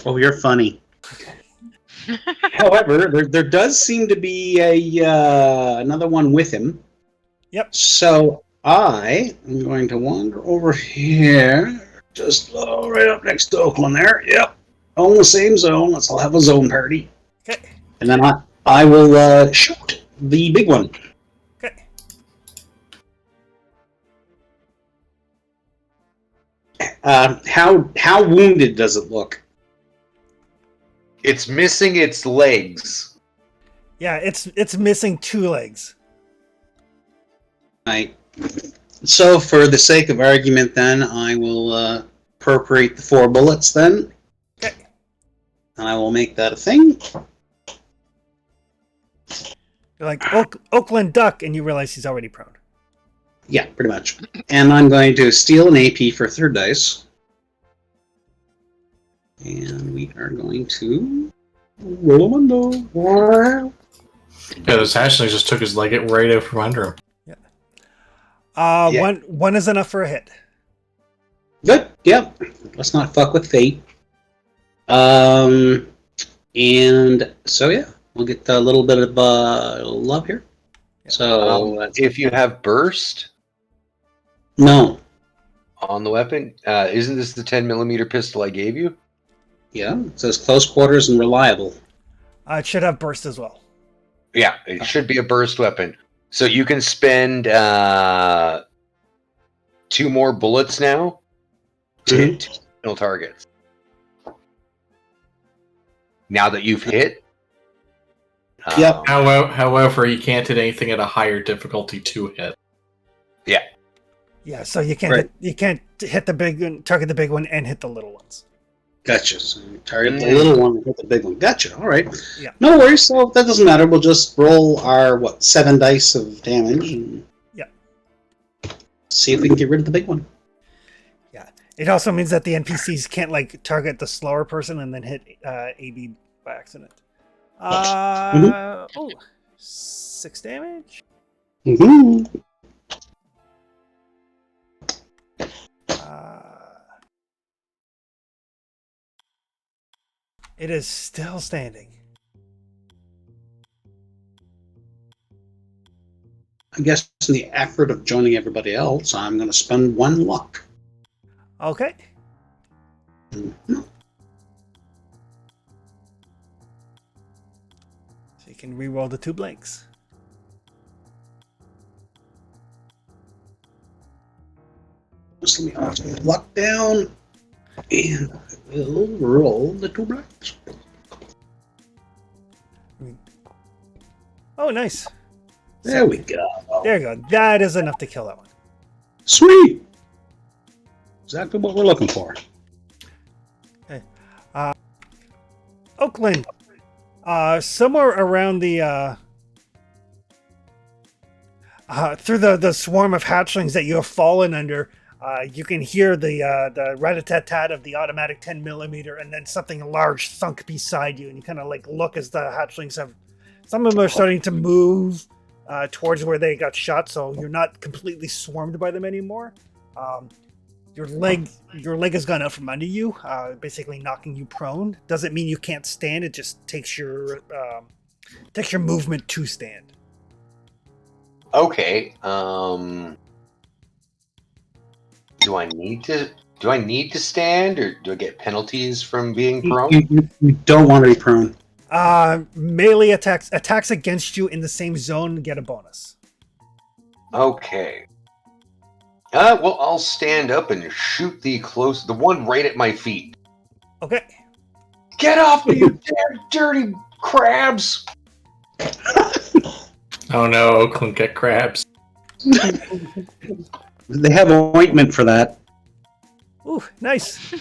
Oh, you're funny. However, there does seem to be another one with him. Yep. So I am going to wander over here, just right up next to Oakland there. Yep. On the same zone. Let's all have a zone party. Okay. And then I will shoot the big one. Okay. How wounded does it look? It's missing its legs. Yeah, it's missing 2 legs. Right. So, for the sake of argument, then I will appropriate the 4 bullets. Then, Okay. and I will make that a thing. You're like Oakland Duck, and you realize he's already prone. Yeah, pretty much. And I'm going to steal an AP for 3rd dice. And we are going to roll a window. Yeah, this hatchling just took his leg right out from under him. Yeah. One is enough for a hit. Good. Yep. Let's not fuck with fate. And so yeah, we'll get a little bit of love here. So If you have burst no. on the weapon, isn't this the 10mm pistol I gave you? Yeah, it says close quarters and reliable. It should have burst as well. Yeah, it should be a burst weapon. So you can spend 2 more bullets now to hit 2 additional targets. Now that you've hit. Yep. However, you can't hit anything at a higher difficulty to hit. Yeah, so you can't Right. hit the big one, target the big one, and hit the little ones. Gotcha. So you target the little one and hit the big one. Gotcha. All right. Yeah. No worries. So that doesn't matter. We'll just roll our 7 dice of damage and see if we can get rid of the big one. Yeah. It also means that the NPCs can't like target the slower person and then hit AB by accident. Oh, 6 damage. Mm-hmm. It is still standing. I guess in the effort of joining everybody else, I'm going to spend 1 luck. Okay. Mhm. So you can re-roll the 2 blanks. So let me also luck down, and I will roll the 2 blacks. Oh, nice. There we go. There you go. That is enough to kill that one. Sweet. Exactly what we're looking for. Oakland, somewhere around the through the swarm of hatchlings that you have fallen under, you can hear the rat-a-tat-tat of the automatic 10mm, and then something large thunk beside you, and you kind of like look as the hatchlings have. Some of them are starting to move towards where they got shot, so you're not completely swarmed by them anymore. Your leg has gone out from under you, basically knocking you prone. Doesn't mean you can't stand. It just takes your movement to stand. Okay. Do I need to stand, or do I get penalties from being prone? You don't want to be prone. Melee attacks against you in the same zone get a bonus. Okay. Well, I'll stand up and shoot the one right at my feet. Okay. Get off me, you damn dirty crabs! Oh no, Oakland, get crabs. They have ointment for that. Ooh, nice.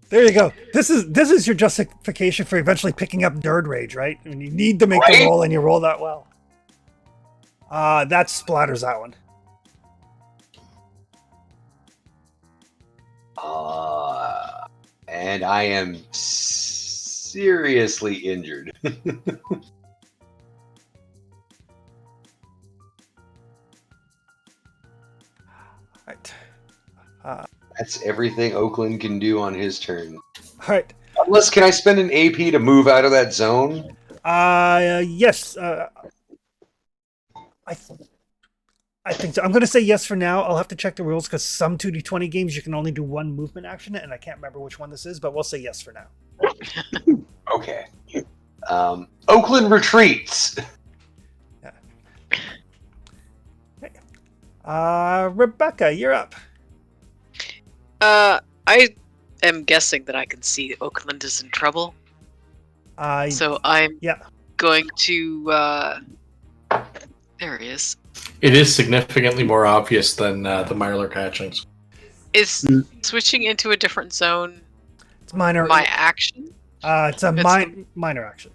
There you go. This is your justification for eventually picking up Nerd Rage, right? I mean, you need to make the Right? roll, and you roll that well. That splatters that one. And I am seriously injured. Right. That's everything Oakland can do on his turn. All right. Unless, can I spend an AP to move out of that zone? Yes. I think so. I'm going to say yes for now. I'll have to check the rules because some 2d20 games you can only do one movement action, and I can't remember which one this is, but we'll say yes for now. Okay. Oakland retreats. Rebecca, you're up. I am guessing that I can see Oakland is in trouble. So I'm going to. There he is. It is significantly more obvious than the Mirelurk hatchlings. Is switching into a different zone It's minor. my action? It's a minor action.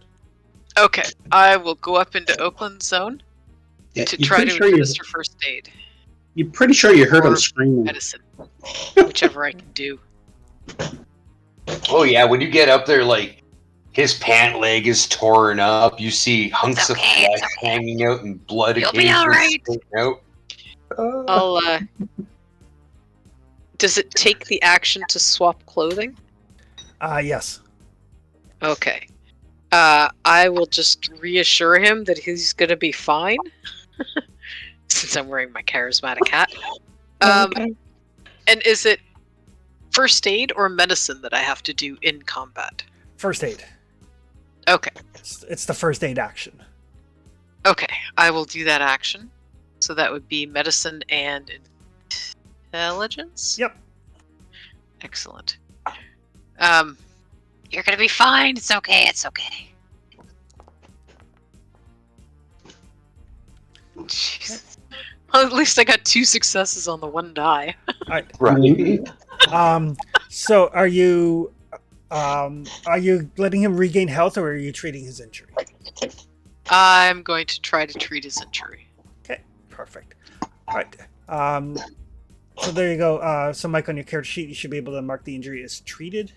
Okay, I will go up into Oakland's zone Yeah, to you're try pretty to sure you- administer first aid, You're pretty sure you heard Or him screaming. medicine, whichever I can do. Oh yeah, when you get up there, like, his pant leg is torn up. You see hunks It's okay, of it's flesh okay. hanging out and blood You'll be occasionally alright. sticking out. I'll. Does it take the action to swap clothing? Yes. Okay. I will just reassure him that he's gonna be fine, since I'm wearing my charismatic hat. Okay. And is it first aid or medicine that I have to do in combat? First aid. Okay. It's the first aid action. Okay, I will do that action. So that would be medicine and intelligence? Yep. Excellent. You're gonna be fine. It's okay. It's okay. Jesus. Well, at least I got 2 successes on the 1 die. All right. Right. So are you letting him regain health, or are you treating his injury? I'm going to try to treat his injury. Okay, perfect. All right. So there you go. So Mike, on your character sheet, you should be able to mark the injury as treated.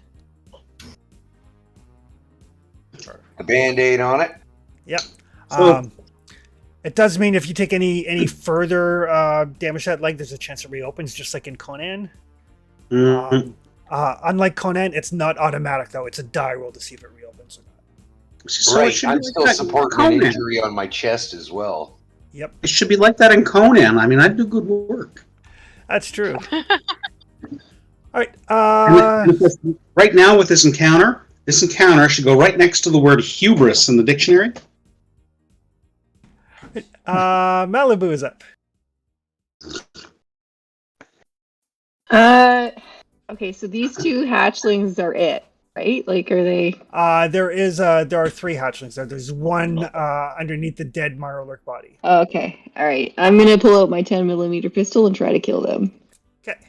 A band-aid on it. Yep. So- It does mean if you take any further damage to that leg, there's a chance it reopens, just like in Conan. Mhm. Unlike Conan, it's not automatic though; it's a die roll to see if it reopens or not. So it Right, should be I'm like still that in supporting an Conan. injury on my chest as well. Yep, It should be like that in Conan. I mean, I do good work. that's true. All right. Right now, with this encounter should go right next to the word hubris in the dictionary. Malibu is up. Okay, so these two hatchlings are it, right? Like, are they? There are 3 hatchlings there. There's one underneath the dead Mirelurk body. Oh, okay, all right. I'm gonna pull out my 10mm pistol and try to kill them. Okay.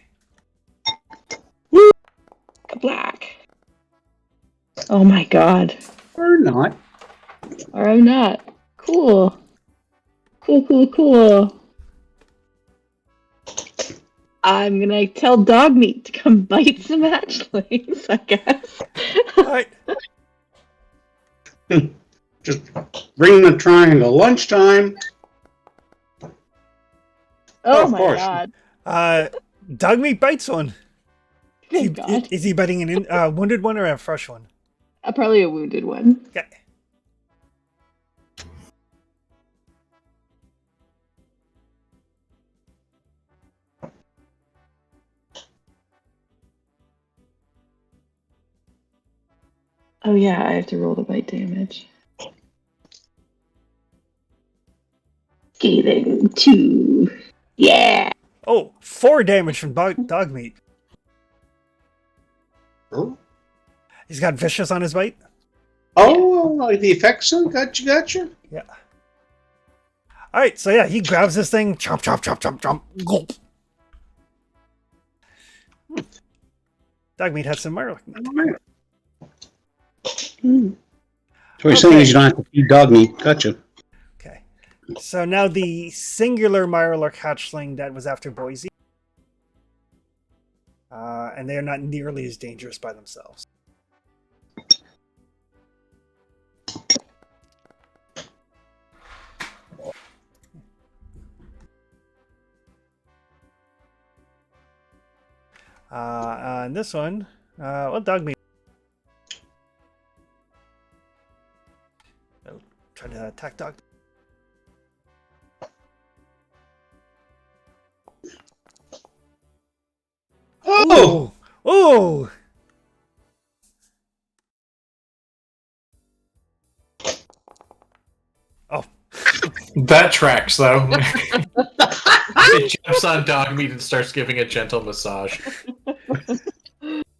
Black. Oh my god. Or not. Or I'm not. Cool. Cool. I'm gonna tell Dogmeat to come bite some hatchlings, I guess. All right. Just bring the triangle. Lunchtime. Oh of my course. god. Dogmeat bites one. Good god. Is he biting a wounded one or a fresh one? Probably a wounded one. Okay. Oh yeah, I have to roll the bite damage. Scathing 2. Yeah. Oh, 4 damage from Dogmeat. Oh, He's got vicious on his bite. like the effects. Gotcha. Yeah. All right, so yeah, he grabs this thing, chomp, gulp. Dogmeat has some Mirelurk. So what you're saying is you don't have to feed dog meat. Gotcha. Okay. So now the singular Mirelurk hatchling that was after Boise. And they are not nearly as dangerous by themselves. And this one, Dogmeat. I'll try to attack Dog. Oh! Oh! Oh. That tracks, though. It jumps on Dogmeat and starts giving a gentle massage.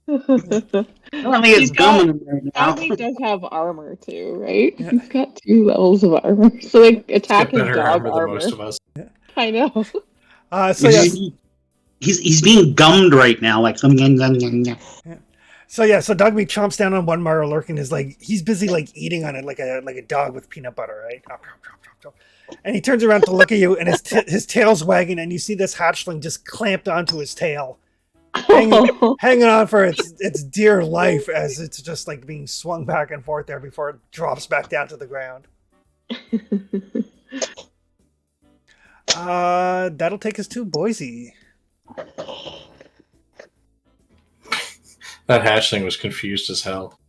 I think it's gumming right now. Dogmeat does have armor too, right? Yeah. He's got 2 levels of armor. So like He's got attacking better dog armor armor. than most of us. I know. So yes. He's being gummed right now, like So Dogmeat chomps down on one Mirelurk and is like, he's busy like eating on it like a dog with peanut butter, right? And he turns around to look at you, and his tail's wagging, and you see this hatchling just clamped onto his tail, hanging on for its dear life as it's just like being swung back and forth there before it drops back down to the ground. That'll take us to Boise. That hatchling was confused as hell.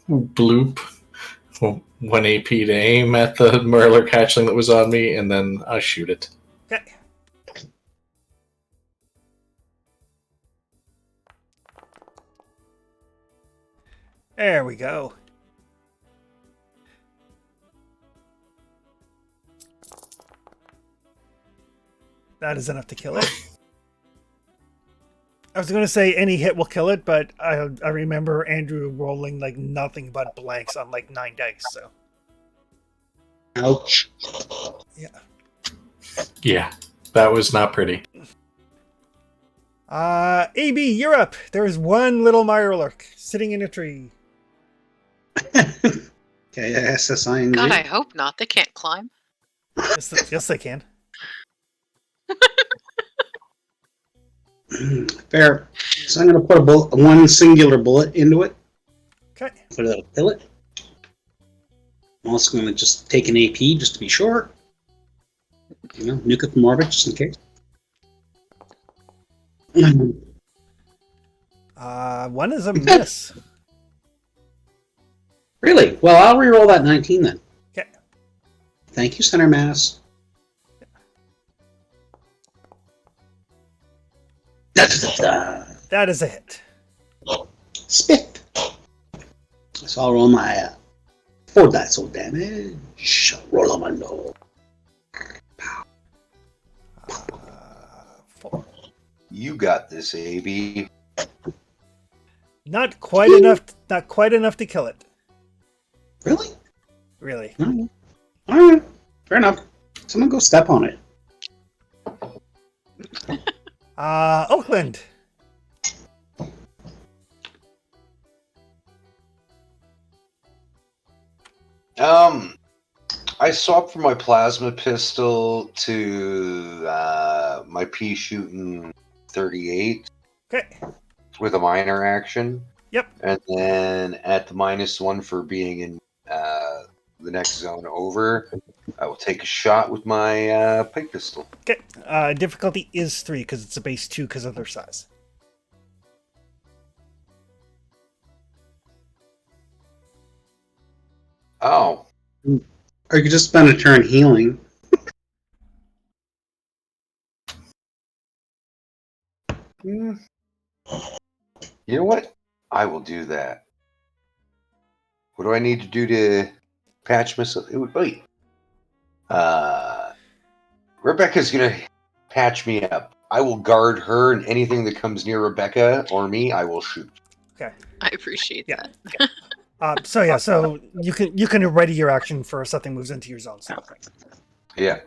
Bloop. 1 AP to aim at the Mirelurk hatchling that was on me, and then I shoot it. Okay. There we go. That is enough to kill it. I was going to say any hit will kill it, but I remember Andrew rolling like nothing but blanks on like 9 dice, so. Ouch. Yeah. Yeah, that was not pretty. AB, you're up. There is one little Mirelurk sitting in a tree. Okay, SSING. God, I hope not. They can't climb. Yes, they can. Fair. So I'm going to put one singular bullet into it. Okay. So that'll kill it. I'm also going to just take an AP just to be sure. You know, nuke it from orbit just in case. One is a miss. Really? Well, I'll re-roll that 19 then. Okay. Thank you, Center Mass. That is a hit. Spit. So I'll roll my For that soul damage. Rolamundo. Four. You got this, AB. Not quite enough. Not quite enough to kill it. Really? Really. Alright. Fair enough. Someone go step on it. Oakland. I swapped from my plasma pistol to my pea shooting 38 Okay. with a minor action. Yep. And then at the -1 for being in the next zone over, I will take a shot with my pig pistol. Okay. Difficulty is 3 because it's a base 2 because of their size. Oh. Or you could just spend a turn healing. You know what? I will do that. What do I need to do to patch myself? Wait. Rebecca's gonna patch me up. I will guard her, and anything that comes near Rebecca or me, I will shoot. Okay. I appreciate Yeah. that. So you can ready your action for if something moves into your zone. So. Yeah.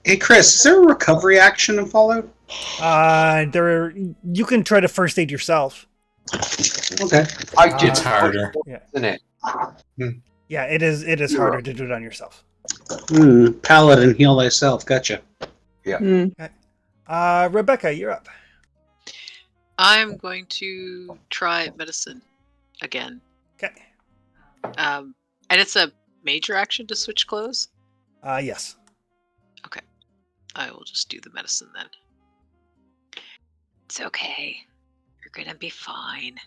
Hey Chris, is there a recovery action in Fallout? You can try to first aid yourself. Okay. I did It's harder. Yeah. in it. Yeah, it is harder to do it on yourself. Paladin, heal thyself. Gotcha. Rebecca, you're up. I'm going to try medicine again. Okay. And it's a major action to switch clothes. Yes. I will just do the medicine then. It's okay. You're gonna be fine.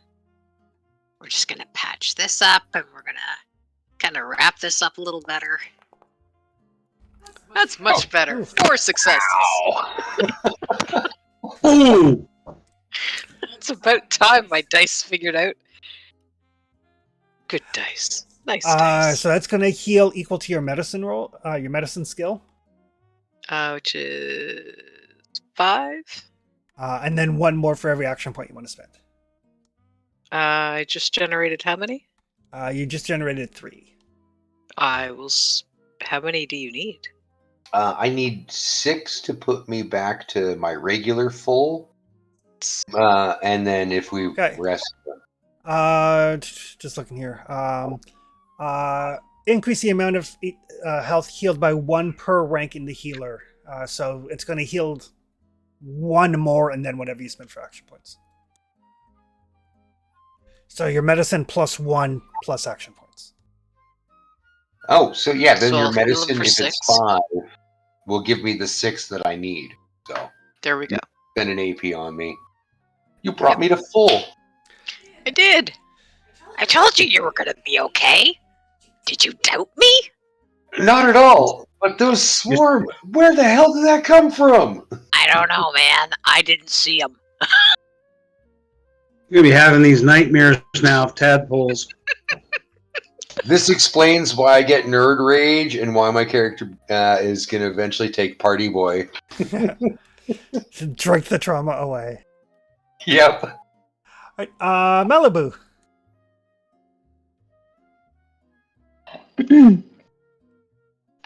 We're just gonna patch this up and we're gonna kind of wrap this up a little better. That's much better. 4 successes. Ooh! It's about time my dice figured out. Good dice. Nice dice. So that's going to heal equal to your medicine roll, your medicine skill. Which is 5. And then 1 more for every action point you want to spend. I just generated how many? You just generated 3. I will. How many do you need? I need 6 to put me back to my regular full. And then if we Okay. rest. Just looking here. Increase the amount of health healed by 1 per rank in the healer. So it's going to heal 1 more and then whatever you spend for action points. So your medicine plus 1 plus action points. Oh, so yeah, then So your I'll heal medicine, him for if 6. it's 5, will give me the 6 that I need. So There we go. spend an AP on me. You brought me to full. I did. I told you were gonna be okay. Did you doubt me? Not at all. But those swarm, where the hell did that come from? I don't know, man. I didn't see them. You're gonna be having these nightmares now of tadpoles. This explains why I get nerd rage and why my character is going to eventually take Party Boy. To drink the trauma away. Yep. Right, Malibu.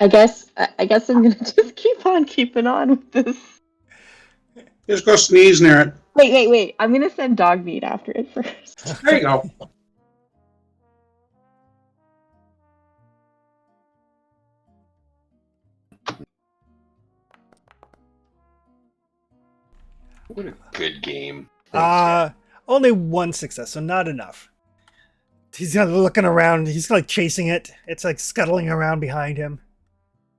I guess I'm gonna just keep on keeping on with this. Just go sneeze near it. Wait. I'm gonna send dog meat after it first. There you go. What a good game. Thanks, Only 1 success, so not enough. He's kind of looking around. He's like chasing it. It's like scuttling around behind him.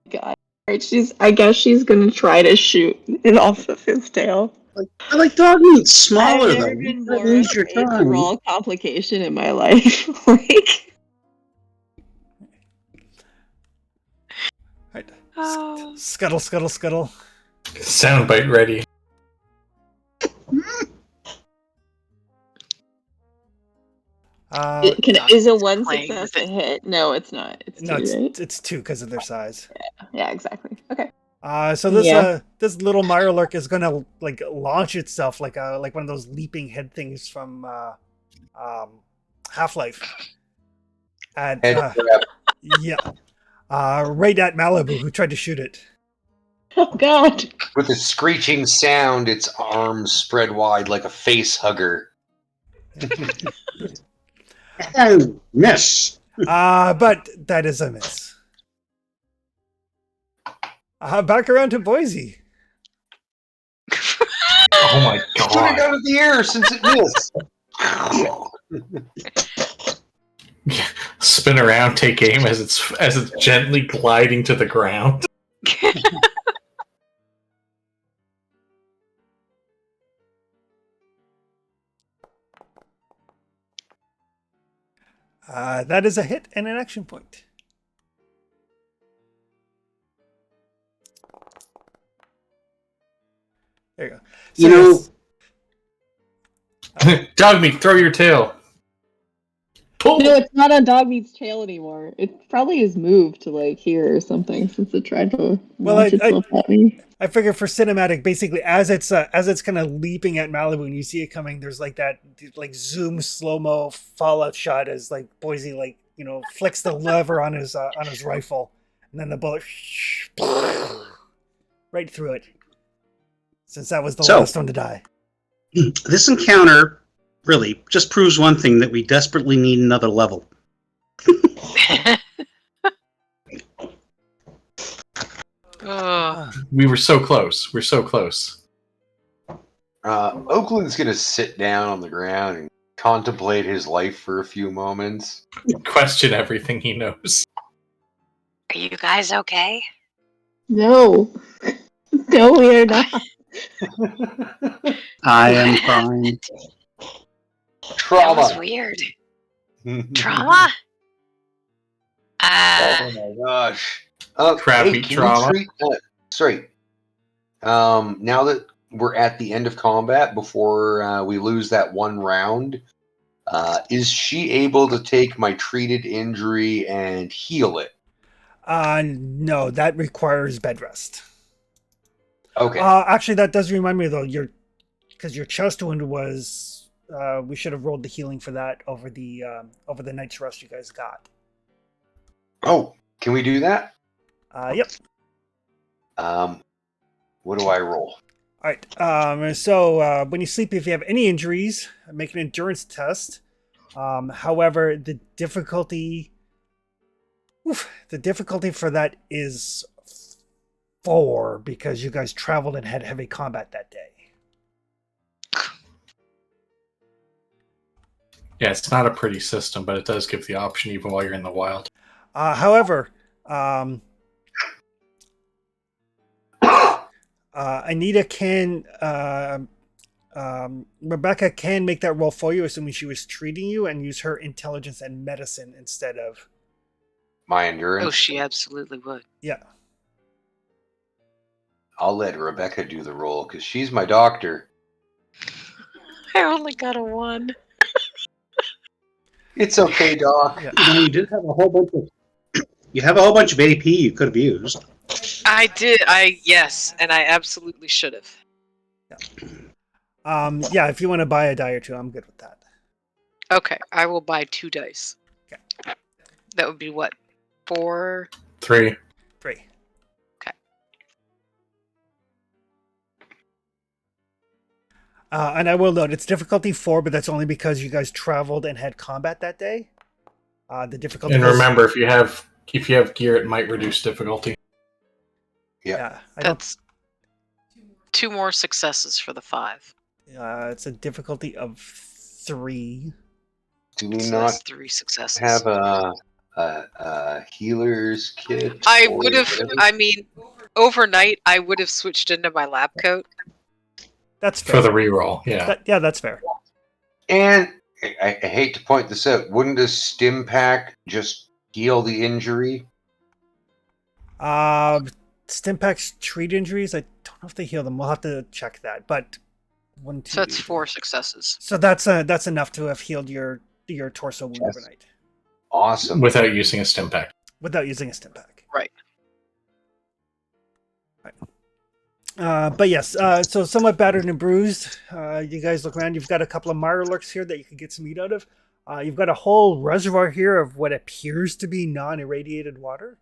God. Alright, I guess she's gonna try to shoot it off of his tail. I like dog meat's smaller I've never though. been You more lose your afraid of tongue. raw complication in my life. Like, Right. Oh. Scuttle, scuttle, scuttle. Soundbite ready. Is a one playing success with a hit? No, it's not. It's No, two, right? it's two because of their size. Yeah, exactly. Okay. So this Yeah. this little Mirelurk is gonna like launch itself like one of those leaping head things from Half-Life. And Head crab. yeah, right at Malibu, who tried to shoot it. Oh God. With a screeching sound, its arms spread wide like a face hugger. Oh, miss. But that is a miss. Back around to Boise. Oh my Should have god. got it the air since it missed. Spin around, take aim as it's gently gliding to the ground. That is a hit and an action point. There you go. So You know, yes, Dogmeat, throw your tail. Pull. No, it's not on Dogmeat's tail anymore. It probably is moved to like here or something since it tried to Well, launch itself at me. I figure for cinematic, basically as it's kind of leaping at Malibu and you see it coming, there's like that like zoom slow mo fallout shot as like Boise like flicks the lever on his rifle, and then the bullet right through it. Since that was the So- last one to die. this encounter really just proves one thing, that we desperately need another level. Oh, We were so close. We're so close. Oakland's gonna sit down on the ground and contemplate his life for a few moments. Question everything he knows. are you guys okay? No. No, we are not. I am fine. That was Trauma. weird. Trauma? Oh my gosh. Crappy can you trauma. sorry. Now that we're at the end of combat, before we lose that one round, is she able to take my treated injury and heal it? No, that requires bed rest. Okay. Actually, that does remind me though. Because your chest wound was, we should have rolled the healing for that over the night's rest you guys got. Oh, can we do that? Yep. What do I roll? All right. So when you sleep, if you have any injuries, make an endurance test. However, the difficulty for that is 4 because you guys traveled and had heavy combat that day. Yeah, it's not a pretty system, but it does give the option even while you're in the wild. However, Anita can, Rebecca can make that roll for you, assuming she was treating you, and use her intelligence and medicine instead of. My endurance. Oh, she absolutely would. Yeah. I'll let Rebecca do the roll because she's my doctor. I only got a 1. It's okay, Doc. Yeah. You did have a whole bunch of. You have a whole bunch of AP you could have used. I did. Yes, and I absolutely should have. Yeah, if you want to buy a die or two, I'm good with that. Okay, I will buy 2 dice. Okay. That would be what? 4? 3. 3. Okay. And I will note it's difficulty 4, but that's only because you guys traveled and had combat that day. The difficulty. And was- remember, if you have gear, it might reduce difficulty. yeah, I don't. That's 2 more successes for the 5. It's a difficulty of 3. Do we So not that's 3 successes. have a healer's kit? I or would have. whatever? I mean, overnight, I would have switched into my lab coat. That's fair. For the reroll, yeah. Yeah, that's fair. And I hate to point this out, wouldn't a stim pack just heal the injury? Stimpaks treat injuries. I don't know if they heal them. We'll have to check that. But 1, 2. So that's 4 successes. So that's enough to have healed your your torso wound Yes. overnight Awesome. Without using a stim pack. without using a stim pack. Right. But yes, so somewhat battered and bruised. You guys look around. You've got a couple of Mirelurks here that you could get some meat out of. You've got a whole reservoir here of what appears to be non-irradiated water.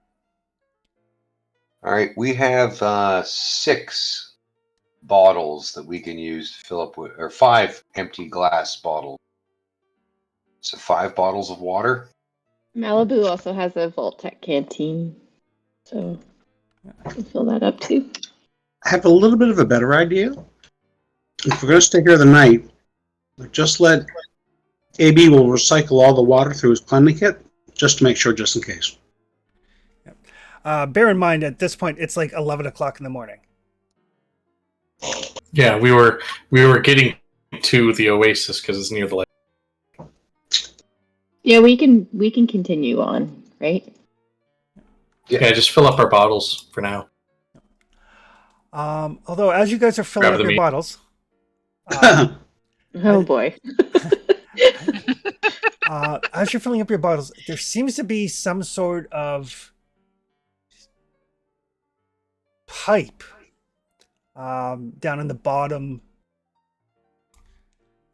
All right, we have 6 bottles that we can use to fill up with, or 5 empty glass bottles. So 5 bottles of water. Malibu also has a Vault-Tec canteen, so I can fill that up too. I have a little bit of a better idea. If we're going to stay here the night, just let AB will recycle all the water through his cleaning kit, just to make sure, just in case. Bear in mind, at this point, it's like 11 o'clock in the morning. Yeah, we were getting to the oasis because it's near the lake. Yeah, we can continue on, right? Yeah, just fill up our bottles for now. Although, as you guys are filling Grab up the your meat. bottles, Oh boy. as you're filling up your bottles, there seems to be some sort of pipe down in the bottom,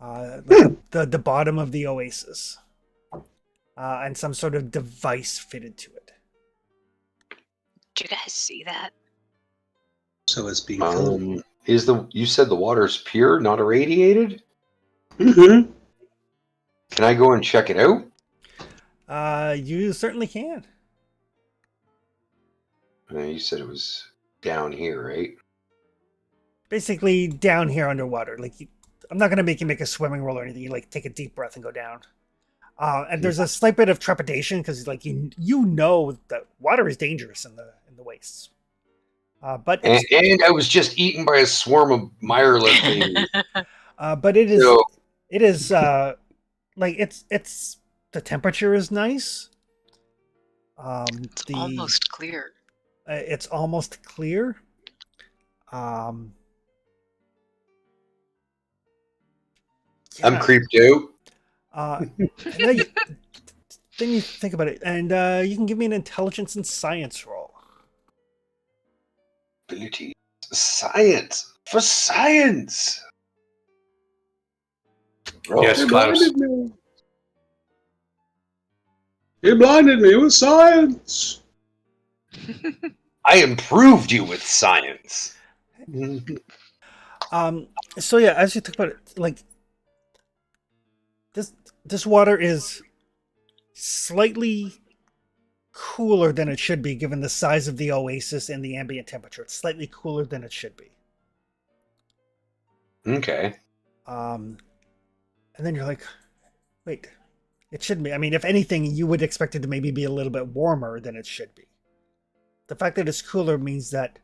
like the bottom of the oasis, and some sort of device fitted to it. Do you guys see that? So it's being filled. You said the water's pure, not irradiated? Mm-hmm. Can I go and check it out? You certainly can. You said it was down here, right? Basically, down here underwater. Like, I'm not going to make you make a swimming roll or anything. You like take a deep breath and go down. And there's a slight bit of trepidation because, like, you know that water is dangerous in the wastes. But And I was just eaten by a swarm of Mirelurk babies. but it is So, it is like it's the temperature is nice. It's almost clear. It's almost clear. I'm Yeah. creeped out. Then you think about it, and you can give me an intelligence and science roll. Ability. Science. For science. Yes, You Klaus. blinded me. You blinded me with science. I improved you with science. So yeah, as you think about it, like this water is slightly cooler than it should be, given the size of the oasis and the ambient temperature. It's slightly cooler than it should be. Okay. And then you're like, wait, it shouldn't be. I mean, if anything, you would expect it to maybe be a little bit warmer than it should be. The fact that it's cooler means that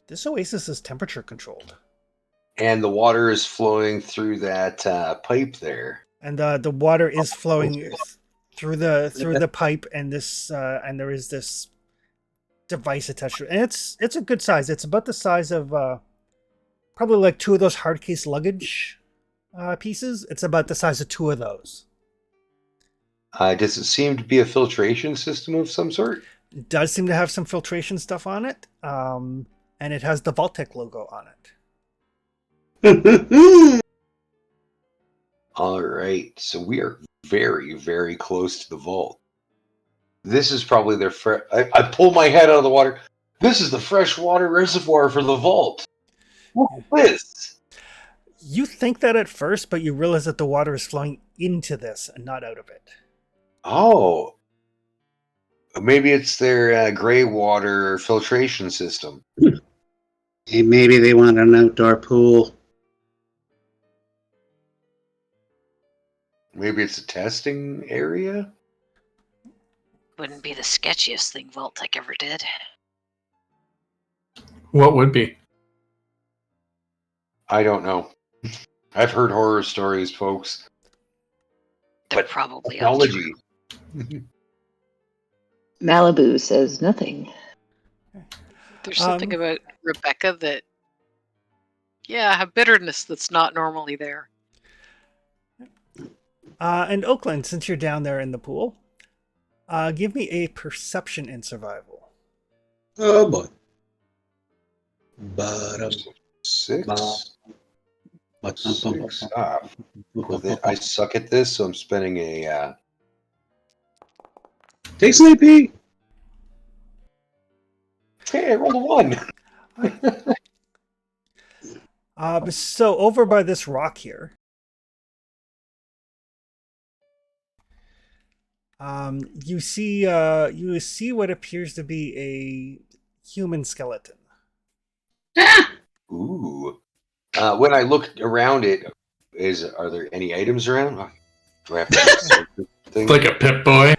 this oasis is temperature controlled. And the water is flowing through that pipe there. And the water is flowing through the pipe, and this and there is this device attached to it. And it's a good size. It's about the size of probably like 2 of those hard case luggage pieces. It's about the size of 2 of those. Does it seem to be a filtration system of some sort? It does seem to have some filtration stuff on it, and it has the Vault-Tec logo on it. All right. So we are very, very close to the vault. This is probably their I pull my head out of the water. This is the freshwater reservoir for the vault. What's this? You think that at first, but you realize that the water is flowing into this and not out of it. Oh. Maybe it's their gray water filtration system. Hey, maybe they want an outdoor pool. Maybe it's a testing area? Wouldn't be the sketchiest thing Vault-Tec ever did. What would be? I don't know. I've heard horror stories, folks. They're But probably all Technology. true. Malibu says nothing. There's something about Rebecca that, yeah, a bitterness that's not normally there. And Oakland, since you're down there in the pool, give me a perception in survival. Oh boy. But 6. but Six. With it, I suck at this, so I'm spending a. Take Sleepy. Hey, I rolled a 1. So over by this rock here, you see what appears to be a human skeleton. Ooh. When I look around it, are there any items around? Do I have to thing? Like a Pip Boy.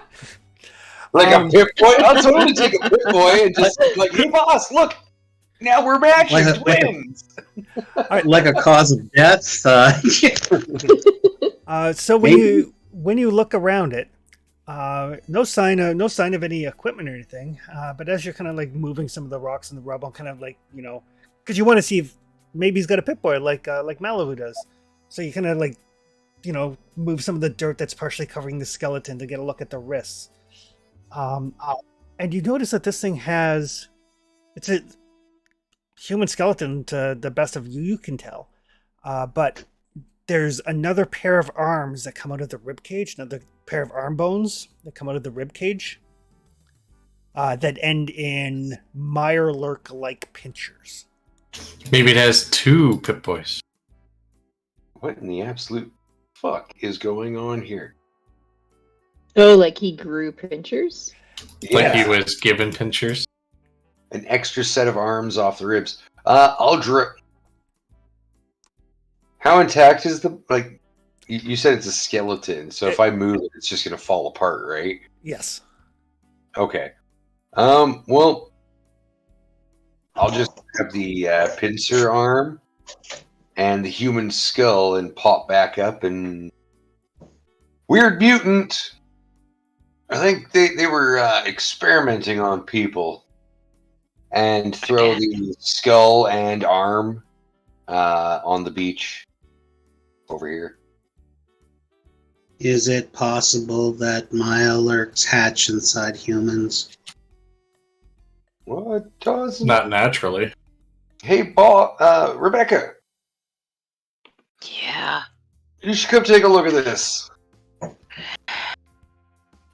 Like a Pip Boy? I'll totally take a Pip Boy and just like, hey boss, look, now we're matching twins. Like a cause of death. So when you look around it, no sign of any equipment or anything. But as you're kind of like moving some of the rocks and the rubble, kind of like because you want to see if maybe he's got a Pip-Boy like Malibu does. So you kind of like move some of the dirt that's partially covering the skeleton to get a look at the wrists. And you notice that this thing it's a human skeleton to the best of you can tell. But there's another pair of arms that come out of the rib cage, another pair of arm bones that come out of the rib cage that end in Mirelurk-like pinchers. Maybe it has 2 Pip Boys. What in the absolute fuck is going on here? Oh, like he grew pinchers? Like he was given pinchers. An extra set of arms off the ribs. I'll draw. How intact is the You said it's a skeleton, so if I move it, it's just gonna fall apart, right? Yes. Okay. Well, I'll just grab the pincer arm and the human skull and pop back up and weird mutant. I think they were experimenting on people and throw the skull and arm on the beach over here. Is it possible that Mirelurks hatch inside humans? Well, it doesn't. Not naturally. Hey, Rebecca, Yeah. you should come take a look at this.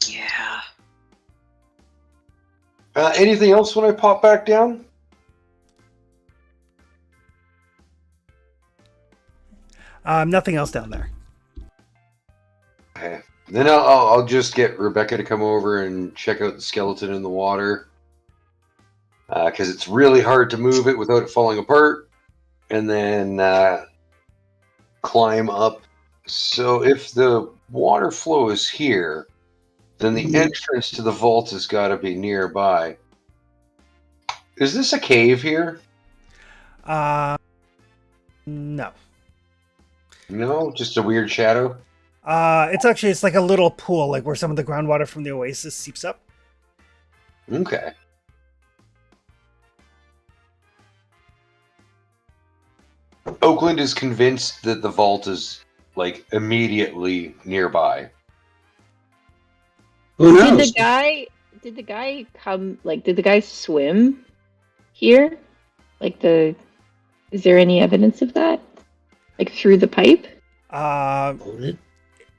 Yeah. Anything else when I pop back down? Nothing else down there. Okay. Then I'll just get Rebecca to come over and check out the skeleton in the water. Because it's really hard to move it without it falling apart. And then climb up. So if the water flow is here, then the entrance to the vault has got to be nearby. Is this a cave here? No. No, just a weird shadow. It's like a little pool, like where some of the groundwater from the oasis seeps up. Okay. Oakland is convinced that the vault is like immediately nearby. Who knows? Did the guy come, like, did the guy swim here? Is there any evidence of that? Like, through the pipe?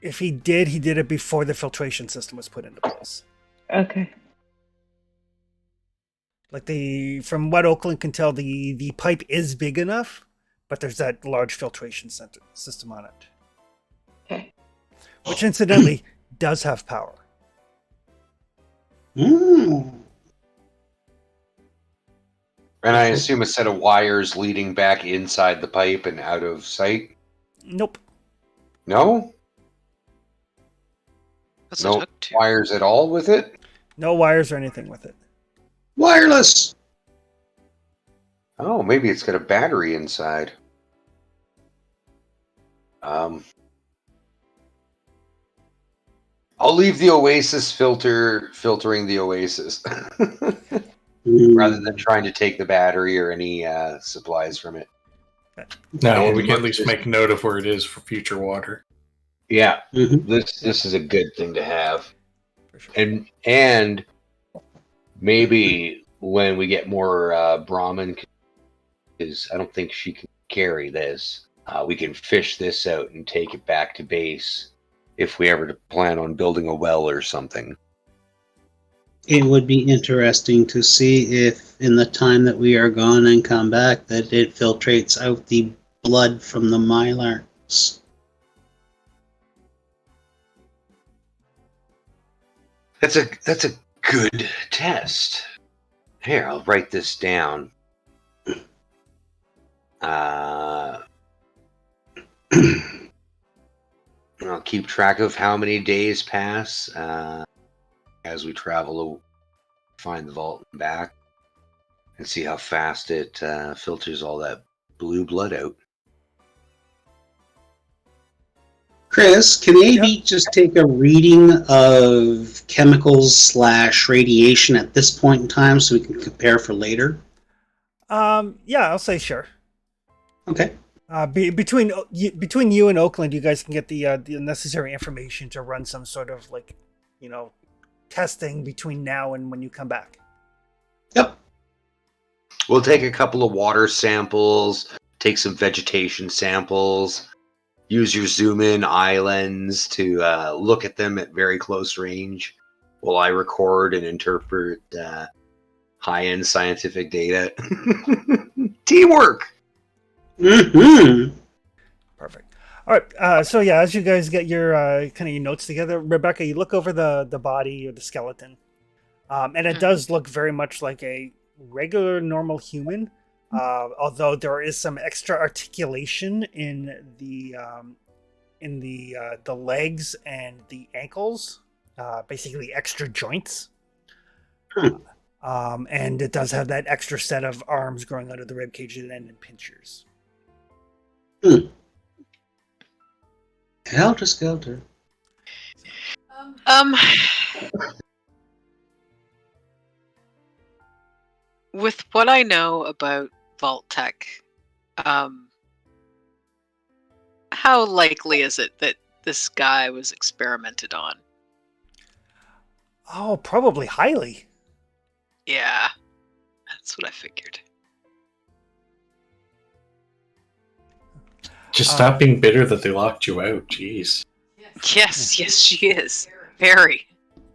If he did it before the filtration system was put into place. Okay. Like from what Oakland can tell, the pipe is big enough, but there's that large filtration system on it. Okay. Which incidentally does have power. Mm. And I assume a set of wires leading back inside the pipe and out of sight? Nope. No? What's No it hooked to? wires at all with it? No wires or anything with it. Wireless. Oh, maybe it's got a battery inside. I'll leave the Oasis filtering the Oasis rather than trying to take the battery or any supplies from it. No, And we can at look, least make note of where it is for future water. Yeah, Mhm. this is a good thing to have, For sure. and maybe when we get more Brahmin, because I don't think she can carry this. We can fish this out and take it back to base if we ever plan on building a well or something. It would be interesting to see if, in the time that we are gone and come back, that it filtrates out the blood from the Mylarks. That's a good test. Here, I'll write this down. I'll keep track of how many days pass as we travel to find the vault and back, and see how fast it filters all that blue blood out. Chris, can AB just take a reading of chemicals / radiation at this point in time so we can compare for later? Yeah, I'll say sure. Okay. Between you and Oakland, you guys can get the necessary information to run some sort of testing between now and when you come back. Yep. We'll take a couple of water samples, take some vegetation samples, use your zoom in eye lens to look at them at very close range while I record and interpret high-end scientific data. Teamwork! Mm-hmm. Perfect. All right. So yeah, as you guys get your kind of your notes together, Rebecca, you look over the body or the skeleton, and it does look very much like a regular, normal human. Although there is some extra articulation in the legs and the ankles, basically extra joints. And it does have that extra set of arms growing out of the rib cage and then pinchers. Helter Skelter. With what I know about Vault Tech, how likely is it that this guy was experimented on? Oh, probably highly. Yeah, that's what I figured. Just stop being bitter that they locked you out. Jeez. Yes, she is. Very.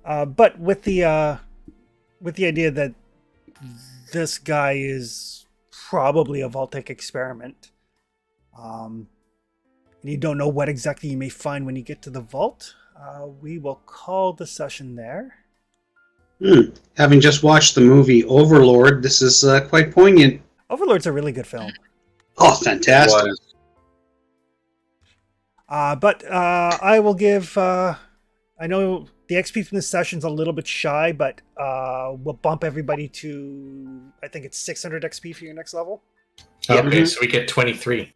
But with the idea that this guy is probably a Vault-Tec experiment, and you don't know what exactly you may find when you get to the vault, we will call the session there. Having just watched the movie Overlord, this is quite poignant. Overlord's a really good film. Oh, fantastic. But I will give... I know the XP from this session's a little bit shy, but we'll bump everybody to... I think it's 600 XP for your next level. Okay, so we get 23.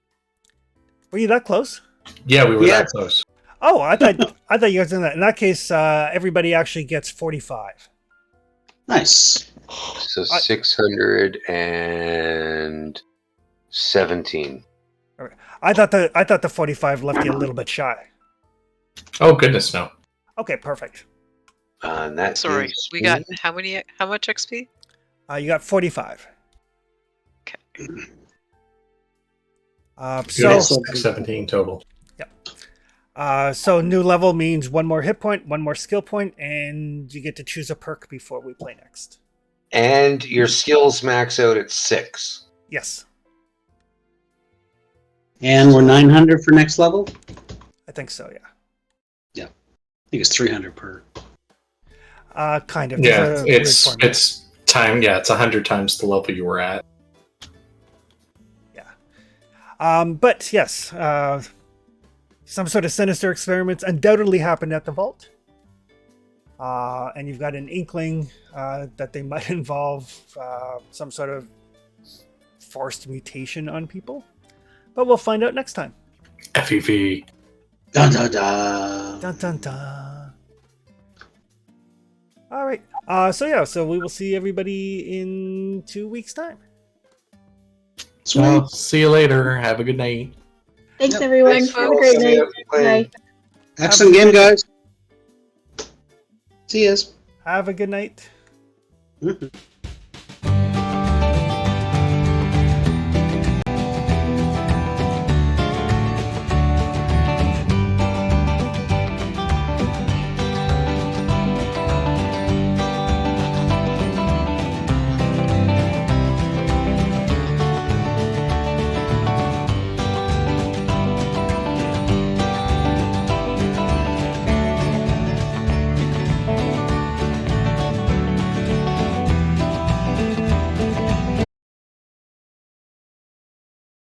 Were you that close? Yeah, we were that close. Oh, I thought you guys did that. In that case, everybody actually gets 45. Nice. So 617. I thought the 45 left you a little bit shy. Oh goodness, no. Okay, perfect. And that Sorry, gives we me- got how much XP? You got 45. Okay. So 17 total. so new level means one more hit point, one more skill point, and you get to choose a perk before we play next. And your skills max out at 6. Yes, And we're 900 for next level? I think so. Yeah. I think it's 300 per. Kind of. Yeah, There's a weird it's formula. time. Yeah, it's 100 times the level you were at. But yes, some sort of sinister experiments undoubtedly happened at the vault. And you've got an inkling that they might involve some sort of forced mutation on people. But we'll find out next time. FEV. Dun dun dun. Dun dun dun. All right. So we will see everybody in 2 weeks' time. Sweet. Well, see you later. Have a good night. Thanks, Yep. everyone. Thanks for Have a great listening. night. Bye. Excellent game, guys. See yous. Have a good night. Mhm.